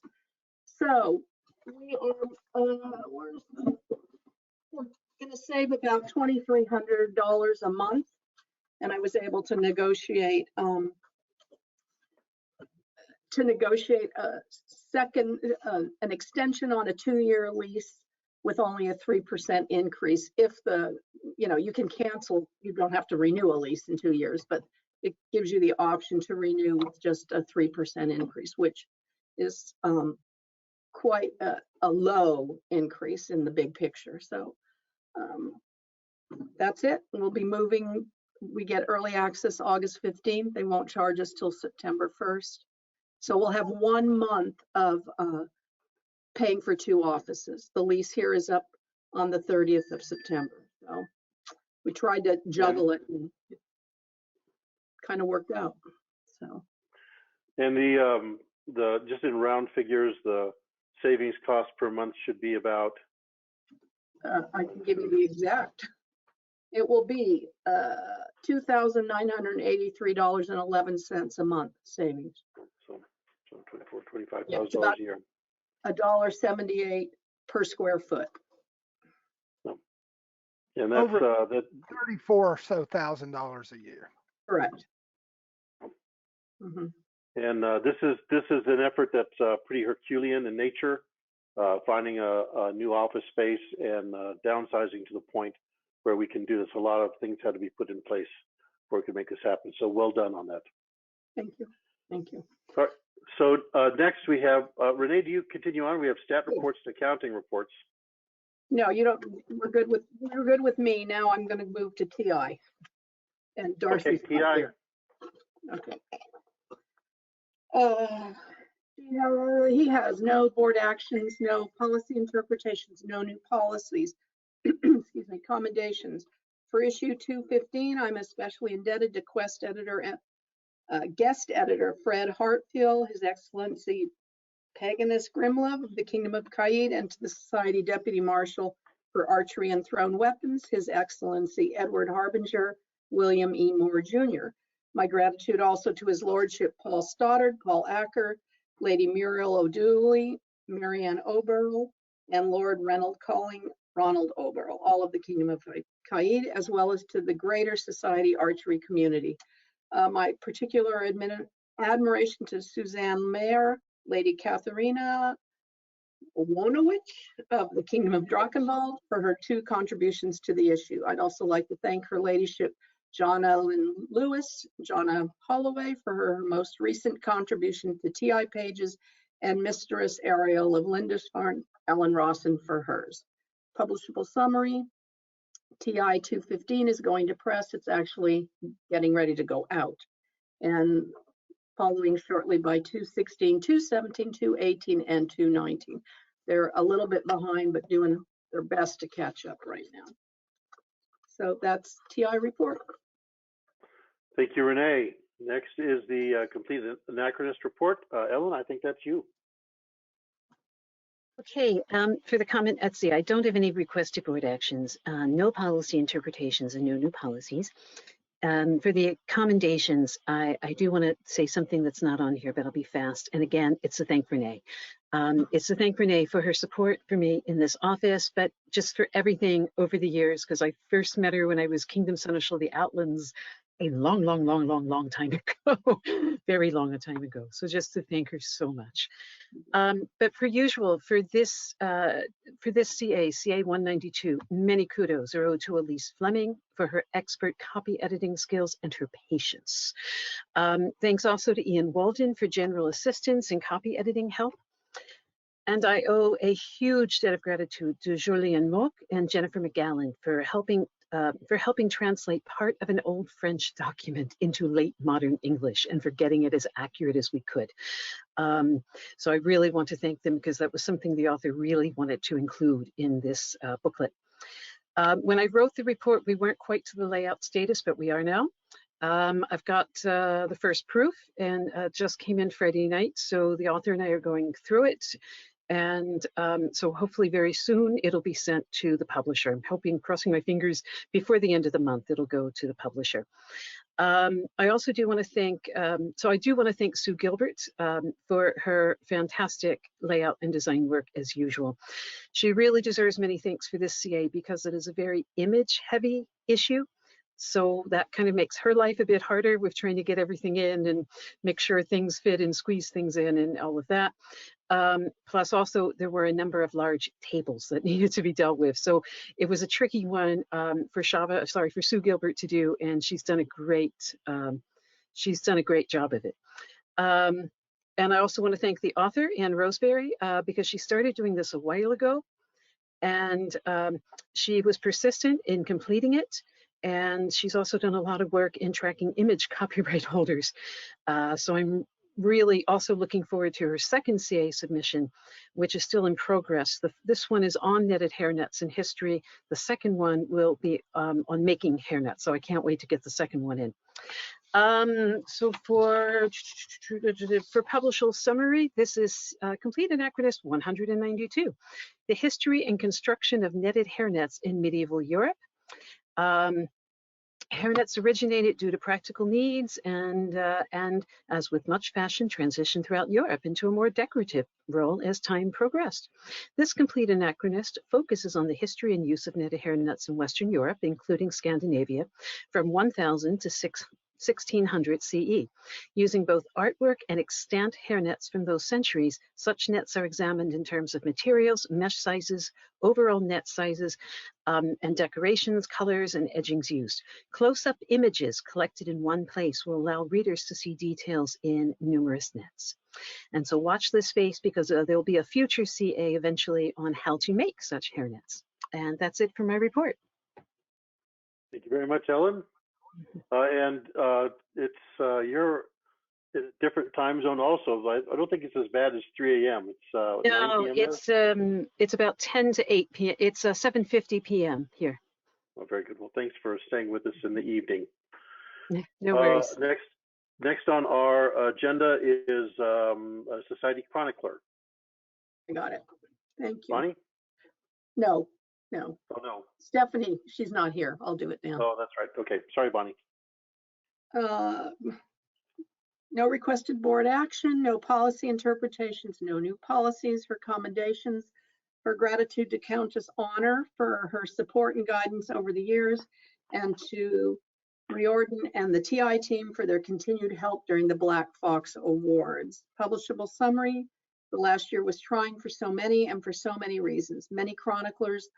So we are, we're going to save about $2,300 a month. And I was able to negotiate an extension on a 2-year lease with only a 3% increase. If you can cancel, you don't have to renew a lease in 2 years, but it gives you the option to renew with just a 3% increase, which is quite a low increase in the big picture. So that's it. We'll be moving. We get early access August 15th. They won't charge us till September 1st. So we'll have 1 month of paying for 2 offices. The lease here is up on the 30th of September. So we tried to juggle it and it kind of worked out. So. And the just in round figures, the savings cost per month should be about? I can give you the exact. It will be $2,983.11 a month savings. So $25,000 a year. $1.78 per square foot. And that's over $34,000 or so a year. Correct. Mm-hmm. And this is an effort that's pretty Herculean in nature, finding a new office space and downsizing to the point where we can do this. A lot of things had to be put in place before we could make this happen. So well done on that. Thank you. Thank you. All right. So next we have Renee. Do you continue on? We have stat reports and accounting reports. No, you don't. We're good with me. Now I'm going to move to TI. And Darcy's okay, TI. Okay. He has no board actions, no policy interpretations, no new policies. Excuse me, commendations. For issue 215, I'm especially indebted to guest editor Fred Hartfield, His Excellency Paganus Grimlove of the Kingdom of Kaid, and to the Society Deputy Marshal for Archery and Thrown Weapons, His Excellency Edward Harbinger, William E. Moore Jr. My gratitude also to His Lordship Paul Stoddard, Paul Acker, Lady Muriel O'Dooley, Marianne Oberl, and Lord Ronald Oberl, all of the Kingdom of Kaid, as well as to the greater Society Archery community. My particular admiration to Suzanne Mayer, Lady Katharina Wonowich of the Kingdom of Drachenwald for her 2 contributions to the issue. I'd also like to thank Her Ladyship Jonna Lynn Lewis, Jonna Holloway for her most recent contribution to TI pages, and Mistress Ariel of Lindisfarne, Ellen Rawson for hers. Publishable summary, TI 215 is going to press. It's actually getting ready to go out. And following shortly by 216, 217, 218, and 219. They're a little bit behind, but doing their best to catch up right now. So that's TI report. Thank you, Renee. Next is the complete anachronist report. Ellen, I think that's you. Okay, for the comment at SCA, I don't have any requested board actions, no policy interpretations, and no new policies. For the commendations, I do want to say something that's not on here, but I'll be fast. And again, it's to thank Renee. It's to thank Renee for her support for me in this office, but just for everything over the years, because I first met her when I was Kingdom Seneschal of the Outlands a long time ago, very long a time ago. So just to thank her so much. But per usual, for this CA 192, many kudos are owed to Elise Fleming for her expert copy editing skills and her patience. Thanks also to Ian Walden for general assistance and copy editing help. And I owe a huge debt of gratitude to Julien Mock and Jennifer McGowan for helping translate part of an old French document into late modern English and for getting it as accurate as we could. So I really want to thank them because that was something the author really wanted to include in this booklet. When I wrote the report, we weren't quite to the layout status, but we are now. I've got the first proof and just came in Friday night, so the author and I are going through it. And so hopefully very soon it'll be sent to the publisher. I'm hoping, crossing my fingers, before the end of the month, it'll go to the publisher. I also do want to thank, I do want to thank Sue Gilbert for her fantastic layout and design work as usual. She really deserves many thanks for this CA because it is a very image heavy issue. So that kind of makes her life a bit harder with trying to get everything in and make sure things fit and squeeze things in and all of that. Plus also there were a number of large tables that needed to be dealt with. So it was a tricky one for Sue Gilbert to do, and she's done a great job of it. And I also want to thank the author, Anne Roseberry, because she started doing this a while ago, and she was persistent in completing it. And she's also done a lot of work in tracking image copyright holders. So I'm really also looking forward to her second CA submission, which is still in progress. This one is on netted hairnets and history. The second one will be on making hairnets. So I can't wait to get the second one in. So for publishable summary, this is Complete Anachronist 192, the history and construction of netted hairnets in medieval Europe. Hairnets originated due to practical needs and as with much fashion, transitioned throughout Europe into a more decorative role as time progressed. This complete anachronist focuses on the history and use of netted hairnets in Western Europe, including Scandinavia, from 1000 to 1600 CE. Using both artwork and extant hairnets from those centuries, such nets are examined in terms of materials, mesh sizes, overall net sizes, and decorations, colors, and edgings used. Close-up images collected in one place will allow readers to see details in numerous nets. And so watch this space because there'll be a future CA eventually on how to make such hairnets. And that's it for my report. Thank you very much, Ellen. And it's your in a different time zone also. I don't think it's as bad as 3 a.m. It's 9 No, p.m. it's about 10 to 8 p.m. It's 7:50 p.m. here. Oh, very good. Well, thanks for staying with us in the evening. No worries. Next on our agenda is a Society Chronicler. I got it. Thank you. Bonnie? No. Oh, no. Stephanie, she's not here. I'll do it now. Oh, that's right. Okay. Sorry, Bonnie. No requested board action, no policy interpretations, no new policies for commendations, for gratitude to Countess Honor for her support and guidance over the years, and to Riordan and the TI team for their continued help during the Black Fox Awards. Publishable summary: the last year was trying for so many and for so many reasons. Many chroniclers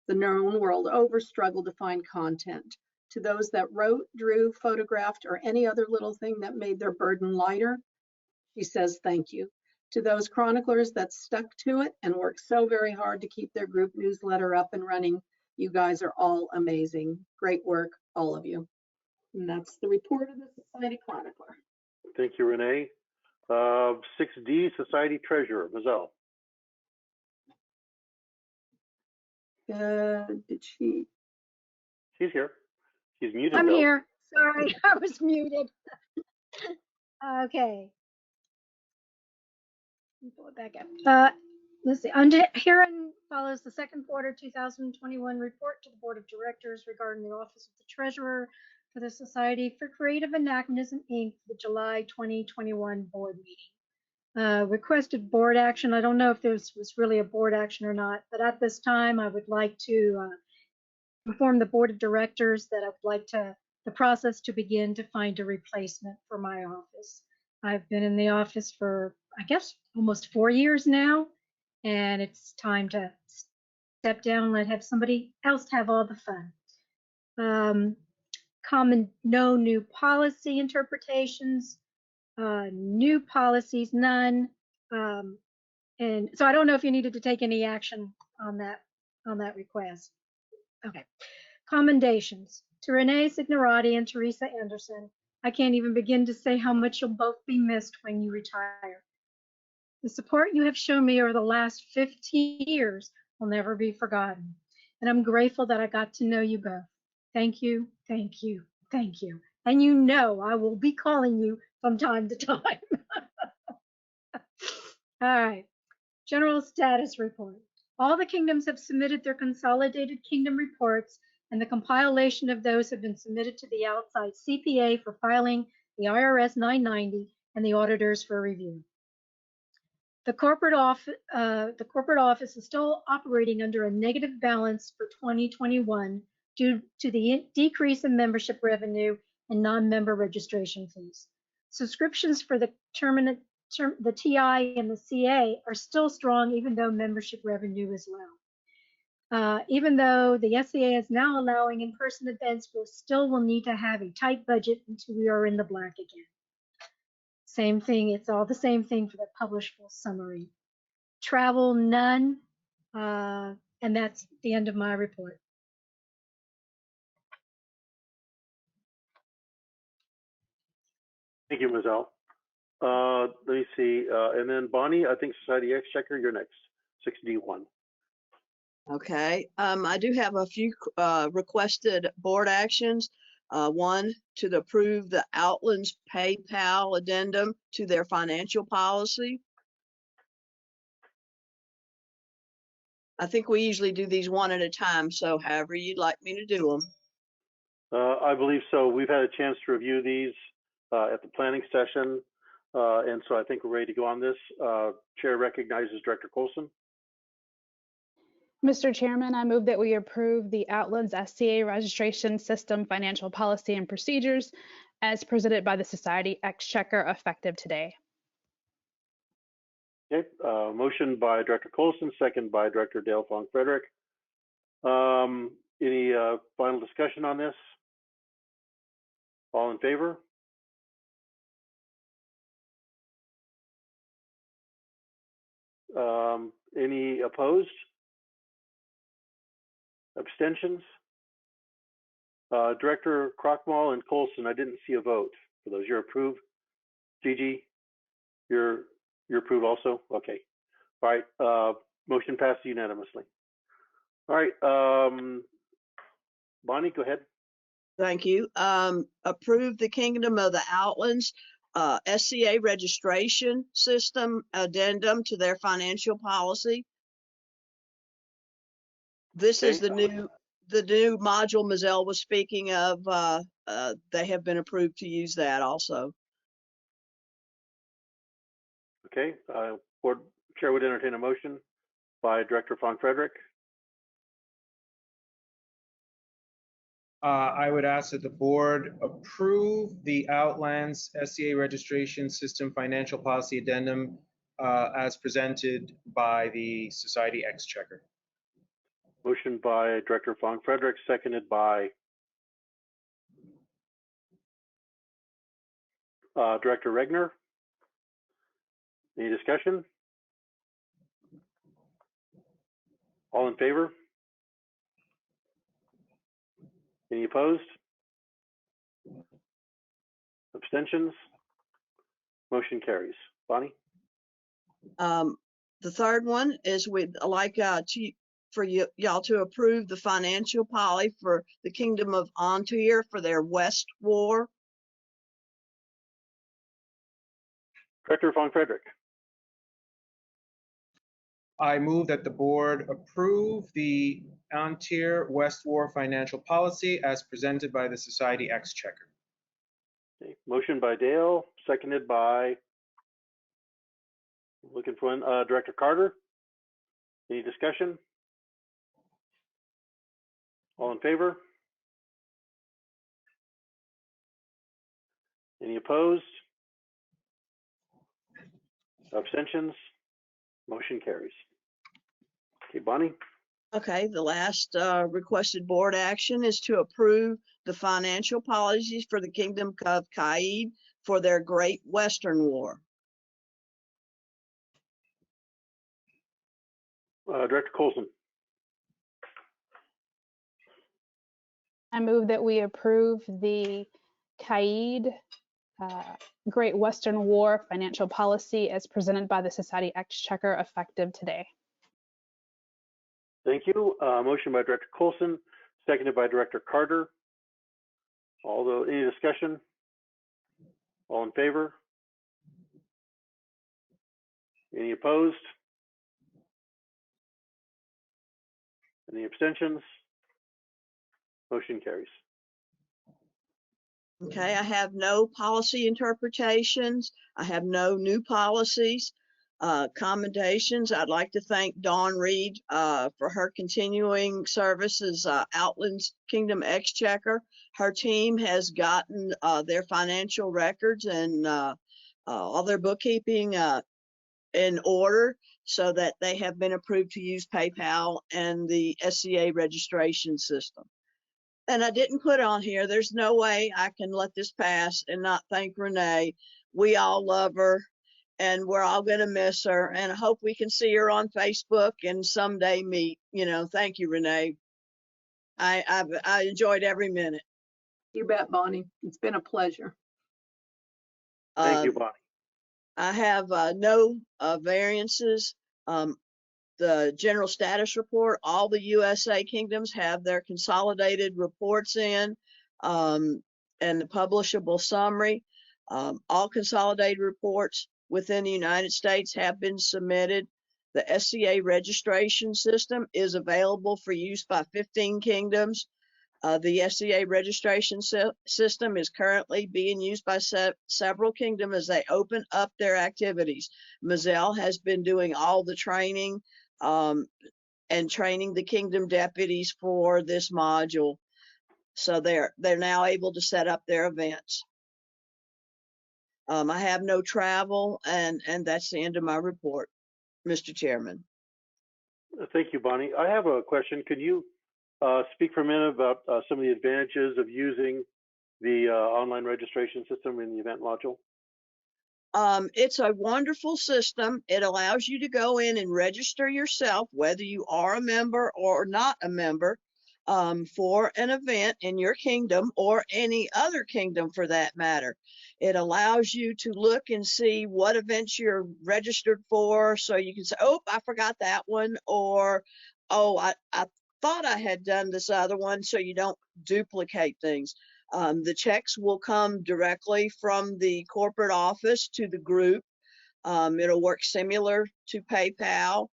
the known world over struggled to find content. To those that wrote, drew, photographed, or any other little thing that made their burden lighter, she says thank you. To those chroniclers that stuck to it and worked so very hard to keep their group newsletter up and running, you guys are all amazing. Great work, all of you. And that's the report of the Society Chronicler. Thank you, Renee. 6D, Society Treasurer, Mazel. Did she? She's here. She's muted. I'm though. here. Sorry, I was muted. Okay. Pull it back up. Let's see. Herein follows the second quarter 2021 report to the Board of Directors regarding the Office of the Treasurer for the Society for Creative Anachronism, Inc., the July 2021 board meeting. Requested board action. I don't know if this was really a board action or not, but at this time, I would like to inform the Board of Directors that I would like the process to begin to find a replacement for my office. I've been in the office for, I guess, almost 4 years now, and it's time to step down and have somebody else have all the fun. No new policy interpretations, new policies, none. And so I don't know if you needed to take any action on that request. Okay. Commendations to Renee Signorati and Teresa Anderson. I can't even begin to say how much you'll both be missed when you retire. The support you have shown me over the last 15 years will never be forgotten. And I'm grateful that I got to know you both. Thank you, thank you, thank you. And you know I will be calling you from time to time. All right. General status report. All the kingdoms have submitted their consolidated kingdom reports, and the compilation of those have been submitted to the outside CPA for filing, the IRS 990, and the auditors for review. The corporate office is still operating under a negative balance for 2021 due to the decrease in membership revenue and non-member registration fees. Subscriptions for the TI and the CA are still strong, even though membership revenue is low. Even though the SCA is now allowing in-person events, we still will need to have a tight budget until we are in the black again. Same thing, it's all the same thing for the publishable summary. Travel, none, and that's the end of my report. Thank you, Mazel. Let me see. And then Bonnie, I think Society Exchequer, you're next. 6D1. Okay, I do have a few requested board actions. One, to approve the Outlands PayPal addendum to their financial policy. I think we usually do these one at a time, so however you'd like me to do them. I believe so. We've had a chance to review these at the planning session, and so I think we're ready to go on this. Chair recognizes Director Colson. Mr. Chairman, I move that we approve the Outlands SCA Registration System Financial Policy and Procedures as presented by the Society Exchequer effective today. Okay, motion by Director Colson, second by Director Dale Fong Frederick. Any final discussion on this? All in favor? Any opposed? Abstentions? Director Krochmal and Colson, I didn't see a vote for those. You're approved. Gigi, you're approved also? Okay. All right, motion passed unanimously. All right, Bonnie, go ahead. Thank you. Approve the Kingdom of the Outlands SCA registration system addendum to their financial policy. This is the new module Mizelle was speaking of. They have been approved to use that also. Okay, Board Chair would entertain a motion by Director Von Frederick. I would ask that the board approve the Outlands SCA registration system financial policy addendum as presented by the Society Exchequer. Motion by Director Von Frederick, seconded by Director Regner. Any discussion? All in favor? Any opposed? Abstentions? Motion carries. Bonnie? The third one is we'd like for y'all to approve the financial policy for the Kingdom of Ontario for their West War. Director Von Frederick. I move that the board approve the Ontario West War financial policy as presented by the Society Exchequer. Okay. Motion by Dale, seconded by, looking for one, Director Carter. Any discussion? All in favor? Any opposed? Abstentions? Motion carries. Okay, Bonnie? Okay, the last requested board action is to approve the financial policies for the Kingdom of Kaid for their Great Western War. Director Colson. I move that we approve the Kaid Great Western War financial policy as presented by the Society Exchequer effective today. Thank you. Motion by Director Colson, seconded by Director Carter. Any discussion? All in favor? Any opposed? Any abstentions? Motion carries. Okay, I have no policy interpretations. I have no new policies. Commendations. I'd like to thank Dawn Reed for her continuing service as Outlands Kingdom Exchequer. Her team has gotten their financial records and all their bookkeeping in order so that they have been approved to use PayPal and the SCA registration system. And I didn't put on here, there's no way I can let this pass and not thank Renee. We all love her and we're all going to miss her. And I hope we can see her on Facebook and someday meet. Thank you, Renee. I enjoyed every minute. You bet, Bonnie. It's been a pleasure. Thank you, Bonnie. I have no variances. The general status report, all the USA kingdoms have their consolidated reports in, and the publishable summary. All consolidated reports within the United States have been submitted. The SCA registration system is available for use by 15 kingdoms. The SCA registration system is currently being used by several kingdoms as they open up their activities. Mizelle has been doing all the training and training the kingdom deputies for this module. So they're now able to set up their events. I have no travel and that's the end of my report, Mr. Chairman. Thank you, Bonnie. I have a question. Could you speak for a minute about some of the advantages of using the online registration system in the event module? It's a wonderful system. It allows you to go in and register yourself, whether you are a member or not a member. for an event in your kingdom or any other kingdom for that matter. It allows you to look and see what events you're registered for, so you can say, oh, I forgot that one, or oh, I thought I had done this other one, so you don't duplicate things. The checks will come directly from the corporate office to the group. It'll work similar to PayPal.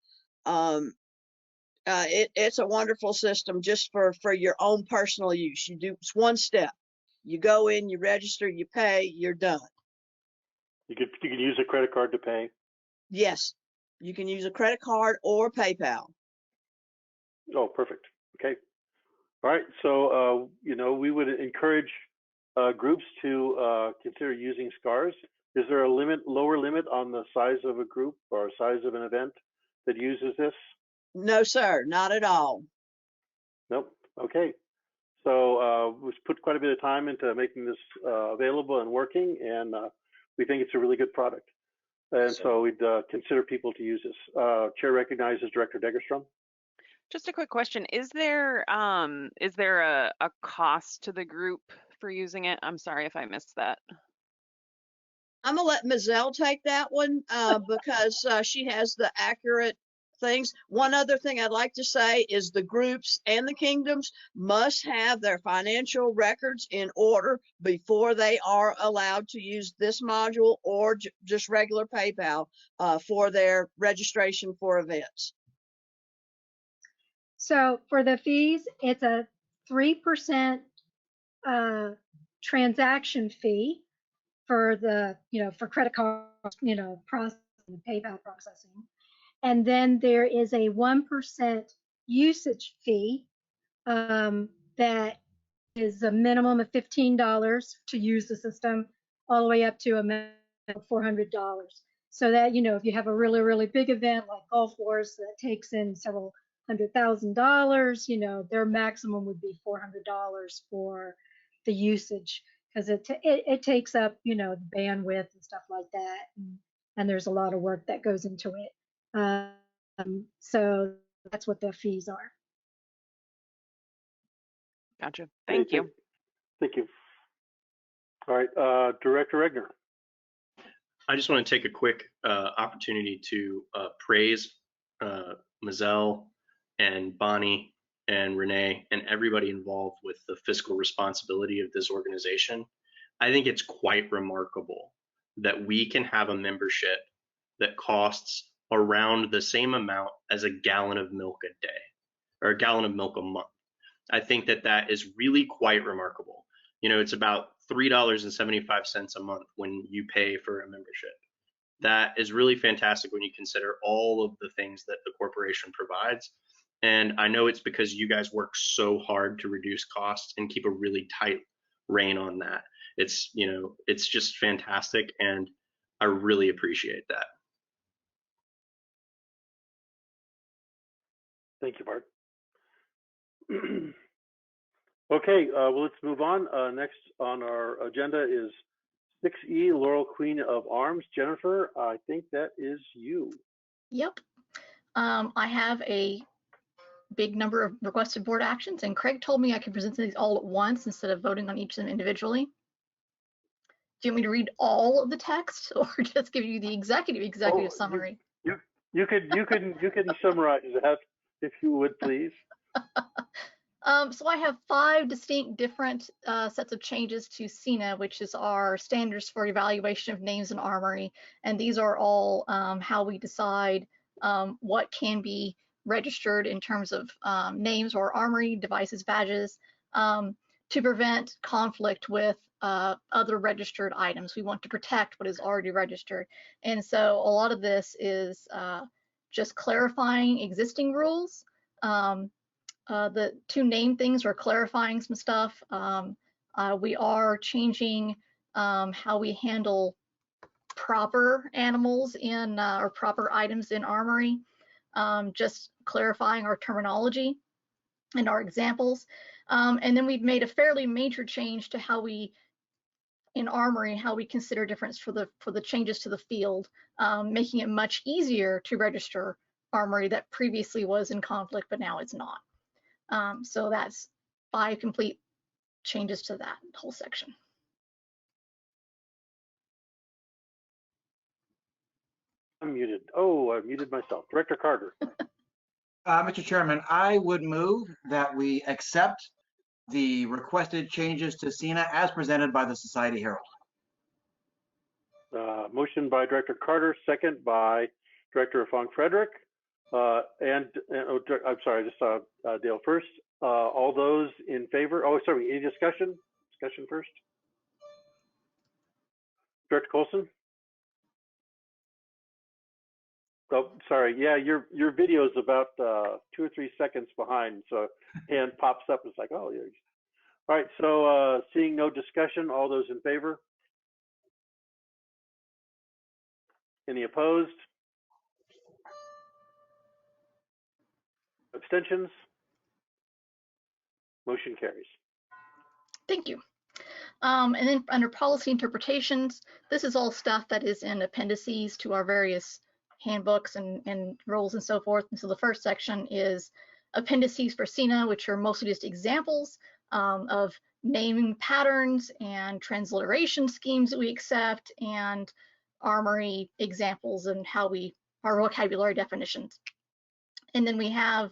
It's a wonderful system just for your own personal use. You do, it's one step. You go in, you register, you pay, you're done. You can use a credit card to pay. Yes, you can use a credit card or PayPal. Oh, perfect. Okay. All right. So, we would encourage groups to consider using SCARs. Is there a lower limit on the size of a group or size of an event that uses this? No, sir, not at all. Nope. Okay. So we've put quite a bit of time into making this available and working, and we think it's a really good product. And so we'd consider people to use this. Chair recognizes Director Degerstrom. Just a quick question. Is there a cost to the group for using it? I'm sorry if I missed that. I'm gonna let Mizelle take that one because she has the accurate things. One other thing I'd like to say is the groups and the kingdoms must have their financial records in order before they are allowed to use this module or just regular PayPal for their registration for events. So for the fees, it's a 3% transaction fee for the, for credit card, processing, PayPal processing. And then there is a 1% usage fee that is a minimum of $15 to use the system, all the way up to a minimum of $400. So that, if you have a really, really big event like Gulf Wars that takes in several $100,000, their maximum would be $400 for the usage, because it takes up, the bandwidth and stuff like that. And there's a lot of work that goes into it. So that's what the fees are. Gotcha. Thank you. Thank you. All right, Director Regner. I just want to take a quick opportunity to praise Mizelle and Bonnie and Renee and everybody involved with the fiscal responsibility of this organization. I think it's quite remarkable that we can have a membership that costs around the same amount as a gallon of milk a day or a gallon of milk a month. I think that is really quite remarkable. It's about $3.75 a month when you pay for a membership. That is really fantastic when you consider all of the things that the corporation provides. And I know it's because you guys work so hard to reduce costs and keep a really tight rein on that. It's just fantastic, and I really appreciate that. Thank you, Bart. Okay, well, let's move on. Next on our agenda is 6E, Laurel Queen of Arms. Jennifer, I think that is you. Yep. I have a big number of requested board actions, and Craig told me I could present these all at once instead of voting on each of them individually. Do you want me to read all of the text, or just give you the executive summary? You can summarize that if you would, please. So I have 5 distinct different sets of changes to SCA, which is our standards for evaluation of names and armory. And these are all how we decide what can be registered in terms of names or armory, devices, badges, to prevent conflict with other registered items. We want to protect what is already registered. And so a lot of this is just clarifying existing rules. The 2 name things are clarifying some stuff. We are changing how we handle proper animals in or proper items in armory, just clarifying our terminology and our examples. And then we've made a fairly major change to how we, in armory, how we consider difference for the changes to the field, making it much easier to register armory that previously was in conflict, but now it's not. So that's 5 complete changes to that whole section. I'm muted. Oh, I muted myself. Director Carter. Mr. Chairman, I would move that we accept the requested changes to SCA as presented by the Society Herald. Motion by Director Carter, second by Director Fong Frederick. I'm sorry, I just saw Dale first. All those in favor? Oh, sorry, any discussion? Discussion first. Director Colson? Oh, sorry. Yeah, your video is about 2 or 3 seconds behind, so hand pops up. It's like, oh, yeah. All right. So seeing no discussion, all those in favor? Any opposed? Abstentions? Motion carries. Thank you. And then under policy interpretations, this is all stuff that is in appendices to our various handbooks and rules and so forth. And so the first section is appendices for SCA, which are mostly just examples of naming patterns and transliteration schemes that we accept, and armory examples and how our vocabulary definitions. And then we have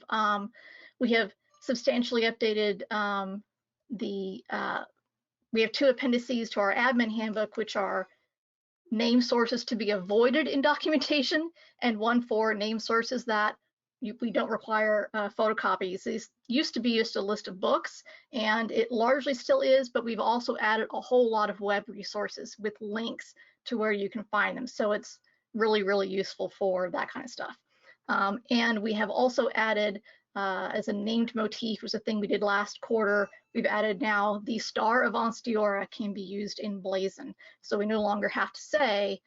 substantially updated we have 2 appendices to our admin handbook, which are name sources to be avoided in documentation, and one for name sources that we don't require photocopies. These used to be just a list of books, and it largely still is, but we've also added a whole lot of web resources with links to where you can find them. So it's really, really useful for that kind of stuff. And we have also added, as a named motif, was a thing we did last quarter, we've added now the star of Onstiora can be used in blazon. So we no longer have to say,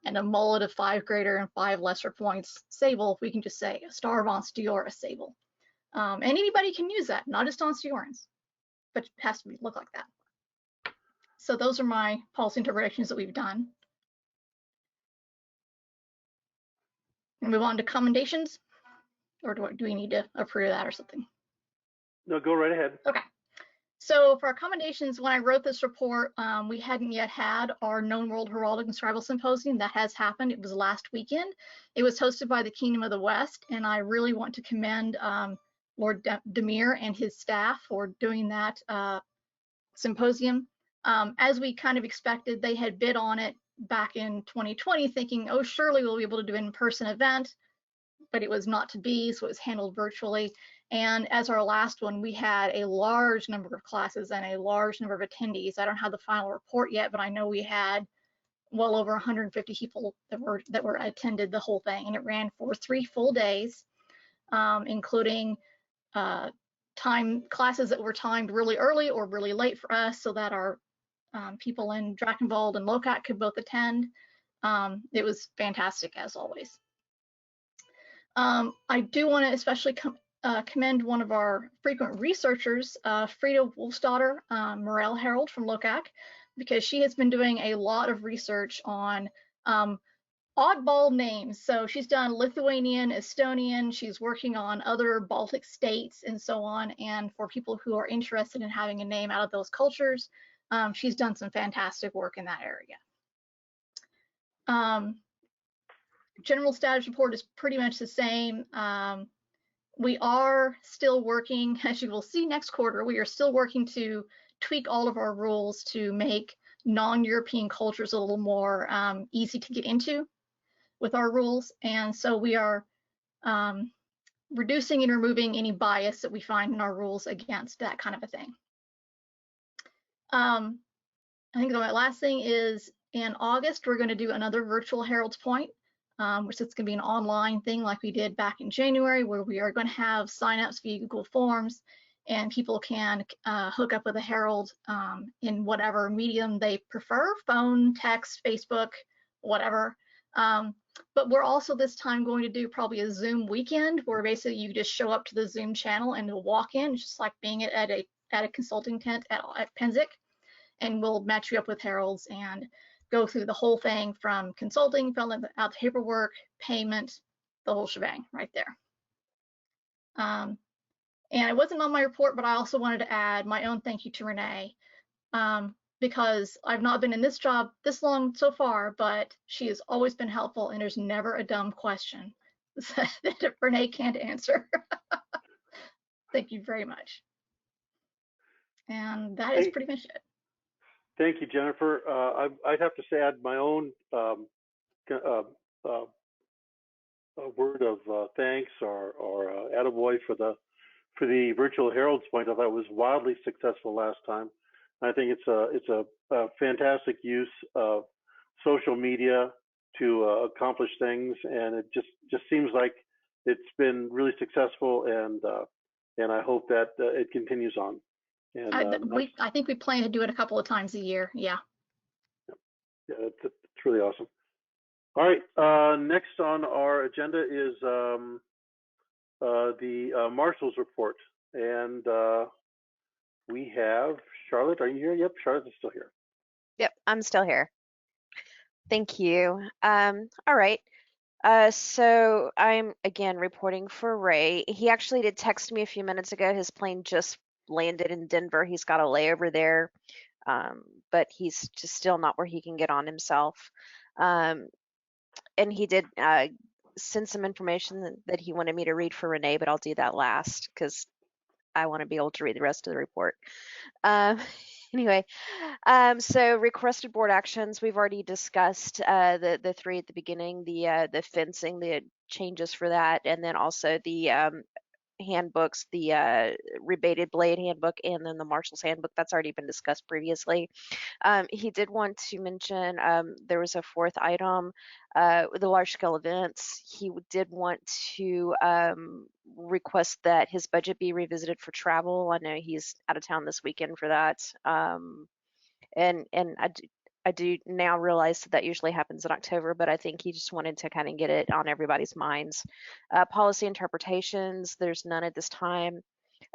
and a mullet of 5 greater and 5 lesser points sable. We can just say a star of Onstiora sable. And anybody can use that, not just Onstiorans, but it has to look like that. So those are my policy interpretations that we've done. And move on to commendations, or do we need to approve that or something? No, go right ahead. Okay. So for our commendations, when I wrote this report, we hadn't yet had our Known World Heraldic and Scribal Symposium. That has happened. It was last weekend. It was hosted by the Kingdom of the West, and I really want to commend Lord Demir and his staff for doing that symposium. As we kind of expected, they had bid on it back in 2020, thinking, oh, surely we'll be able to do an in-person event, but it was not to be, so it was handled virtually. And as our last one, we had a large number of classes and a large number of attendees. I don't have the final report yet, but I know we had well over 150 people that were attended the whole thing, and it ran for 3 full days, including time classes that were timed really early or really late for us, so that our people in Drachenwald and Lokat could both attend. It was fantastic, as always. I do want to especially commend one of our frequent researchers, Frida Wolfsdottir, Morel Herald from Lokat, because she has been doing a lot of research on oddball names. So she's done Lithuanian, Estonian, she's working on other Baltic states and so on. And for people who are interested in having a name out of those cultures, she's done some fantastic work in that area. General status report is pretty much the same. We are still working, as you will see next quarter, we are still working to tweak all of our rules to make non-European cultures a little more easy to get into with our rules. And so we are reducing and removing any bias that we find in our rules against that kind of a thing. I think the last thing is in August, we're going to do another virtual Herald's Point, which is going to be an online thing like we did back in January, where we are going to have signups via Google Forms, and people can hook up with a Herald in whatever medium they prefer, phone, text, Facebook, whatever. But we're also this time going to do probably a Zoom weekend, where basically you just show up to the Zoom channel and walk in, just like being at a consulting tent at Penzic, and we'll match you up with Heralds and go through the whole thing from consulting, filling out the paperwork, payment, the whole shebang right there. And it wasn't on my report, but I also wanted to add my own thank you to Renee, because I've not been in this job this long so far, but she has always been helpful, and there's never a dumb question that Renee can't answer. Thank you very much. And that is pretty much it. Thank you, Jennifer. I'd have to say add my own a word of thanks or attaboy for the virtual Herald's Point. I thought it was wildly successful last time. I think it's a fantastic use of social media to accomplish things, and it just seems like it's been really successful, and I hope that it continues on. And I think we plan to do it a couple of times a year. Yeah. Yeah, it's really awesome. All right, next on our agenda is the Marshal's report, and we have Charlotte. Are you here? Yep, Charlotte is still here. Yep, I'm still here. Thank you. All right. So I'm again reporting for Ray. He actually did text me a few minutes ago. His plane just landed in Denver. He's got a layover there, but he's just still not where he can get on himself. And he did send some information that he wanted me to read for Renee, but I'll do that last because I want to be able to read the rest of the report. Anyway, so requested board actions, we've already discussed the three at the beginning, the fencing, the changes for that, and then also the handbooks, the rebated blade handbook, and then the Marshal's handbook. That's already been discussed previously. He did want to mention there was a fourth item, the large scale events. He did want to request that his budget be revisited for travel. I know he's out of town this weekend for that. And I do now realize that usually happens in October, but I think he just wanted to kind of get it on everybody's minds. Policy interpretations, there's none at this time.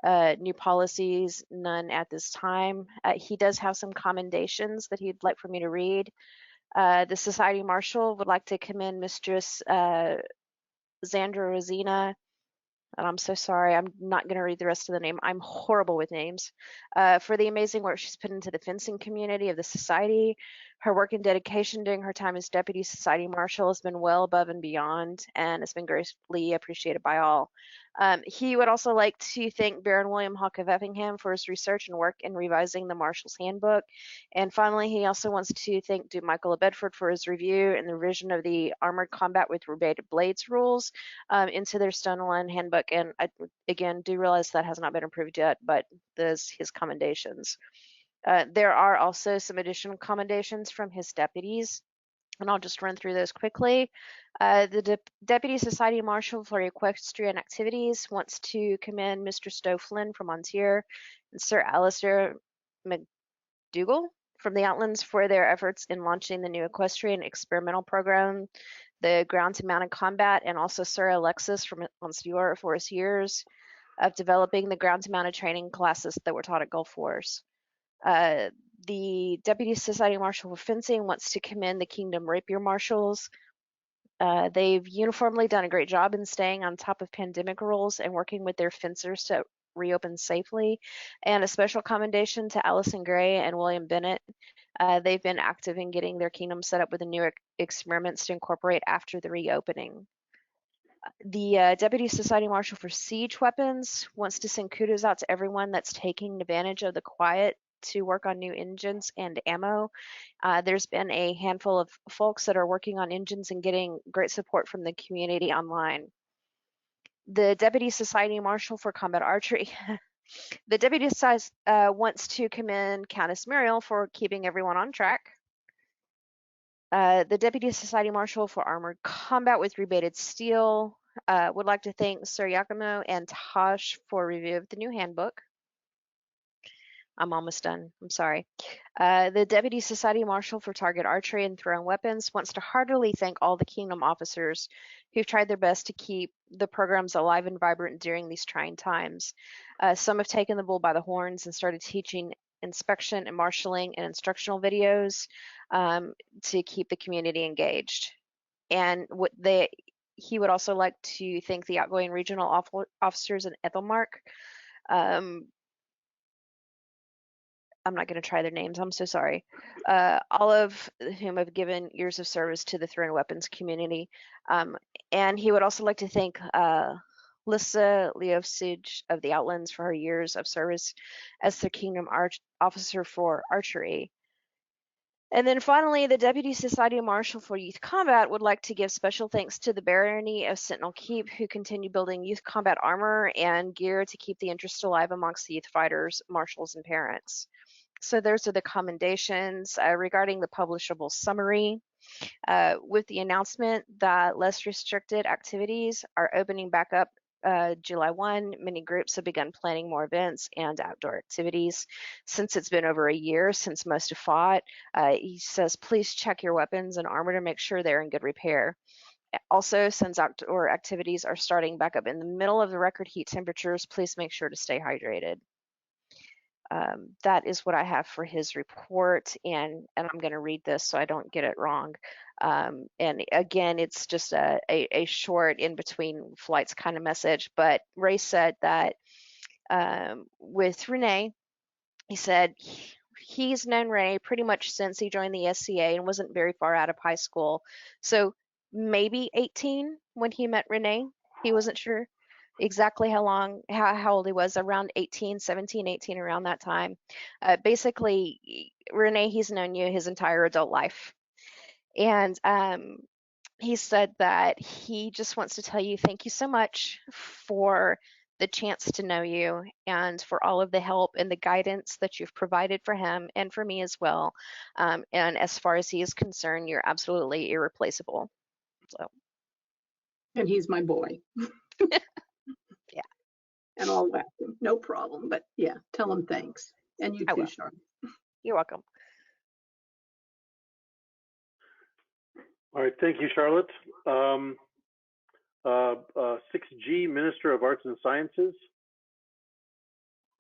New policies, none at this time. He does have some commendations that he'd like for me to read. The Society Marshal would like to commend Mistress Zandra Rosina. And I'm so sorry, I'm not going to read the rest of the name. I'm horrible with names. For the amazing work she's put into the fencing community of the Society. Her work and dedication during her time as Deputy Society Marshal has been well above and beyond, and has been greatly appreciated by all. He would also like to thank Baron William Hawke of Effingham for his research and work in revising the Marshal's Handbook. And finally, he also wants to thank Duke Michael of Bedford for his review and the revision of the Armored Combat with Rebated Blades rules into their standalone handbook. And I, again, do realize that has not been approved yet, but there's his commendations. There are also some additional commendations from his deputies, and I'll just run through those quickly. The Deputy Society Marshal for Equestrian Activities wants to commend Mr. Stowe Flynn from Montier and Sir Alistair McDougall from the Outlands for their efforts in launching the new equestrian experimental program, the ground to mounted combat, and also Sir Alexis from Monsieur for his years of developing the ground to mounted training classes that were taught at Gulf Wars. The Deputy Society Marshal for Fencing wants to commend the Kingdom Rapier Marshals. They've uniformly done a great job in staying on top of pandemic rules and working with their fencers to reopen safely. And a special commendation to Allison Gray and William Bennett. They've been active in getting their kingdom set up with the new experiments to incorporate after the reopening. The Deputy Society Marshal for Siege Weapons wants to send kudos out to everyone that's taking advantage of the quiet to work on new engines and ammo. There's been a handful of folks that are working on engines and getting great support from the community online. The Deputy Society Marshal for Combat Archery. The Deputy wants to commend Countess Muriel for keeping everyone on track. The Deputy Society Marshal for Armored Combat with Rebated Steel would like to thank Sir Giacomo and Tosh for review of the new handbook. I'm almost done. I'm sorry. The Deputy Society Marshal for Target Archery and Thrown Weapons wants to heartily thank all the Kingdom officers who've tried their best to keep the programs alive and vibrant during these trying times. Some have taken the bull by the horns and started teaching inspection and marshalling and instructional videos to keep the community engaged. And he would also like to thank the outgoing regional officers in Ethelmark I'm not going to try their names. I'm so sorry. All of whom have given years of service to the thrown weapons community. And he would also like to thank Lissa Leofsig of the Outlands for her years of service as the Kingdom Officer for Archery. And then finally, the Deputy Society Marshal for Youth Combat would like to give special thanks to the Barony of Sentinel Keep, who continue building youth combat armor and gear to keep the interest alive amongst the youth fighters, marshals, and parents. So those are the commendations regarding the publishable summary. With the announcement that less restricted activities are opening back up July 1, many groups have begun planning more events and outdoor activities. Since it's been over a year since most have fought, he says, please check your weapons and armor to make sure they're in good repair. Also, since outdoor activities are starting back up in the middle of the record heat temperatures, please make sure to stay hydrated. That is what I have for his report, and I'm going to read this so I don't get it wrong. And again, it's just a short in between flights kind of message, but Ray said that with Renee, he said he's known Ray pretty much since he joined the SCA and wasn't very far out of high school. So maybe 18 when he met Renee. He wasn't sure exactly how old he was, around 18, 17, 18, around that time. Basically, Renee, he's known you his entire adult life. And he said that he just wants to tell you thank you so much for the chance to know you and for all of the help and the guidance that you've provided for him and for me as well. And as far as he is concerned, you're absolutely irreplaceable. So. And he's my boy. Yeah. And I'll whack him, no problem. But yeah, tell him thanks. And you too, Charlotte. You're welcome. All right, thank you, Charlotte. 6G, Minister of Arts and Sciences.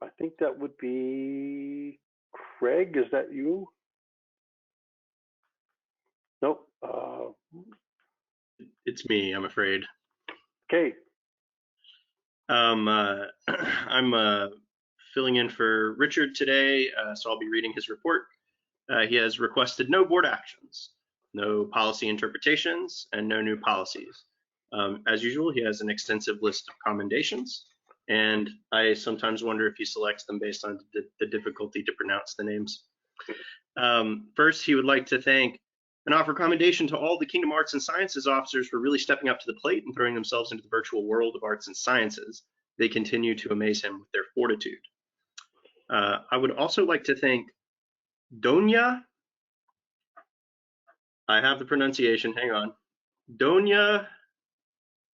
I think that would be Craig. Is that you? Nope. It's me, I'm afraid. Okay. I'm filling in for Richard today, so I'll be reading his report. He has requested no board actions, no policy interpretations, and no new policies. As usual, he has an extensive list of commendations, and I sometimes wonder if he selects them based on the difficulty to pronounce the names. First, he would like to thank and offer commendation to all the Kingdom Arts and Sciences officers for really stepping up to the plate and throwing themselves into the virtual world of arts and sciences. They continue to amaze him with their fortitude. I would also like to thank Doña, I have the pronunciation, hang on, Doña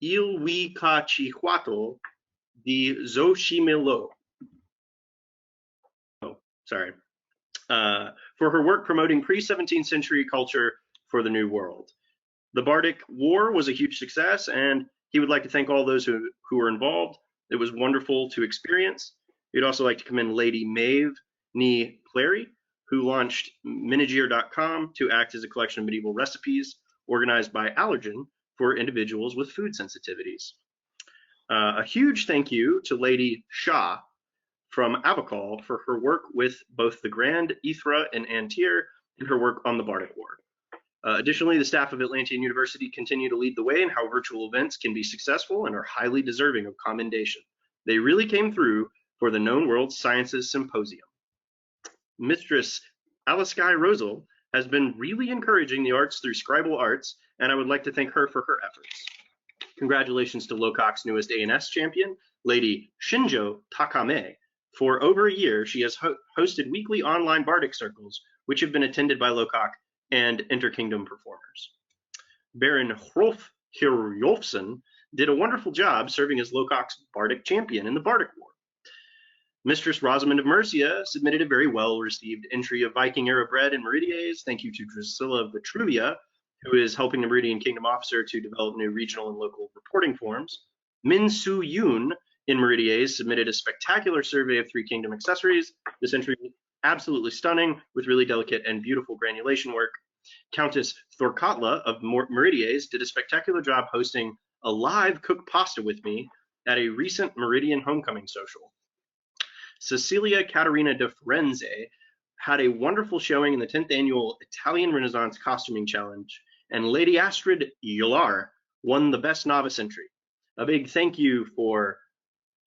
Ilhuicachihuatl de Xochimilco. Oh, sorry. For her work promoting pre-17th century culture for the New World. The Bardic War was a huge success, and he would like to thank all those who were involved. It was wonderful to experience. He'd also like to commend Lady Maeve Ni Clary, who launched Minigear.com to act as a collection of medieval recipes organized by Allergen for individuals with food sensitivities. A huge thank you to Lady Shah from Abacal for her work with both the Grand Ithra and Antir and her work on the Bardic War. Additionally, the staff of Atlantean University continue to lead the way in how virtual events can be successful and are highly deserving of commendation. They really came through for the Known World Sciences Symposium. Mistress Aliskei Rosal has been really encouraging the arts through Scribal Arts, and I would like to thank her for her efforts. Congratulations to Lococ's newest ANS champion, Lady Shinjo Takame. For over a year, she has hosted weekly online Bardic circles, which have been attended by Lococ and Interkingdom performers. Baron Hrolf Kjolfsson did a wonderful job serving as Lococ's Bardic champion in the Bardic War. Mistress Rosamond of Mercia submitted a very well-received entry of Viking-era bread and meridies. Thank you to Drusilla Vitruvia, who is helping the Meridian Kingdom officer to develop new regional and local reporting forms. Min Su Yoon in Meridies submitted a spectacular survey of Three Kingdom accessories. This entry was absolutely stunning with really delicate and beautiful granulation work. Countess Thorkatla of Meridies did a spectacular job hosting a live cooked pasta with me at a recent Meridian homecoming social. Cecilia Caterina de Firenze had a wonderful showing in the 10th annual Italian Renaissance Costuming Challenge, and Lady Astrid Ylar won the Best Novice Entry. A big thank you for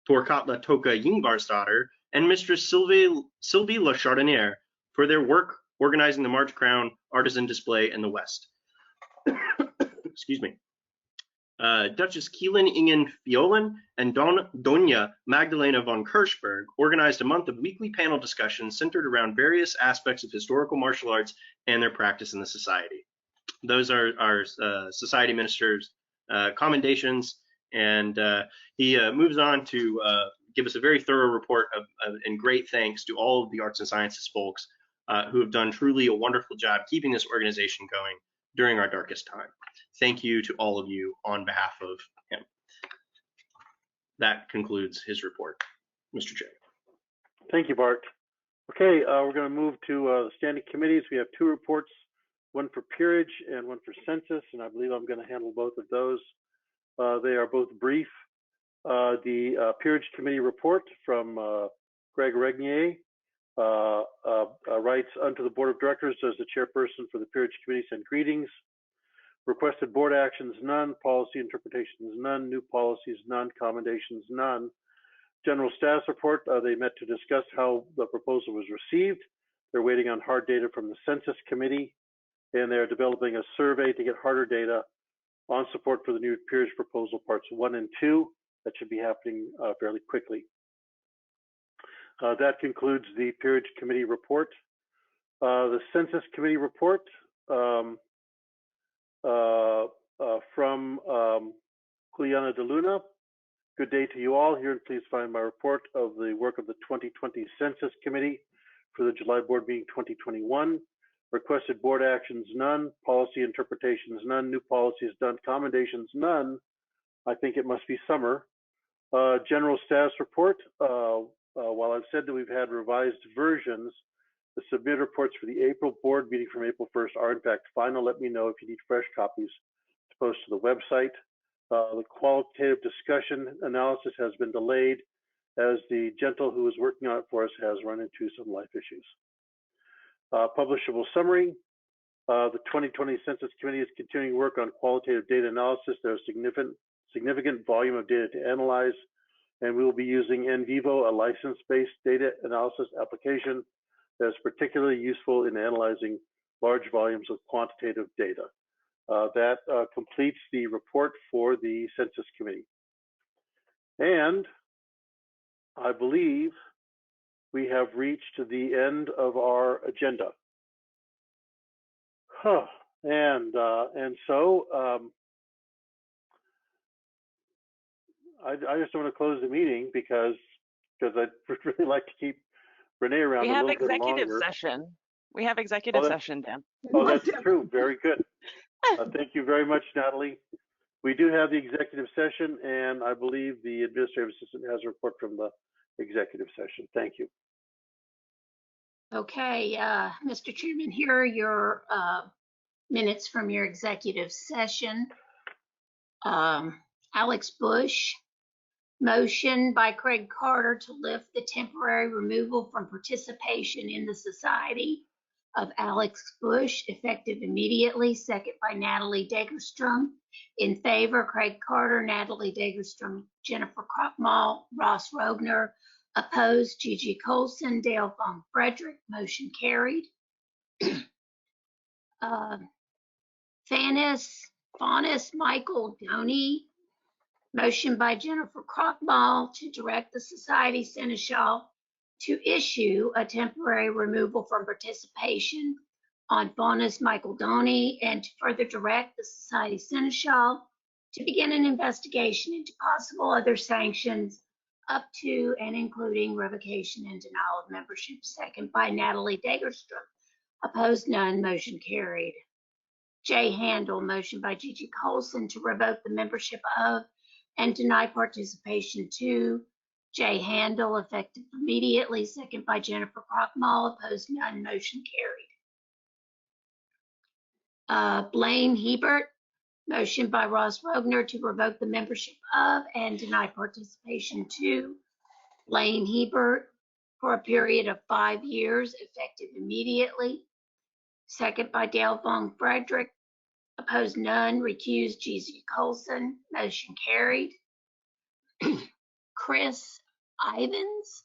Torkatla Toka Yingvarsdottir and Mistress Sylvie La Chardonniere for their work organizing the March Crown artisan display in the West. Excuse me. Duchess Keelan Ingen Fiolan and Doña Magdalena von Kirchberg organized a month of weekly panel discussions centered around various aspects of historical martial arts and their practice in the society. Those are our society minister's commendations, and he moves on to give us a very thorough report and great thanks to all of the arts and sciences folks who have done truly a wonderful job keeping this organization going during our darkest time. Thank you to all of you on behalf of him. That concludes his report, Mr. Chair. Thank you, Bart. Okay, we're going to move to the standing committees. We have two reports, one for peerage and one for census, and I believe I'm going to handle both of those. They are both brief. The peerage committee report from Greg Regnier writes, unto the board of directors, does the chairperson for the peerage committee send greetings? Requested board actions, none. Policy interpretations, none. New policies, none. Commendations, none. General status report, they met to discuss how the proposal was received. They're waiting on hard data from the census committee, and they're developing a survey to get harder data on support for the new peerage proposal parts 1 and 2. That should be happening fairly quickly. That concludes the peerage committee report. The census committee report from Juliana De Luna. Good day to you all. Here, and please find my report of the work of the 2020 Census Committee for the July board meeting 2021. Requested board actions, none. Policy interpretations, none. New policies, none. Commendations, none. I think it must be summer. General status report. While I've said that we've had revised versions, the submitted reports for the April board meeting from April 1st are in fact final. Let me know if you need fresh copies to post to the website. The qualitative discussion analysis has been delayed as the gentle who is working on it for us has run into some life issues. Publishable summary. The 2020 Census Committee is continuing work on qualitative data analysis. There's significant volume of data to analyze, and we will be using NVivo, a license-based data analysis application that is particularly useful in analyzing large volumes of quantitative data. That completes the report for the Census Committee. And I believe we have reached the end of our agenda. And so I just want to close the meeting because I'd really like to keep Renee around a little bit longer. We have executive session. We have executive session, Dan. Oh, that's true. Very good. Thank you very much, Natalie. We do have the executive session, and I believe the administrative assistant has a report from the executive session. Thank you. Okay, Mr. Chairman, here are your minutes from your executive session. Alex Bush, motion by Craig Carter to lift the temporary removal from participation in the Society of Alex Bush, effective immediately. Second by Natalie Dagerstrom. In favor, Craig Carter, Natalie Dagerstrom, Jennifer Kroppmal, Ross Rogner. Opposed, Gigi Colson, Dale Fong Frederick. Motion carried. Faunus Michael Doney. Motion by Jennifer Kroppmal to direct the Society Seneschal to issue a temporary removal from participation on Faunus Michael Doney, and to further direct the Society Seneschal to begin an investigation into possible other sanctions up to and including revocation and denial of membership. Second by Natalie Dagerstrom. Opposed, none. Motion carried. Jay Handel, motion by Gigi Colson to revoke the membership of and deny participation to Jay Handel, effective immediately. Second by Jennifer Kroppmal. Opposed, none. Motion carried. Blaine Hebert, motion by Ross Rogner to revoke the membership of and deny participation to Blaine Hebert. for a period of 5 years, effective immediately. Second by Dale Fong Frederick. Opposed, none. Recused, G.Z. Colson. Motion carried. Chris Ivins.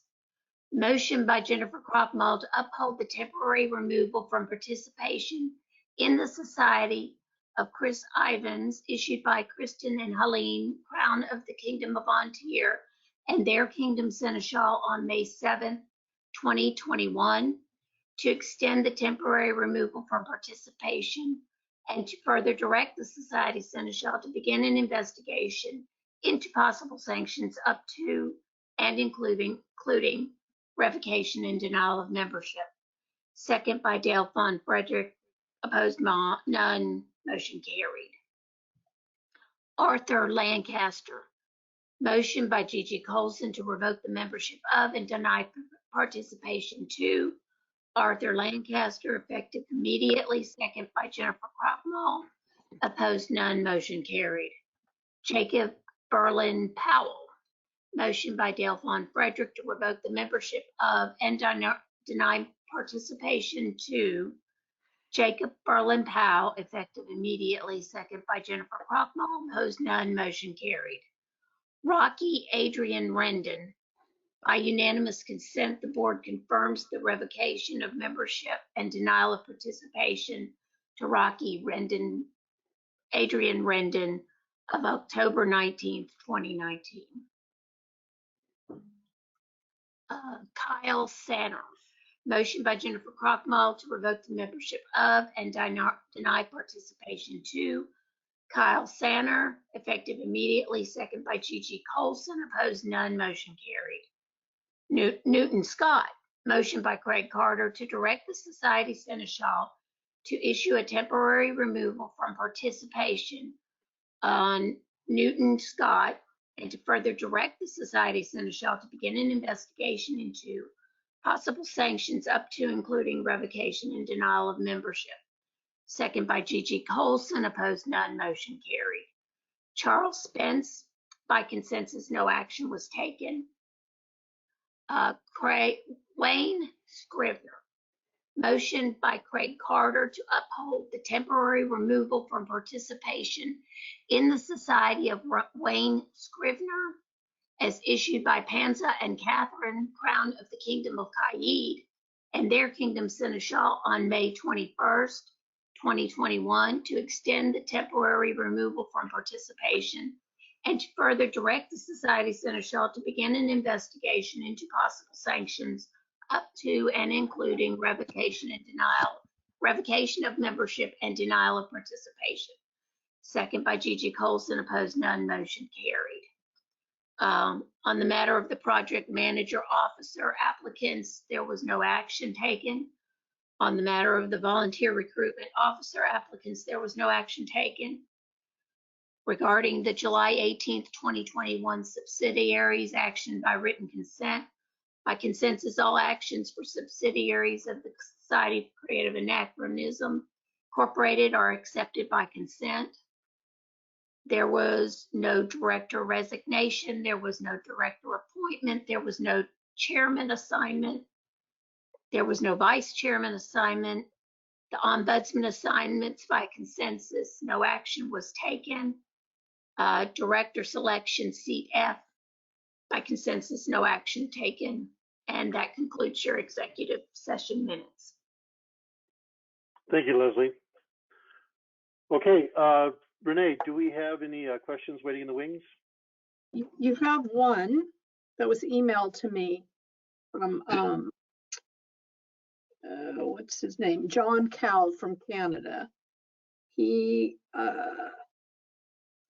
Motion by Jennifer Croftmall to uphold the temporary removal from participation in the Society of Chris Ivins, issued by Kristen and Helene, Crown of the Kingdom of Ontario, and their Kingdom Seneschal on May 7th, 2021, to extend the temporary removal from participation and to further direct the Society Seneschal to begin an investigation into possible sanctions up to and including revocation and denial of membership. Second by Dale Fon Frederick. Opposed, none. Motion carried. Arthur Lancaster. Motion by G.G. Colson to revoke the membership of and deny participation to Arthur Lancaster, effective immediately. Second by Jennifer Croftmall. Opposed, none. Motion carried. Jacob Berlin Powell. Motion by Dale Fon Frederick to revoke the membership of and deny participation to Jacob Berlin Powell, effective immediately. Second by Jennifer Croftmall. Opposed, none. Motion carried. Rocky Adrian Rendon. By unanimous consent, the board confirms the revocation of membership and denial of participation to Rocky Adrian Rendon of October 19th, 2019. Kyle Sanner. Motion by Jennifer Croftmall to revoke the membership of and deny participation to Kyle Sanner, effective immediately. Second by G.G. Colson. Opposed, none. Motion carried. Newton Scott. Motion by Craig Carter to direct the Society Seneschal to issue a temporary removal from participation on Newton Scott and to further direct the Society Seneschal to begin an investigation into possible sanctions up to including revocation and denial of membership. Second by G.G. Colson. Opposed, none. Motion carried. Charles Spence. By consensus, no action was taken. Wayne Scrivener. Motion by Craig Carter to uphold the temporary removal from participation in the Society of Wayne Scrivener as issued by Panza and Catherine, Crown of the Kingdom of Kaid, and their Kingdom Seneschal on May 21st, 2021, to extend the temporary removal from participation and to further direct the Society Seneschal to begin an investigation into possible sanctions up to and including revocation of membership and denial of participation. Second by G.G. Colson. Opposed, none. Motion carried. On the matter of the project manager officer applicants, there was no action taken. On the matter of the volunteer recruitment officer applicants, there was no action taken. Regarding the July 18th, 2021 subsidiaries, action by written consent. By consensus, all actions for subsidiaries of the Society of Creative Anachronism Incorporated are accepted by consent. There was no director resignation. There was no director appointment. There was no chairman assignment. There was no vice chairman assignment. The ombudsman assignments by consensus, no action was taken. Director selection, seat F, by consensus, no action taken. And that concludes your executive session minutes. Thank you, Leslie. Okay, Renee, do we have any questions waiting in the wings? You have one that was emailed to me from, what's his name? John Cowell from Canada. He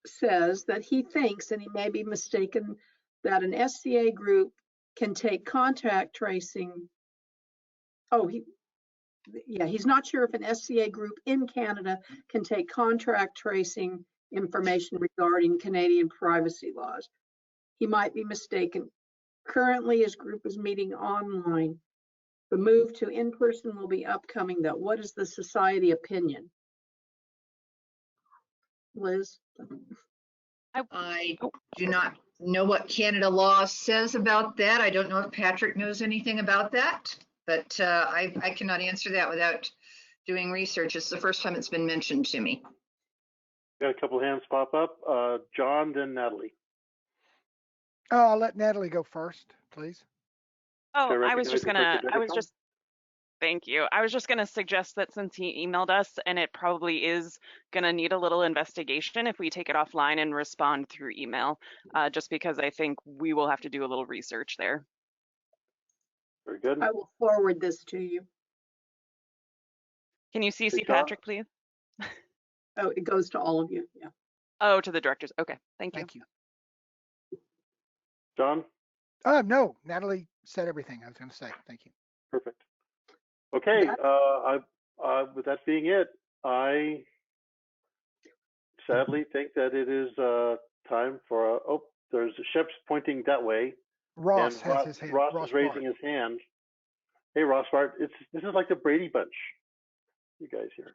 says that he thinks, and he may be mistaken, that an SCA group can take contact tracing. He's not sure if an SCA group in Canada can take contract tracing information regarding Canadian privacy laws. He might be mistaken. Currently, his group is meeting online. The move to in-person will be upcoming, though. What is the society opinion? Liz? I do not know what Canada law says about that. I don't know if Patrick knows anything about that, but I cannot answer that without doing research. It's the first time it's been mentioned to me. Got a couple hands pop up. John, then Natalie. Oh, I'll let Natalie go first, please. Oh, Can I I was just recognize gonna, Director I was Degerstrom? just, thank you. I was just gonna suggest that since he emailed us and it probably is gonna need a little investigation, if we take it offline and respond through email, just because I think we will have to do a little research there. Very good. I will forward this to you. Can you Hey, CC John? Patrick, please? Oh, it goes to all of you. Yeah. Oh, to the directors. Okay, thank you. Thank you. John? No, Natalie said everything I was going to say. Thank you. Perfect. Okay, with that being it, I sadly think that it is time for, oh, there's Shep's pointing that way. Ross and has his hand. Ross Ross is raising Bart. his hand. Hey, Ross Bart, this is like the Brady Bunch, you guys here.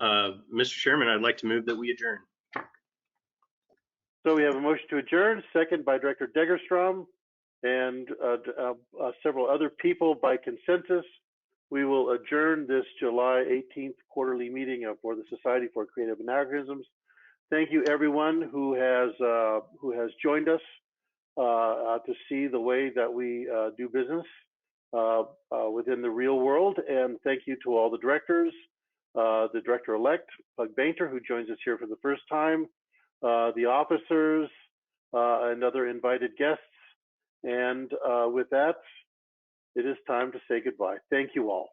Mr. Chairman, I'd like to move that we adjourn. So we have a motion to adjourn, second by Director Degerstrom, and several other people by consensus. We will adjourn this July 18th quarterly meeting for the Society for Creative Anachronisms. Thank you, everyone who has joined us to see the way that we do business within the real world. And thank you to all the directors, the director-elect, Pug Bainter, who joins us here for the first time, the officers, and other invited guests. And with that, it is time to say goodbye. Thank you all.